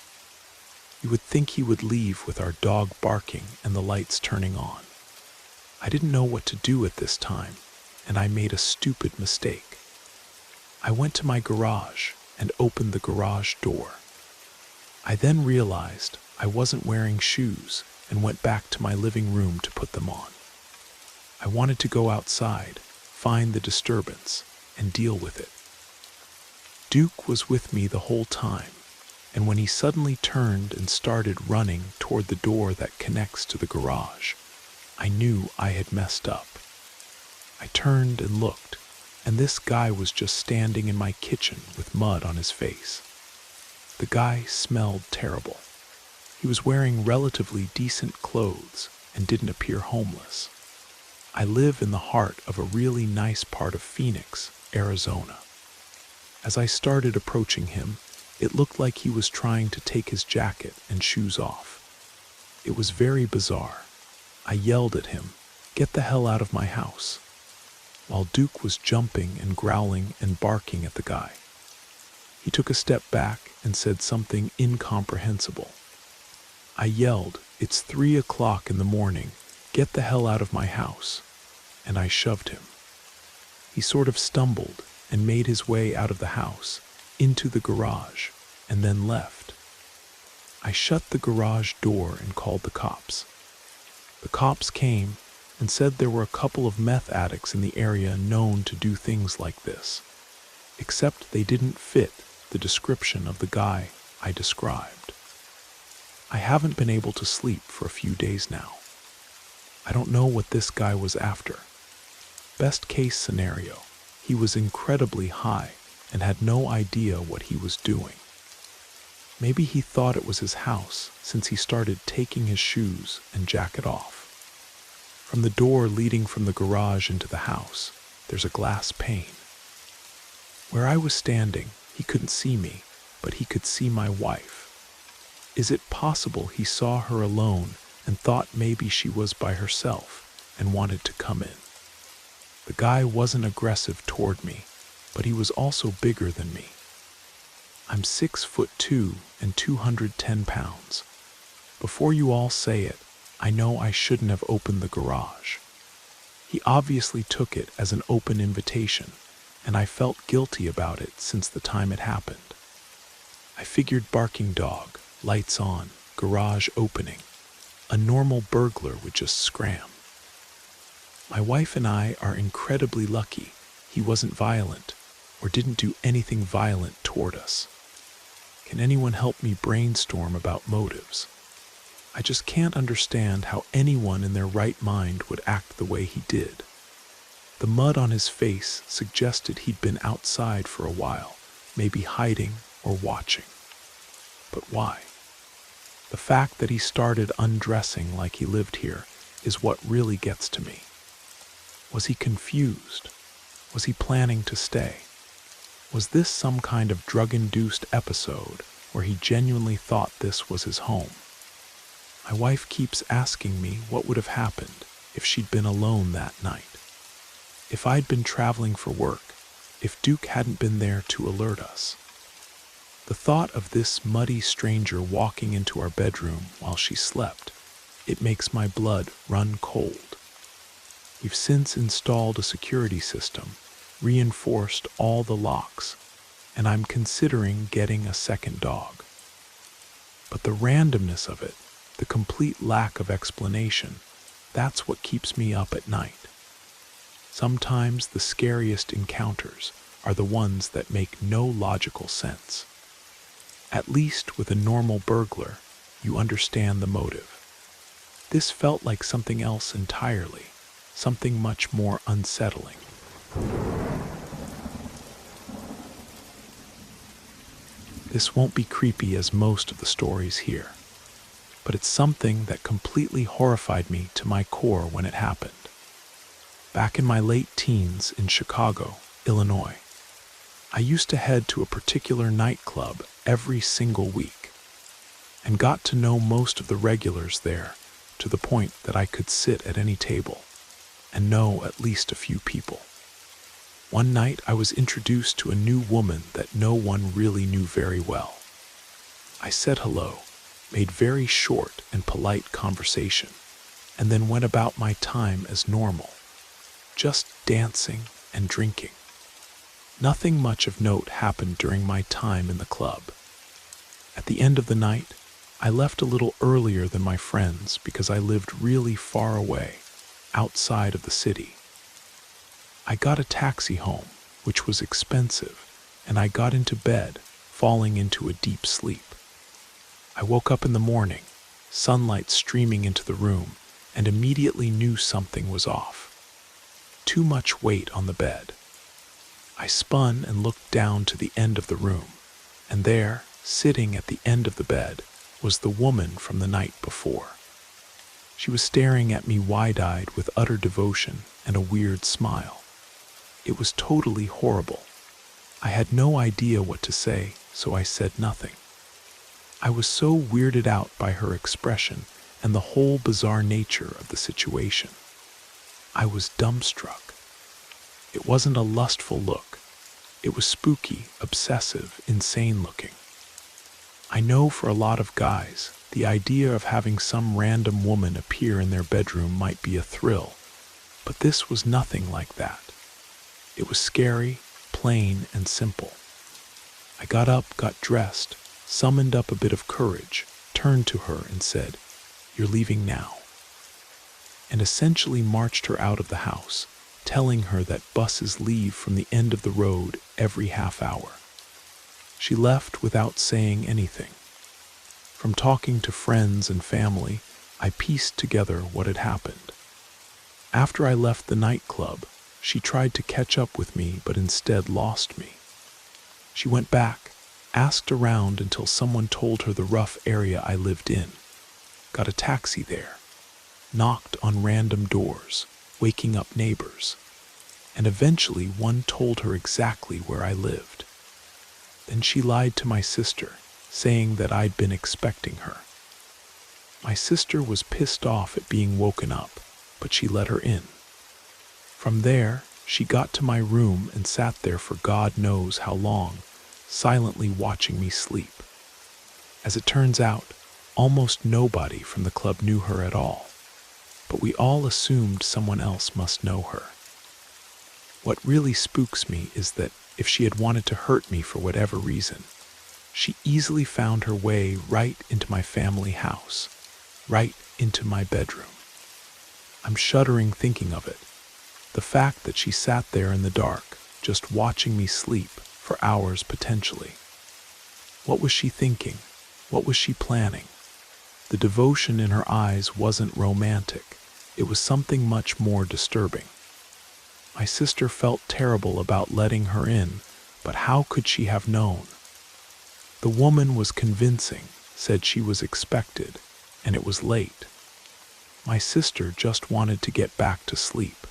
You would think he would leave with our dog barking and the lights turning on. I didn't know what to do at this time, and I made a stupid mistake. I went to my garage and opened the garage door. I then realized I wasn't wearing shoes and went back to my living room to put them on. I wanted to go outside, find the disturbance, and deal with it. Duke was with me the whole time, and when he suddenly turned and started running toward the door that connects to the garage, I knew I had messed up. I turned and looked, and this guy was just standing in my kitchen with mud on his face. The guy smelled terrible. He was wearing relatively decent clothes and didn't appear homeless. I live in the heart of a really nice part of Phoenix, Arizona. As I started approaching him, it looked like he was trying to take his jacket and shoes off. It was very bizarre. I yelled at him, "Get the hell out of my house," while Duke was jumping and growling and barking at the guy. He took a step back and said something incomprehensible. I yelled, "It's 3 o'clock in the morning, get the hell out of my house," and I shoved him. He sort of stumbled and made his way out of the house, into the garage, and then left. I shut the garage door and called the cops. The cops came and said there were a couple of meth addicts in the area known to do things like this, except they didn't fit the description of the guy I described. I haven't been able to sleep for a few days now. I don't know what this guy was after. Best case scenario, he was incredibly high and had no idea what he was doing. Maybe he thought it was his house since he started taking his shoes and jacket off. From the door leading from the garage into the house, there's a glass pane. Where I was standing, he couldn't see me, but he could see my wife. Is it possible he saw her alone and thought maybe she was by herself and wanted to come in? The guy wasn't aggressive toward me, but he was also bigger than me. I'm 6'2" and 210 pounds. Before you all say it, I know I shouldn't have opened the garage. He obviously took it as an open invitation, and I felt guilty about it since the time it happened. I figured barking dog, lights on, garage opening. A normal burglar would just scram. My wife and I are incredibly lucky he wasn't violent or didn't do anything violent toward us. Can anyone help me brainstorm about motives? I just can't understand how anyone in their right mind would act the way he did. The mud on his face suggested he'd been outside for a while, maybe hiding or watching. But why? The fact that he started undressing like he lived here is what really gets to me. Was he confused? Was he planning to stay? Was this some kind of drug-induced episode where he genuinely thought this was his home? My wife keeps asking me what would have happened if she'd been alone that night. If I'd been traveling for work, if Duke hadn't been there to alert us. The thought of this muddy stranger walking into our bedroom while she slept, it makes my blood run cold. We've since installed a security system, reinforced all the locks, and I'm considering getting a second dog. But the randomness of it, the complete lack of explanation, that's what keeps me up at night. Sometimes the scariest encounters are the ones that make no logical sense. At least with a normal burglar, you understand the motive. This felt like something else entirely, something much more unsettling. This won't be creepy as most of the stories here, but it's something that completely horrified me to my core when it happened. back in my late teens in Chicago, Illinois. I used to head to a particular nightclub every single week and got to know most of the regulars there to the point that I could sit at any table and know at least a few people. One night I was introduced to a new woman that no one really knew very well. I said hello, made very short and polite conversation, and then went about my time as normal, just dancing and drinking. Nothing much of note happened during my time in the club. At the end of the night, I left a little earlier than my friends because I lived really far away, outside of the city. I got a taxi home, which was expensive, and I got into bed, falling into a deep sleep. I woke up in the morning, sunlight streaming into the room, and immediately knew something was off. Too much weight on the bed. I spun and looked down to the end of the room, and there, sitting at the end of the bed, was the woman from the night before. She was staring at me wide-eyed with utter devotion and a weird smile. It was totally horrible. I had no idea what to say, so I said nothing. I was so weirded out by her expression and the whole bizarre nature of the situation. I was dumbstruck. It wasn't a lustful look. It was spooky, obsessive, insane-looking. I know for a lot of guys, the idea of having some random woman appear in their bedroom might be a thrill, but this was nothing like that. It was scary, plain, and simple. I got up, got dressed, summoned up a bit of courage, turned to her and said, "You're leaving now," and essentially marched her out of the house, telling her that buses leave from the end of the road every half hour. She left without saying anything. From talking to friends and family, I pieced together what had happened. After I left the nightclub, she tried to catch up with me but instead lost me. She went back, asked around until someone told her the rough area I lived in, got a taxi there, knocked on random doors, waking up neighbors, and eventually one told her exactly where I lived. Then she lied to my sister, saying that I'd been expecting her. My sister was pissed off at being woken up, but she let her in. From there, she got to my room and sat there for God knows how long, silently watching me sleep. As it turns out, almost nobody from the club knew her at all, but we all assumed someone else must know her. What really spooks me is that if she had wanted to hurt me for whatever reason, she easily found her way right into my family house, right into my bedroom. I'm shuddering thinking of it. The fact that she sat there in the dark, just watching me sleep for hours potentially. What was she thinking? What was she planning? The devotion in her eyes wasn't romantic. It was something much more disturbing. My sister felt terrible about letting her in, but how could she have known? The woman was convincing, said she was expected, and it was late. My sister just wanted to get back to sleep.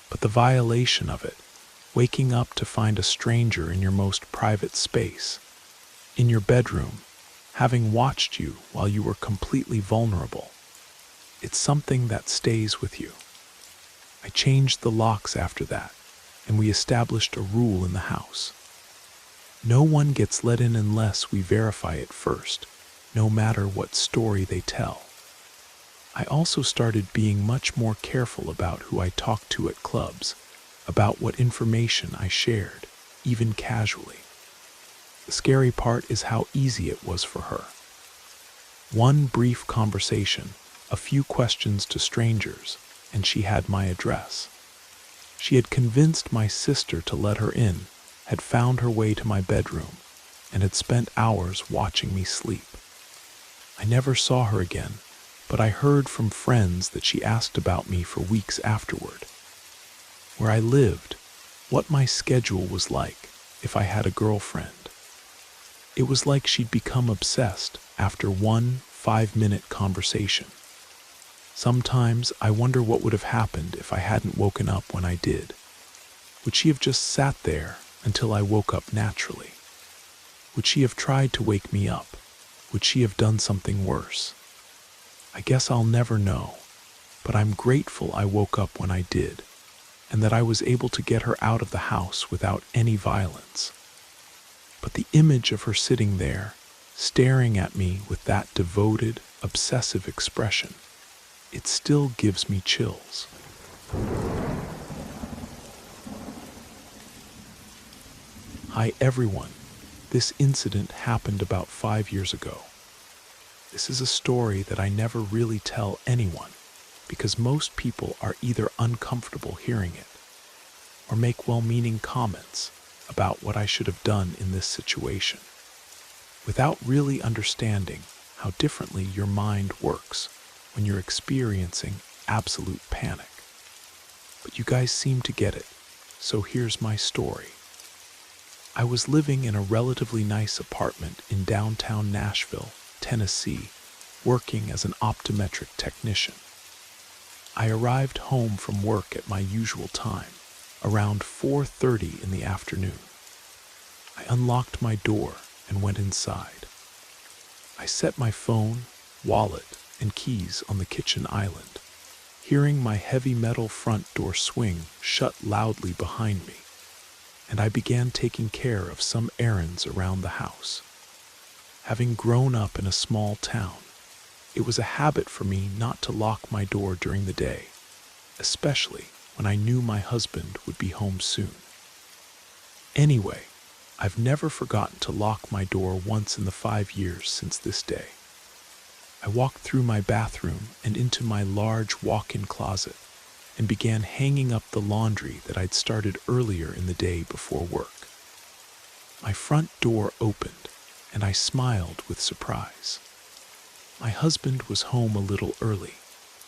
But the violation of it, waking up to find a stranger in your most private space, in your bedroom, having watched you while you were completely vulnerable, it's something that stays with you. I changed the locks after that, and we established a rule in the house. No one gets let in unless we verify it first, no matter what story they tell. I also started being much more careful about who I talked to at clubs, about what information I shared, even casually. The scary part is how easy it was for her. One brief conversation, a few questions to strangers, and she had my address. She had convinced my sister to let her in, had found her way to my bedroom, and had spent hours watching me sleep. I never saw her again, but I heard from friends that she asked about me for weeks afterward. Where I lived, what my schedule was like, if I had a girlfriend. It was like she'd become obsessed after one 5-minute conversation. Sometimes I wonder what would have happened if I hadn't woken up when I did. Would she have just sat there until I woke up naturally? Would she have tried to wake me up? Would she have done something worse? I guess I'll never know, but I'm grateful I woke up when I did, and that I was able to get her out of the house without any violence. But the image of her sitting there, staring at me with that devoted, obsessive expression, it still gives me chills. Hi everyone, this incident happened about 5 years ago. This is a story that I never really tell anyone because most people are either uncomfortable hearing it or make well-meaning comments about what I should have done in this situation, without really understanding how differently your mind works when you're experiencing absolute panic. But you guys seem to get it, so here's my story. I was living in a relatively nice apartment in downtown Nashville, Tennessee, working as an optometric technician. I arrived home from work at my usual time, around 4:30 in the afternoon. I unlocked my door and went inside. I set my phone, wallet, and keys on the kitchen island, hearing my heavy metal front door swing shut loudly behind me, and I began taking care of some errands around the house. Having grown up in a small town, it was a habit for me not to lock my door during the day, especially when I knew my husband would be home soon. Anyway, I've never forgotten to lock my door once in the 5 years since this day. I walked through my bathroom and into my large walk-in closet and began hanging up the laundry that I'd started earlier in the day before work. My front door opened, and I smiled with surprise. My husband was home a little early,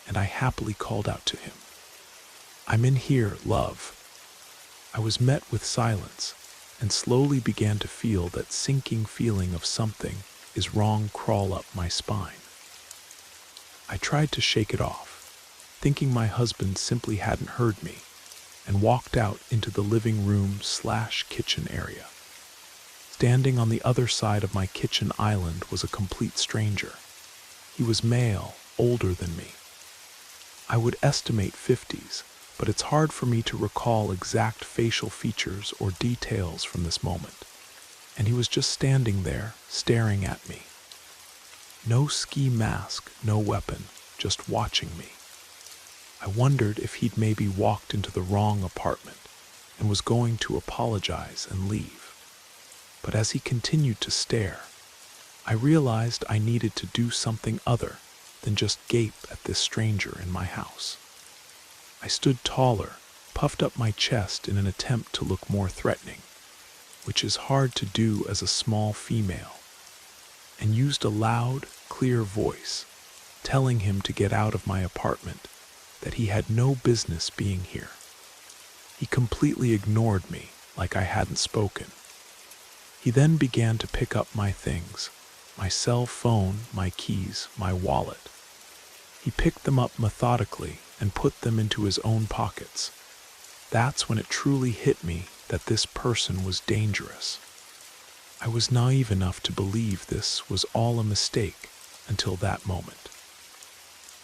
and I happily called out to him, "I'm in here, love." I was met with silence and slowly began to feel that sinking feeling of something is wrong crawl up my spine. I tried to shake it off, thinking my husband simply hadn't heard me, and walked out into the living room/kitchen area. Standing on the other side of my kitchen island was a complete stranger. He was male, older than me. I would estimate 50s, but it's hard for me to recall exact facial features or details from this moment, and he was just standing there, staring at me. No ski mask, no weapon, just watching me. I wondered if he'd maybe walked into the wrong apartment and was going to apologize and leave. But as he continued to stare, I realized I needed to do something other than just gape at this stranger in my house. I stood taller, puffed up my chest in an attempt to look more threatening, which is hard to do as a small female, and used a loud, clear voice, telling him to get out of my apartment, that he had no business being here. He completely ignored me like I hadn't spoken. He then began to pick up my things, my cell phone, my keys, my wallet. He picked them up methodically and put them into his own pockets. That's when it truly hit me that this person was dangerous. I was naive enough to believe this was all a mistake until that moment.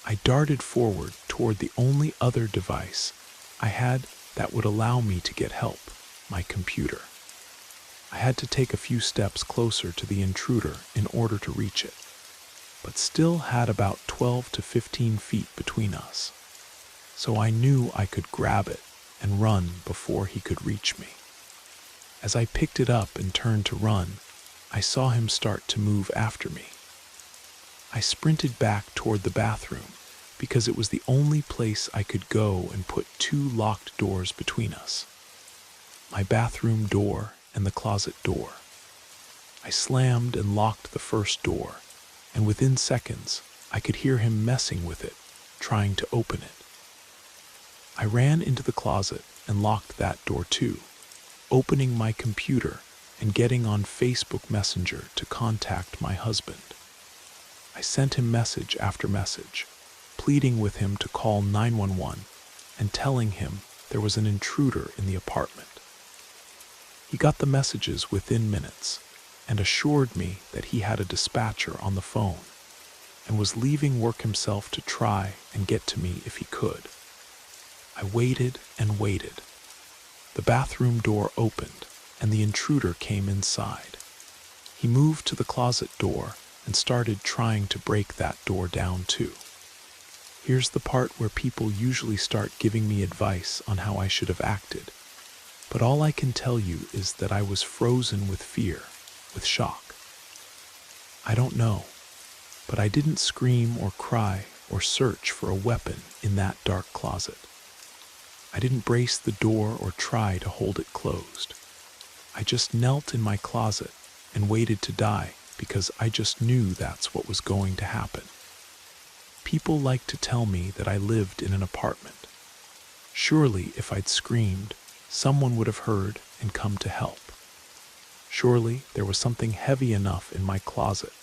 I darted forward toward the only other device I had that would allow me to get help, my computer. I had to take a few steps closer to the intruder in order to reach it, but still had about 12 to 15 feet between us, so I knew I could grab it and run before he could reach me. As I picked it up and turned to run, I saw him start to move after me. I sprinted back toward the bathroom because it was the only place I could go and put 2 locked doors between us, my bathroom door and the closet door. I slammed and locked the first door, and within seconds, I could hear him messing with it, trying to open it. I ran into the closet and locked that door too, opening my computer and getting on Facebook Messenger to contact my husband. I sent him message after message, pleading with him to call 911 and telling him there was an intruder in the apartment. He got the messages within minutes and assured me that he had a dispatcher on the phone and was leaving work himself to try and get to me if he could. I waited and waited. The bathroom door opened and the intruder came inside. He moved to the closet door and started trying to break that door down too. Here's the part where people usually start giving me advice on how I should have acted. But all I can tell you is that I was frozen with fear, with shock. I don't know, but I didn't scream or cry or search for a weapon in that dark closet. I didn't brace the door or try to hold it closed. I just knelt in my closet and waited to die because I just knew that's what was going to happen. People like to tell me that I lived in an apartment. Surely if I'd screamed, someone would have heard and come to help. Surely there was something heavy enough in my closet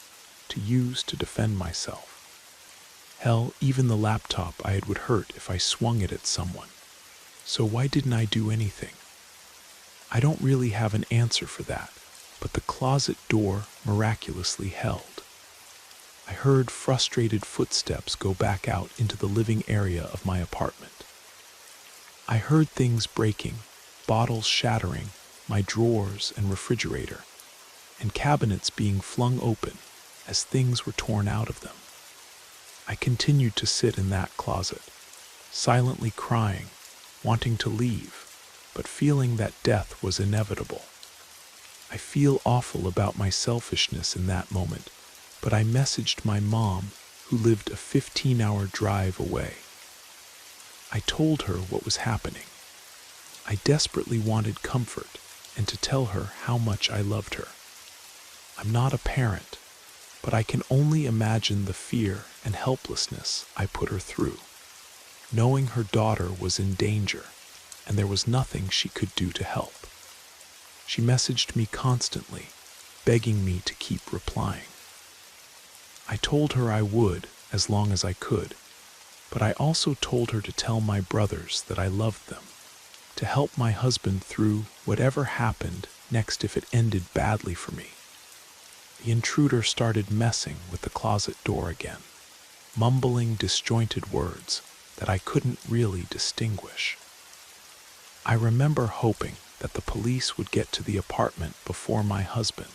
to use to defend myself. Hell, even the laptop would hurt if I swung it at someone. So why didn't I do anything? I don't really have an answer for that, but the closet door miraculously held. I heard frustrated footsteps go back out into the living area of my apartment. I heard things breaking, bottles shattering, my drawers and refrigerator, and cabinets being flung open as things were torn out of them. I continued to sit in that closet, silently crying, wanting to leave, but feeling that death was inevitable. I feel awful about my selfishness in that moment, but I messaged my mom, who lived a 15-hour drive away. I told her what was happening. I desperately wanted comfort and to tell her how much I loved her. I'm not a parent, but I can only imagine the fear and helplessness I put her through, knowing her daughter was in danger and there was nothing she could do to help. She messaged me constantly, begging me to keep replying. I told her I would as long as I could, but I also told her to tell my brothers that I loved them, to help my husband through whatever happened next if it ended badly for me. The intruder started messing with the closet door again, mumbling disjointed words that I couldn't really distinguish. I remember hoping that the police would get to the apartment before my husband,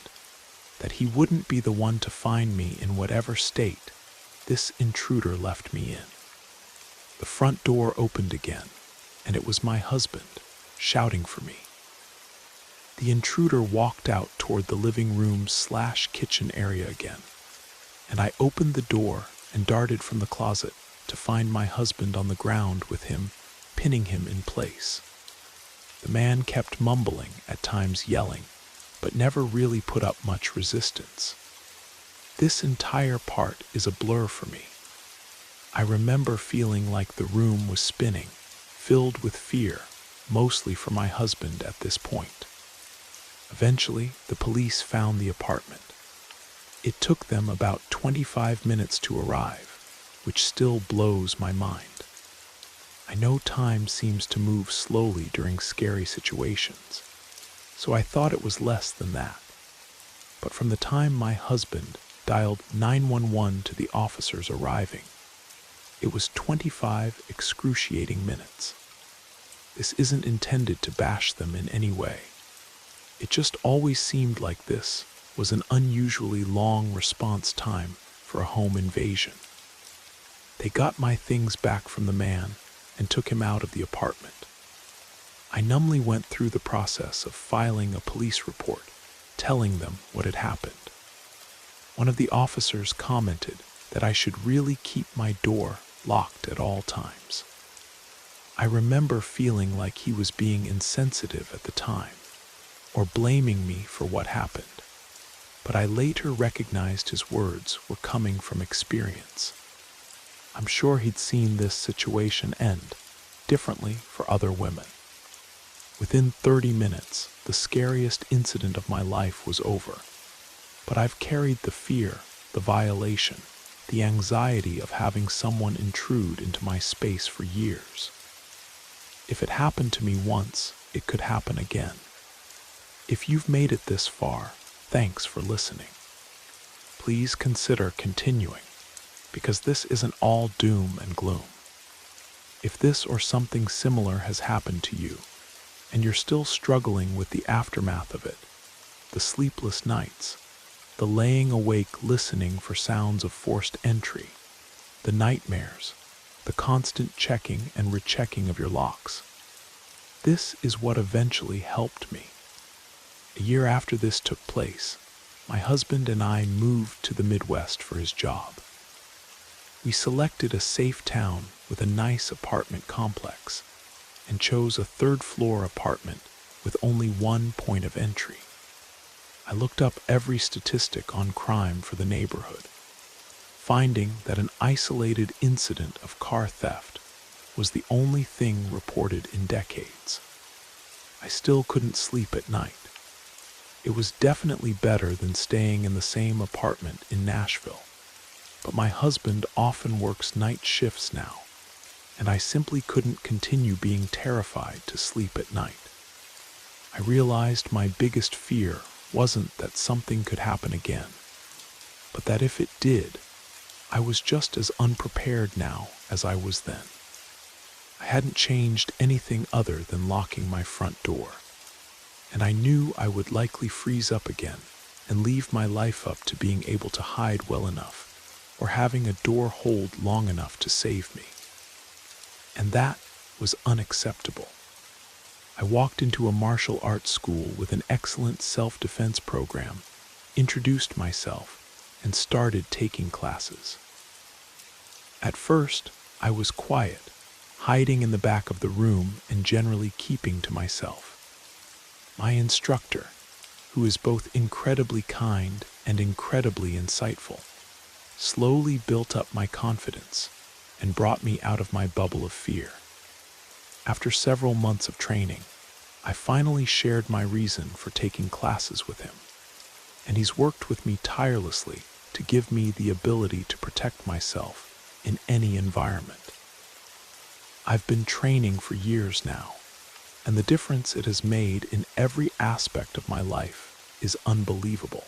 that he wouldn't be the one to find me in whatever state this intruder left me in. The front door opened again, and it was my husband shouting for me. The intruder walked out toward the living room/kitchen area again, and I opened the door and darted from the closet to find my husband on the ground with him, pinning him in place. The man kept mumbling, at times yelling, but never really put up much resistance. This entire part is a blur for me. I remember feeling like the room was spinning, filled with fear, mostly for my husband at this point. Eventually, the police found the apartment. It took them about 25 minutes to arrive, which still blows my mind. I know time seems to move slowly during scary situations, so I thought it was less than that. But from the time my husband dialed 911 to the officers arriving, it was 25 excruciating minutes. This isn't intended to bash them in any way. It just always seemed like this was an unusually long response time for a home invasion. They got my things back from the man and took him out of the apartment. I numbly went through the process of filing a police report, telling them what had happened. One of the officers commented that I should really keep my door locked at all times. I remember feeling like he was being insensitive at the time, or blaming me for what happened, but I later recognized his words were coming from experience. I'm sure he'd seen this situation end differently for other women. Within 30 minutes, the scariest incident of my life was over, but I've carried the fear, the violation, the anxiety of having someone intrude into my space for years. If it happened to me once, it could happen again. If you've made it this far, thanks for listening. Please consider continuing, because this isn't all doom and gloom. If this or something similar has happened to you, and you're still struggling with the aftermath of it, the sleepless nights, the laying awake listening for sounds of forced entry, the nightmares, the constant checking and rechecking of your locks, this is what eventually helped me. A year after this took place, my husband and I moved to the Midwest for his job. We selected a safe town with a nice apartment complex and chose a third-floor apartment with only one point of entry. I looked up every statistic on crime for the neighborhood, finding that an isolated incident of car theft was the only thing reported in decades. I still couldn't sleep at night. It was definitely better than staying in the same apartment in Nashville, but my husband often works night shifts now, and I simply couldn't continue being terrified to sleep at night. I realized my biggest fear wasn't that something could happen again, but that if it did, I was just as unprepared now as I was then. I hadn't changed anything other than locking my front door, and I knew I would likely freeze up again and leave my life up to being able to hide well enough or having a door hold long enough to save me. And that was unacceptable. I walked into a martial arts school with an excellent self-defense program, introduced myself, and started taking classes. At first, I was quiet, hiding in the back of the room and generally keeping to myself. My instructor, who is both incredibly kind and incredibly insightful, slowly built up my confidence and brought me out of my bubble of fear. After several months of training, I finally shared my reason for taking classes with him, and he's worked with me tirelessly to give me the ability to protect myself in any environment. I've been training for years now, and the difference it has made in every aspect of my life is unbelievable.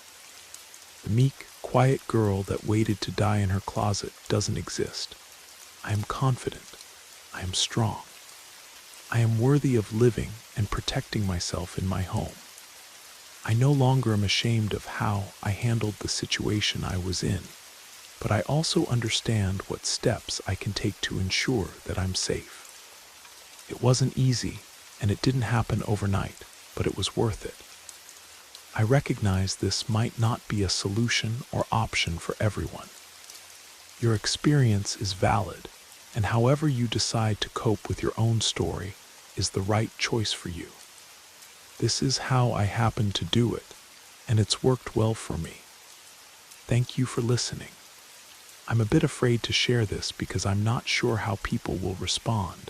The meek, quiet girl that waited to die in her closet doesn't exist. I am confident. I am strong. I am worthy of living and protecting myself in my home. I no longer am ashamed of how I handled the situation I was in, but I also understand what steps I can take to ensure that I'm safe. It wasn't easy, and it didn't happen overnight, but it was worth it. I recognize this might not be a solution or option for everyone. Your experience is valid, and however you decide to cope with your own story is the right choice for you. This is how I happen to do it, and it's worked well for me. Thank you for listening. I'm a bit afraid to share this because I'm not sure how people will respond,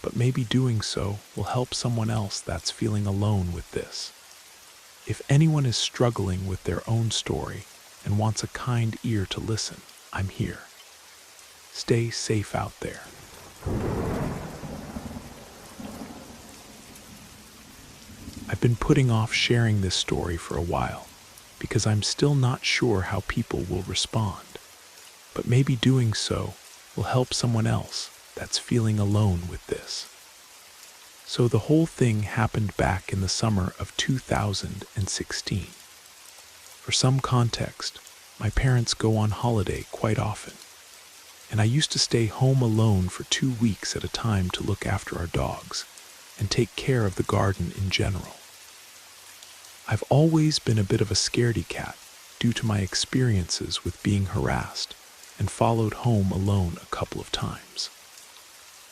but maybe doing so will help someone else that's feeling alone with this. If anyone is struggling with their own story and wants a kind ear to listen, I'm here. Stay safe out there. I've been putting off sharing this story for a while because I'm still not sure how people will respond, but maybe doing so will help someone else that's feeling alone with this. So the whole thing happened back in the summer of 2016. For some context, my parents go on holiday quite often, and I used to stay home alone for 2 weeks at a time to look after our dogs and take care of the garden in general. I've always been a bit of a scaredy cat due to my experiences with being harassed and followed home alone a couple of times.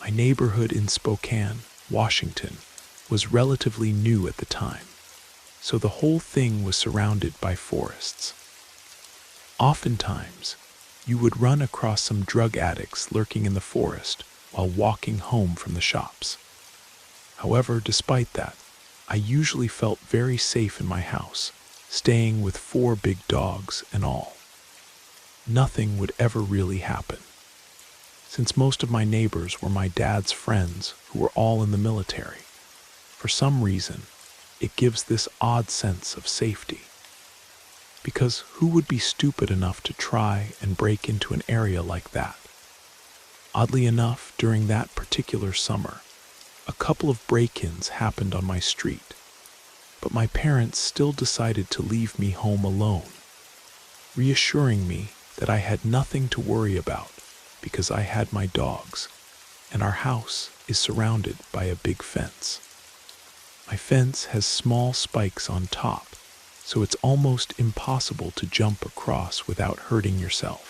My neighborhood in Spokane, Washington, was relatively new at the time, so the whole thing was surrounded by forests. Oftentimes, you would run across some drug addicts lurking in the forest while walking home from the shops. However, despite that, I usually felt very safe in my house, staying with 4 big dogs and all. nothing would ever really happen. Since most of my neighbors were my dad's friends who were all in the military, for some reason, it gives this odd sense of safety. Because who would be stupid enough to try and break into an area like that? Oddly enough, during that particular summer, a couple of break-ins happened on my street, but my parents still decided to leave me home alone, reassuring me that I had nothing to worry about because I had my dogs, and our house is surrounded by a big fence. My fence has small spikes on top, so it's almost impossible to jump across without hurting yourself.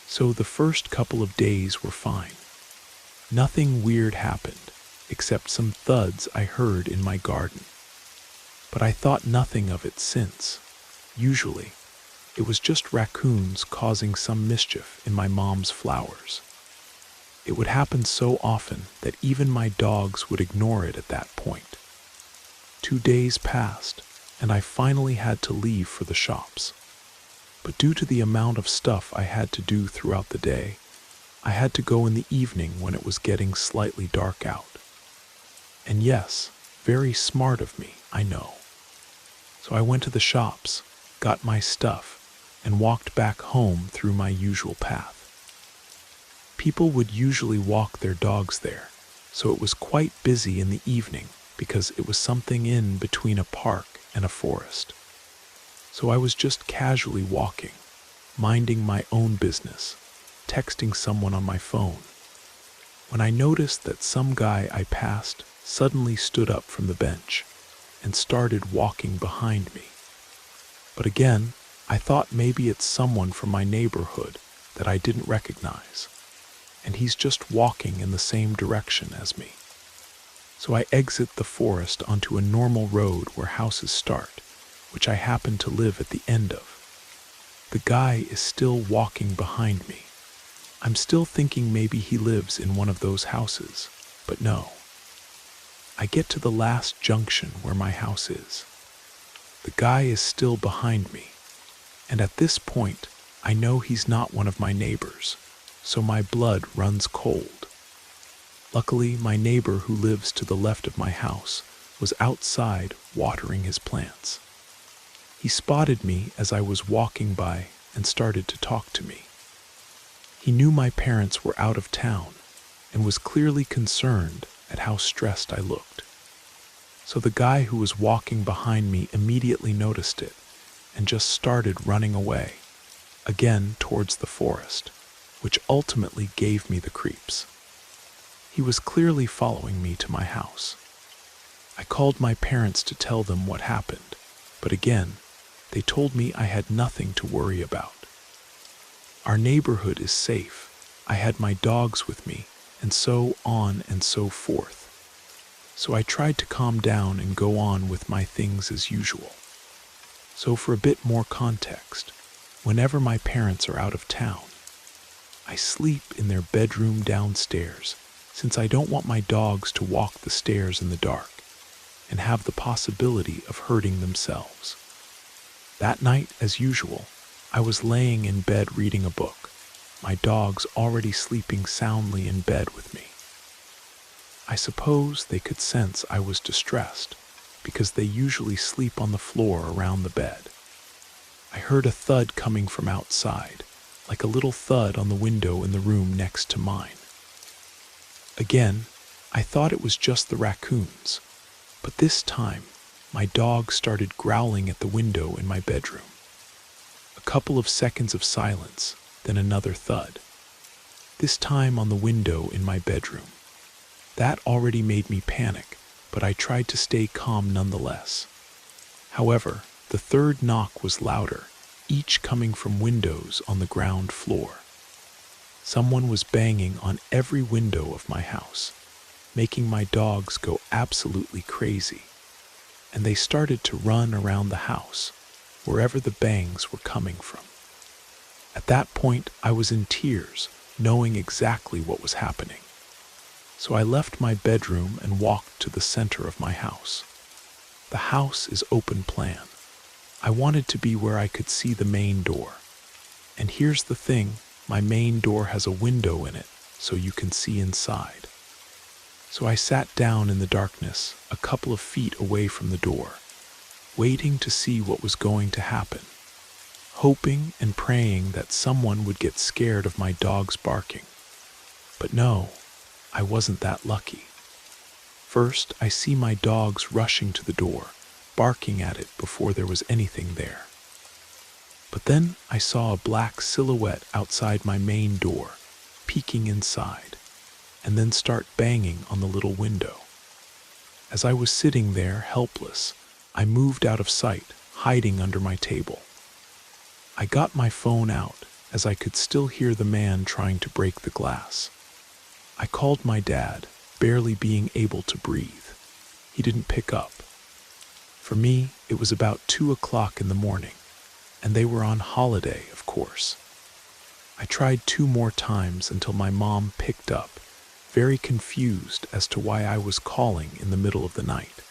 So the first couple of days were fine. Nothing weird happened, except some thuds I heard in my garden. But I thought nothing of it since. Usually, it was just raccoons causing some mischief in my mom's flowers. It would happen so often that even my dogs would ignore it at that point. 2 days passed, and I finally had to leave for the shops. But due to the amount of stuff I had to do throughout the day, I had to go in the evening when it was getting slightly dark out. And yes, very smart of me, I know. So I went to the shops, got my stuff, and walked back home through my usual path. People would usually walk their dogs there, so it was quite busy in the evening because it was something in between a park and a forest. So I was just casually walking, minding my own business, texting someone on my phone, when I noticed that some guy I passed suddenly stood up from the bench and started walking behind me. But again, I thought maybe it's someone from my neighborhood that I didn't recognize, and he's just walking in the same direction as me. So I exit the forest onto a normal road where houses start, which I happen to live at the end of. The guy is still walking behind me. I'm still thinking maybe he lives in one of those houses, but no. I get to the last junction where my house is. The guy is still behind me, and at this point, I know he's not one of my neighbors, so my blood runs cold. Luckily, my neighbor who lives to the left of my house was outside watering his plants. He spotted me as I was walking by and started to talk to me. He knew my parents were out of town and was clearly concerned at how stressed I looked. So the guy who was walking behind me immediately noticed it and just started running away, again towards the forest, which ultimately gave me the creeps. He was clearly following me to my house. I called my parents to tell them what happened, but again, they told me I had nothing to worry about. Our neighborhood is safe. I had my dogs with me, and so on and so forth. So I tried to calm down and go on with my things as usual. So for a bit more context, whenever my parents are out of town, I sleep in their bedroom downstairs, since I don't want my dogs to walk the stairs in the dark and have the possibility of hurting themselves. That night, as usual, I was laying in bed reading a book, my dogs already sleeping soundly in bed with me. I suppose they could sense I was distressed, because they usually sleep on the floor around the bed. I heard a thud coming from outside, like a little thud on the window in the room next to mine. Again, I thought it was just the raccoons, but this time, my dog started growling at the window in my bedroom. A couple of seconds of silence, then another thud. This time on the window in my bedroom. That already made me panic, but I tried to stay calm nonetheless. However, the third knock was louder, each coming from windows on the ground floor. Someone was banging on every window of my house, making my dogs go absolutely crazy, and they started to run around the house, wherever the bangs were coming from. At that point, I was in tears, knowing exactly what was happening. So I left my bedroom and walked to the center of my house. The house is open plan. I wanted to be where I could see the main door. And here's the thing, my main door has a window in it, so you can see inside. So I sat down in the darkness, a couple of feet away from the door, waiting to see what was going to happen, hoping and praying that someone would get scared of my dog's barking. But no, I wasn't that lucky. First, I see my dogs rushing to the door, barking at it before there was anything there. But then I saw a black silhouette outside my main door, peeking inside, and then start banging on the little window. As I was sitting there, helpless, I moved out of sight, hiding under my table. I got my phone out, as I could still hear the man trying to break the glass. I called my dad, barely being able to breathe. He didn't pick up. For me, it was about 2 o'clock in the morning, and they were on holiday, of course. I tried 2 more times until my mom picked up, very confused as to why I was calling in the middle of the night.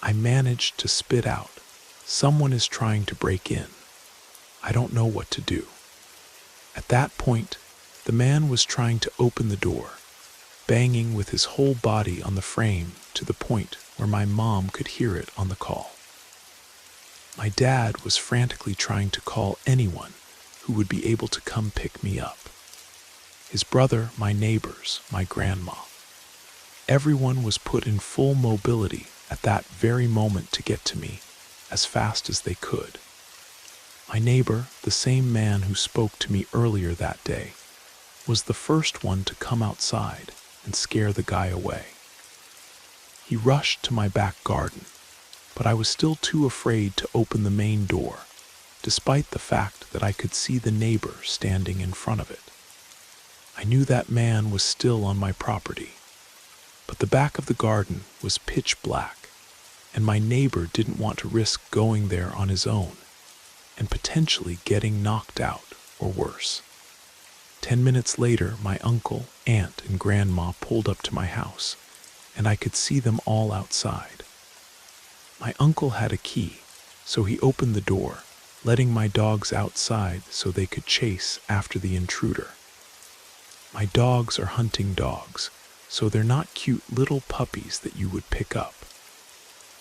I managed to spit out, "Someone is trying to break in. I don't know what to do." At that point, the man was trying to open the door, banging with his whole body on the frame to the point where my mom could hear it on the call. My dad was frantically trying to call anyone who would be able to come pick me up. His brother, my neighbors, my grandma. Everyone was put in full mobility at that very moment to get to me as fast as they could. My neighbor, the same man who spoke to me earlier that day, was the first one to come outside and scare the guy away. He rushed to my back garden, but I was still too afraid to open the main door, despite the fact that I could see the neighbor standing in front of it. I knew that man was still on my property, but the back of the garden was pitch black, and my neighbor didn't want to risk going there on his own and potentially getting knocked out or worse. 10 minutes later, my uncle, aunt, and grandma pulled up to my house, and I could see them all outside. My uncle had a key, so he opened the door, letting my dogs outside so they could chase after the intruder. My dogs are hunting dogs, so they're not cute little puppies that you would pick up.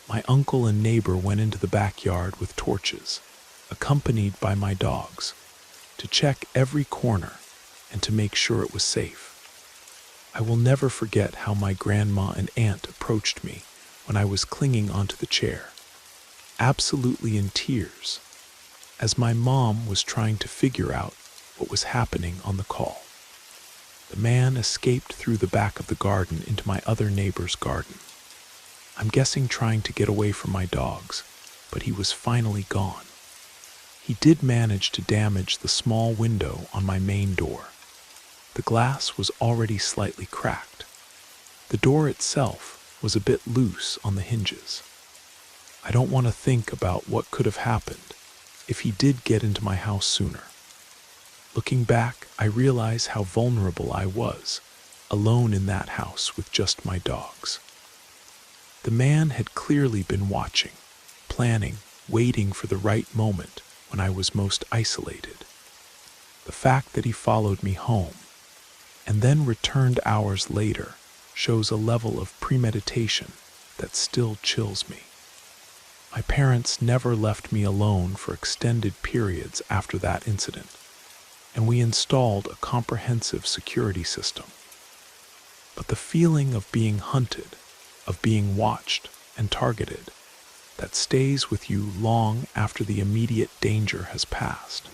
My uncle and neighbor went into the backyard with torches, accompanied by my dogs, to check every corner and to make sure it was safe. I will never forget how my grandma and aunt approached me when I was clinging onto the chair, absolutely in tears, as my mom was trying to figure out what was happening on the call. The man escaped through the back of the garden into my other neighbor's garden. I'm guessing trying to get away from my dogs, but he was finally gone. He did manage to damage the small window on my main door. The glass was already slightly cracked. The door itself was a bit loose on the hinges. I don't want to think about what could have happened if he did get into my house sooner. Looking back, I realize how vulnerable I was, alone in that house with just my dogs. The man had clearly been watching, planning, waiting for the right moment when I was most isolated. The fact that he followed me home and then returned hours later shows a level of premeditation that still chills me. My parents never left me alone for extended periods after that incident, and we installed a comprehensive security system. But the feeling of being hunted, of being watched and targeted, that stays with you long after the immediate danger has passed.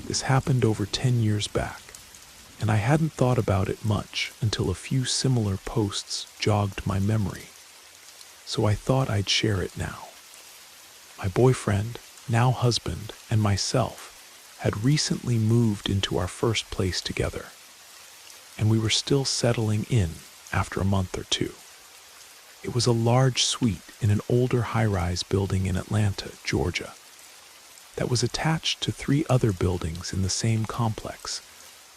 This happened over 10 years back, and I hadn't thought about it much until a few similar posts jogged my memory, so I thought I'd share it now. My boyfriend, now husband, and myself had recently moved into our first place together, and we were still settling in after a month or two. It was a large suite in an older high-rise building in Atlanta, Georgia, that was attached to 3 other buildings in the same complex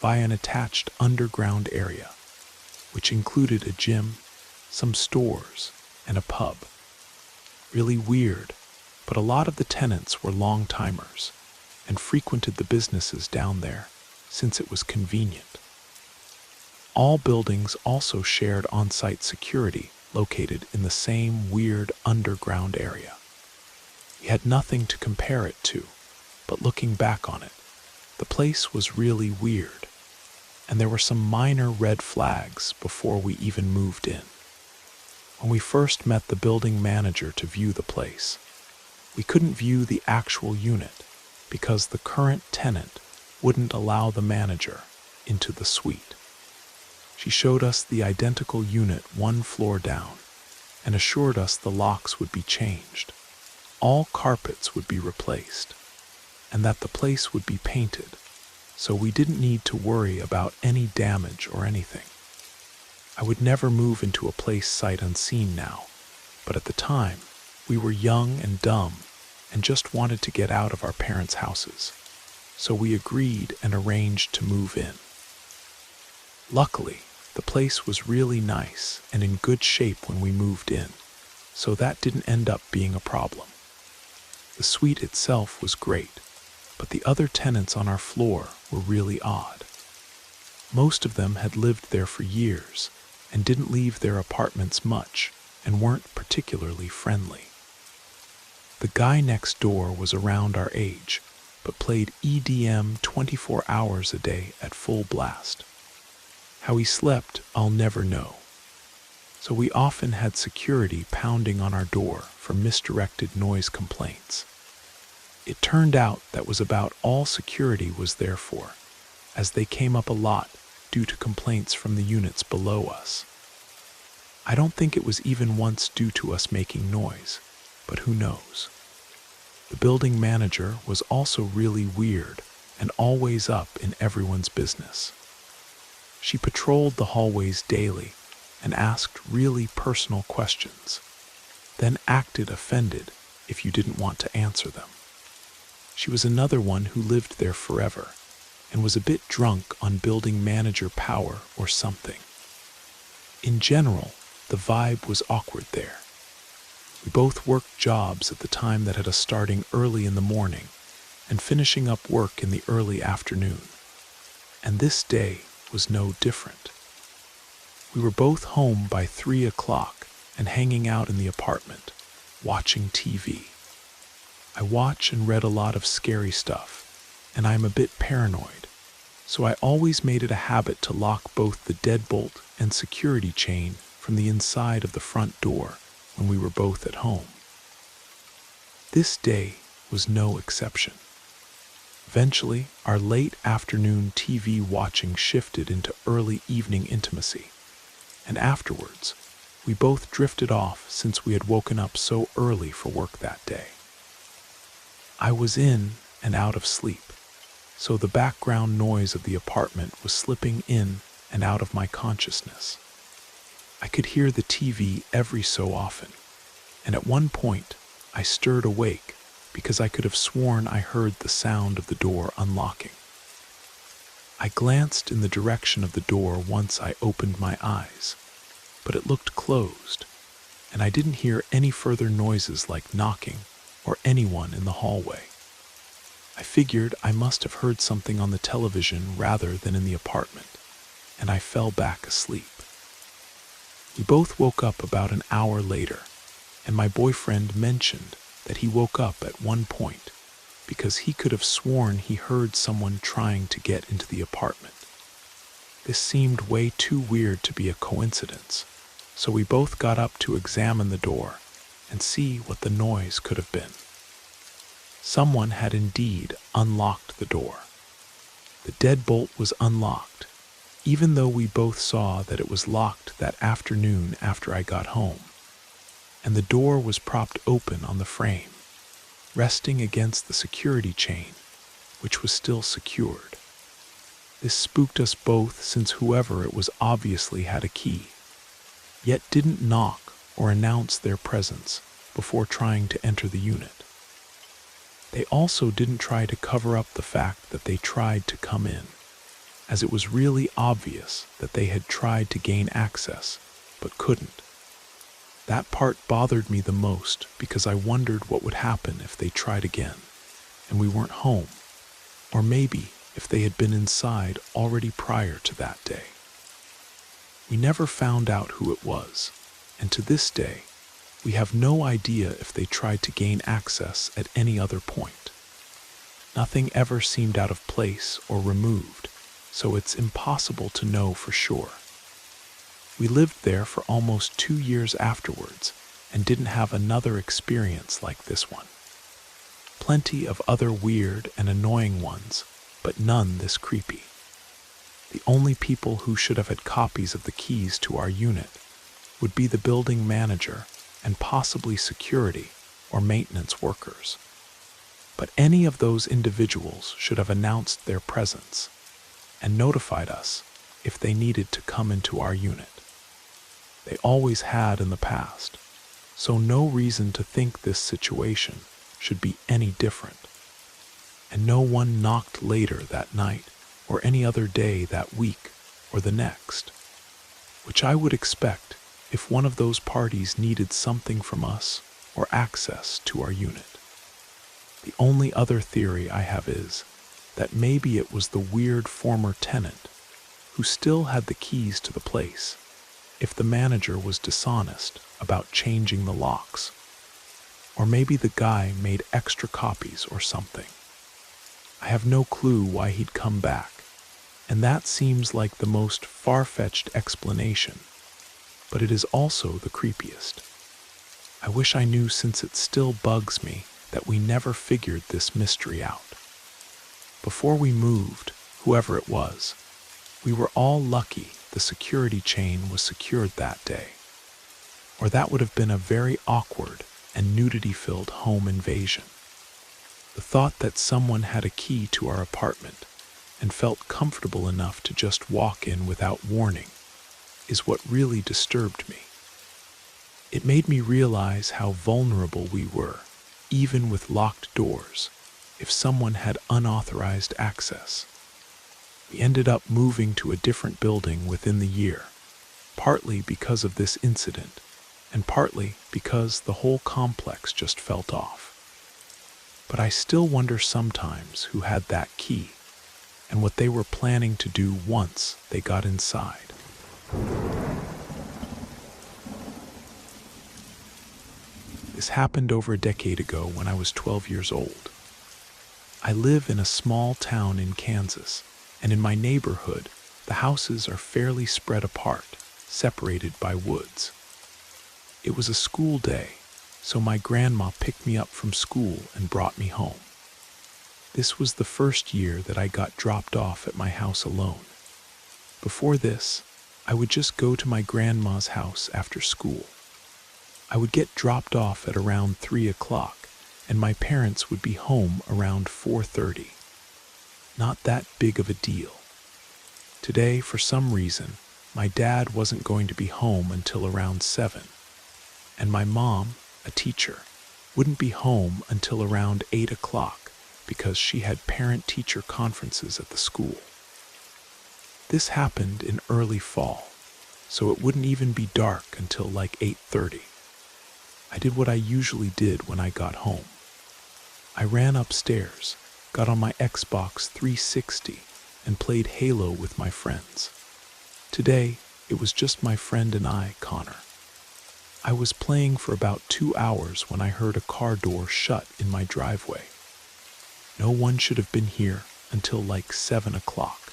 via an attached underground area, which included a gym, some stores, and a pub. Really weird but a lot of the tenants were long-timers and frequented the businesses down there since it was convenient. All buildings also shared on-site security located in the same weird underground area. We had nothing to compare it to, but looking back on it, the place was really weird, and there were some minor red flags before we even moved in. When we first met the building manager to view the place, we couldn't view the actual unit because the current tenant wouldn't allow the manager into the suite. She showed us the identical unit one floor down and assured us the locks would be changed, all carpets would be replaced, and that the place would be painted, so we didn't need to worry about any damage or anything. I would never move into a place sight unseen now, but at the time, we were young and dumb and just wanted to get out of our parents' houses, so we agreed and arranged to move in. Luckily, the place was really nice and in good shape when we moved in, so that didn't end up being a problem. The suite itself was great, but the other tenants on our floor were really odd. Most of them had lived there for years and didn't leave their apartments much and weren't particularly friendly. The guy next door was around our age, but played EDM 24 hours a day at full blast. How he slept, I'll never know. So we often had security pounding on our door for misdirected noise complaints. It turned out that was about all security was there for, as they came up a lot due to complaints from the units below us. I don't think it was even once due to us making noise, but who knows. The building manager was also really weird and always up in everyone's business. She patrolled the hallways daily and asked really personal questions, then acted offended if you didn't want to answer them. She was another one who lived there forever and was a bit drunk on building manager power or something. In general, the vibe was awkward there. We both worked jobs at the time that had us starting early in the morning and finishing up work in the early afternoon. And this day was no different. We were both home by 3 o'clock and hanging out in the apartment, watching TV. I watch and read a lot of scary stuff, and I'm a bit paranoid, so I always made it a habit to lock both the deadbolt and security chain from the inside of the front door when we were both at home. This day was no exception. Eventually, our late afternoon TV watching shifted into early evening intimacy, and afterwards, we both drifted off since we had woken up so early for work that day. I was in and out of sleep, so the background noise of the apartment was slipping in and out of my consciousness. I could hear the TV every so often, and at one point, I stirred awake because I could have sworn I heard the sound of the door unlocking. I glanced in the direction of the door once I opened my eyes, but it looked closed, and I didn't hear any further noises like knocking or anyone in the hallway. I figured I must have heard something on the television rather than in the apartment, and I fell back asleep. We both woke up about an hour later, and my boyfriend mentioned that he woke up at one point because he could have sworn he heard someone trying to get into the apartment. This seemed way too weird to be a coincidence, so we both got up to examine the door and see what the noise could have been. Someone had indeed unlocked the door. The deadbolt was unlocked, even though we both saw that it was locked that afternoon after I got home, and the door was propped open on the frame, resting against the security chain, which was still secured. This spooked us both since whoever it was obviously had a key, yet didn't knock or announce their presence before trying to enter the unit. They also didn't try to cover up the fact that they tried to come in, as it was really obvious that they had tried to gain access but couldn't. That part bothered me the most because I wondered what would happen if they tried again and we weren't home, or maybe if they had been inside already prior to that day. We never found out who it was, and to this day, we have no idea if they tried to gain access at any other point. Nothing ever seemed out of place or removed, so it's impossible to know for sure. We lived there for almost 2 years afterwards and didn't have another experience like this one. Plenty of other weird and annoying ones, but none this creepy. The only people who should have had copies of the keys to our unit would be the building manager and possibly security or maintenance workers. But any of those individuals should have announced their presence and notified us if they needed to come into our unit. They always had in the past, so no reason to think this situation should be any different. And no one knocked later that night or any other day that week or the next, which I would expect if one of those parties needed something from us or access to our unit. The only other theory I have is that maybe it was the weird former tenant who still had the keys to the place if the manager was dishonest about changing the locks. Or maybe the guy made extra copies or something. I have no clue why he'd come back, and that seems like the most far-fetched explanation, but it is also the creepiest. I wish I knew, since it still bugs me that we never figured this mystery out. Before we moved, whoever it was, we were all lucky the security chain was secured that day, or that would have been a very awkward and nudity-filled home invasion. The thought that someone had a key to our apartment and felt comfortable enough to just walk in without warning is what really disturbed me. It made me realize how vulnerable we were, even with locked doors, if someone had unauthorized access. We ended up moving to a different building within the year, partly because of this incident, and partly because the whole complex just felt off. But I still wonder sometimes who had that key and what they were planning to do once they got inside. This happened over a decade ago when I was 12 years old. I live in a small town in Kansas, and in my neighborhood, the houses are fairly spread apart, separated by woods. It was a school day, so my grandma picked me up from school and brought me home. This was the first year that I got dropped off at my house alone. Before this, I would just go to my grandma's house after school. I would get dropped off at around 3 o'clock, and my parents would be home around 4:30. Not that big of a deal. Today, for some reason, my dad wasn't going to be home until around 7, and my mom, a teacher, wouldn't be home until around 8 o'clock because she had parent-teacher conferences at the school. This happened in early fall, so it wouldn't even be dark until like 8:30. I did what I usually did when I got home. I ran upstairs, got on my Xbox 360, and played Halo with my friends. Today, it was just my friend and I, Connor. I was playing for about 2 hours when I heard a car door shut in my driveway. No one should have been here until like 7 o'clock.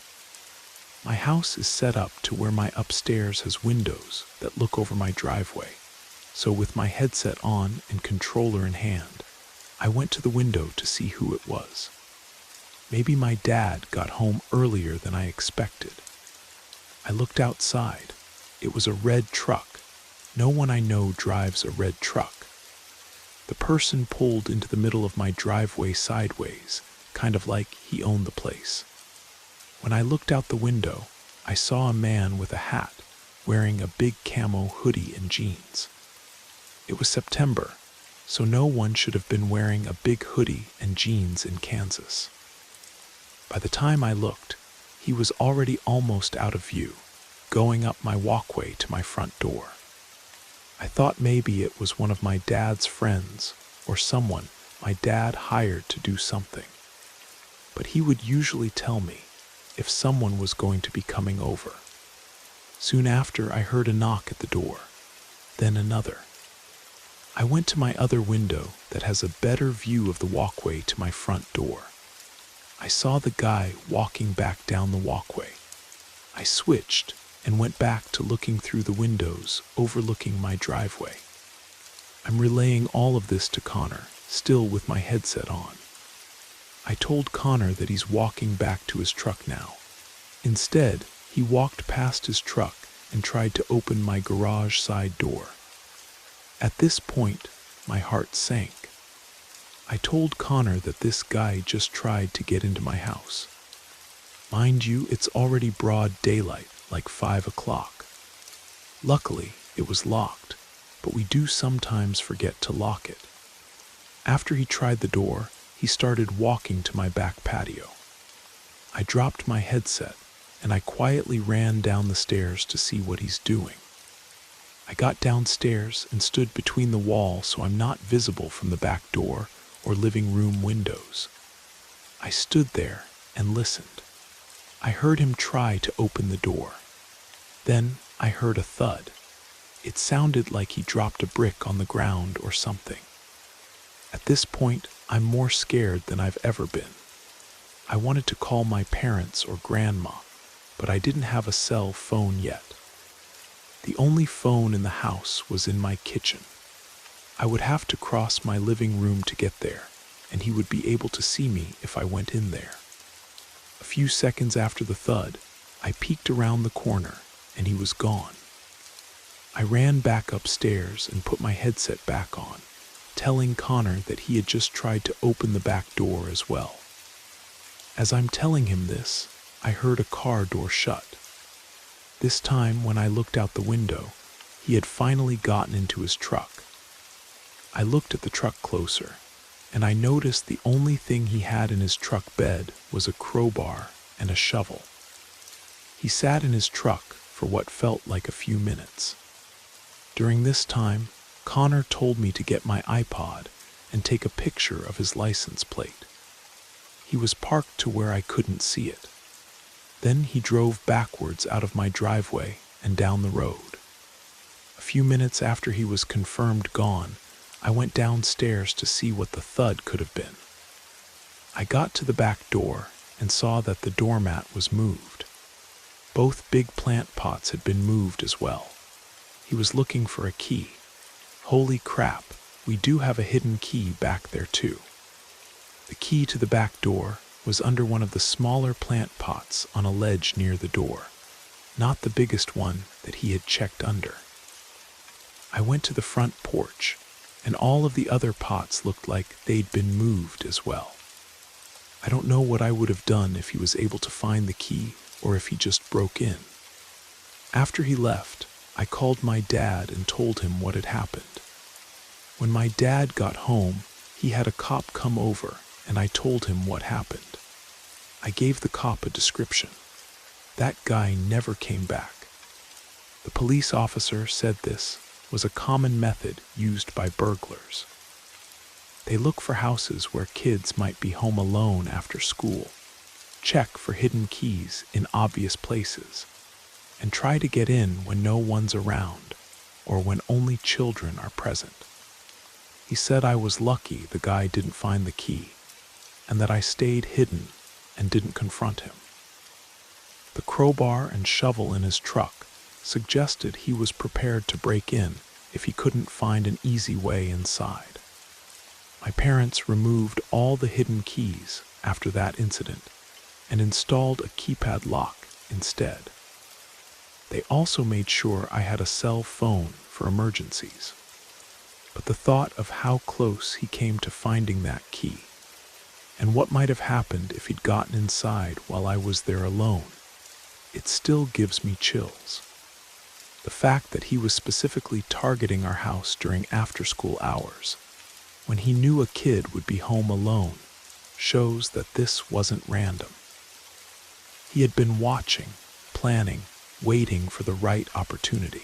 My house is set up to where my upstairs has windows that look over my driveway, so with my headset on and controller in hand, I went to the window to see who it was. Maybe my dad got home earlier than I expected. I looked outside. It was a red truck. No one I know drives a red truck. The person pulled into the middle of my driveway sideways, kind of like he owned the place. When I looked out the window, I saw a man with a hat, wearing a big camo hoodie and jeans. It was September, so no one should have been wearing a big hoodie and jeans in Kansas. By the time I looked, he was already almost out of view, going up my walkway to my front door. I thought maybe it was one of my dad's friends or someone my dad hired to do something. But he would usually tell me if someone was going to be coming over. Soon after, I heard a knock at the door, then another. I went to my other window that has a better view of the walkway to my front door. I saw the guy walking back down the walkway. I switched and went back to looking through the windows overlooking my driveway. I'm relaying all of this to Connor, still with my headset on. I told Connor that he's walking back to his truck now. Instead, he walked past his truck and tried to open my garage side door. At this point, my heart sank. I told Connor that this guy just tried to get into my house. Mind you, it's already broad daylight, like 5 o'clock. Luckily, it was locked, but we do sometimes forget to lock it. After he tried the door, he started walking to my back patio. I dropped my headset, and I quietly ran down the stairs to see what he's doing. I got downstairs and stood between the wall so I'm not visible from the back door or living room windows. I stood there and listened. I heard him try to open the door. Then I heard a thud. It sounded like he dropped a brick on the ground or something. At this point, I'm more scared than I've ever been. I wanted to call my parents or grandma, but I didn't have a cell phone yet. The only phone in the house was in my kitchen. I would have to cross my living room to get there, and he would be able to see me if I went in there. A few seconds after the thud, I peeked around the corner, and he was gone. I ran back upstairs and put my headset back on, telling Connor that he had just tried to open the back door as well. As I'm telling him this, I heard a car door shut. This time, when I looked out the window, he had finally gotten into his truck. I looked at the truck closer, and I noticed the only thing he had in his truck bed was a crowbar and a shovel. He sat in his truck for what felt like a few minutes. During this time, Connor told me to get my iPod and take a picture of his license plate. He was parked to where I couldn't see it. Then he drove backwards out of my driveway and down the road. A few minutes after he was confirmed gone, I went downstairs to see what the thud could have been. I got to the back door and saw that the doormat was moved. Both big plant pots had been moved as well. He was looking for a key. Holy crap, we do have a hidden key back there too. The key to the back door was under one of the smaller plant pots on a ledge near the door, not the biggest one that he had checked under. I went to the front porch, and all of the other pots looked like they'd been moved as well. I don't know what I would have done if he was able to find the key or if he just broke in. After he left, I called my dad and told him what had happened. When my dad got home, he had a cop come over, and I told him what happened. I gave the cop a description. That guy never came back. The police officer said this was a common method used by burglars. They look for houses where kids might be home alone after school, check for hidden keys in obvious places, and try to get in when no one's around or when only children are present. He said I was lucky the guy didn't find the key, and that I stayed hidden and didn't confront him. The crowbar and shovel in his truck suggested he was prepared to break in if he couldn't find an easy way inside. My parents removed all the hidden keys after that incident and installed a keypad lock instead. They also made sure I had a cell phone for emergencies. But the thought of how close he came to finding that key, and what might have happened if he'd gotten inside while I was there alone, it still gives me chills. The fact that he was specifically targeting our house during after-school hours, when he knew a kid would be home alone, shows that this wasn't random. He had been watching, planning, waiting for the right opportunity.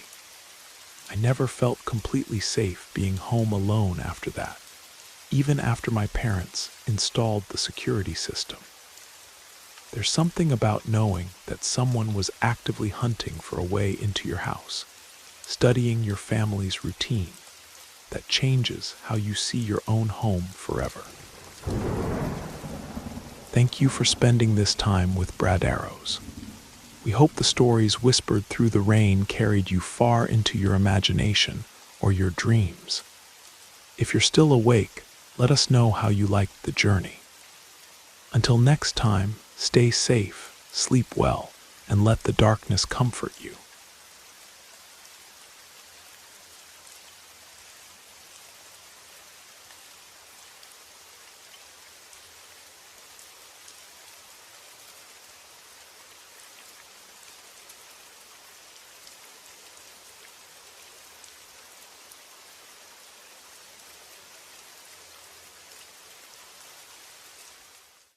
I never felt completely safe being home alone after that, even after my parents installed the security system. There's something about knowing that someone was actively hunting for a way into your house, studying your family's routine, that changes how you see your own home forever. Thank you for spending this time with Brad Arrows. We hope the stories whispered through the rain carried you far into your imagination or your dreams. If you're still awake, let us know how you liked the journey. Until next time, stay safe, sleep well, and let the darkness comfort you.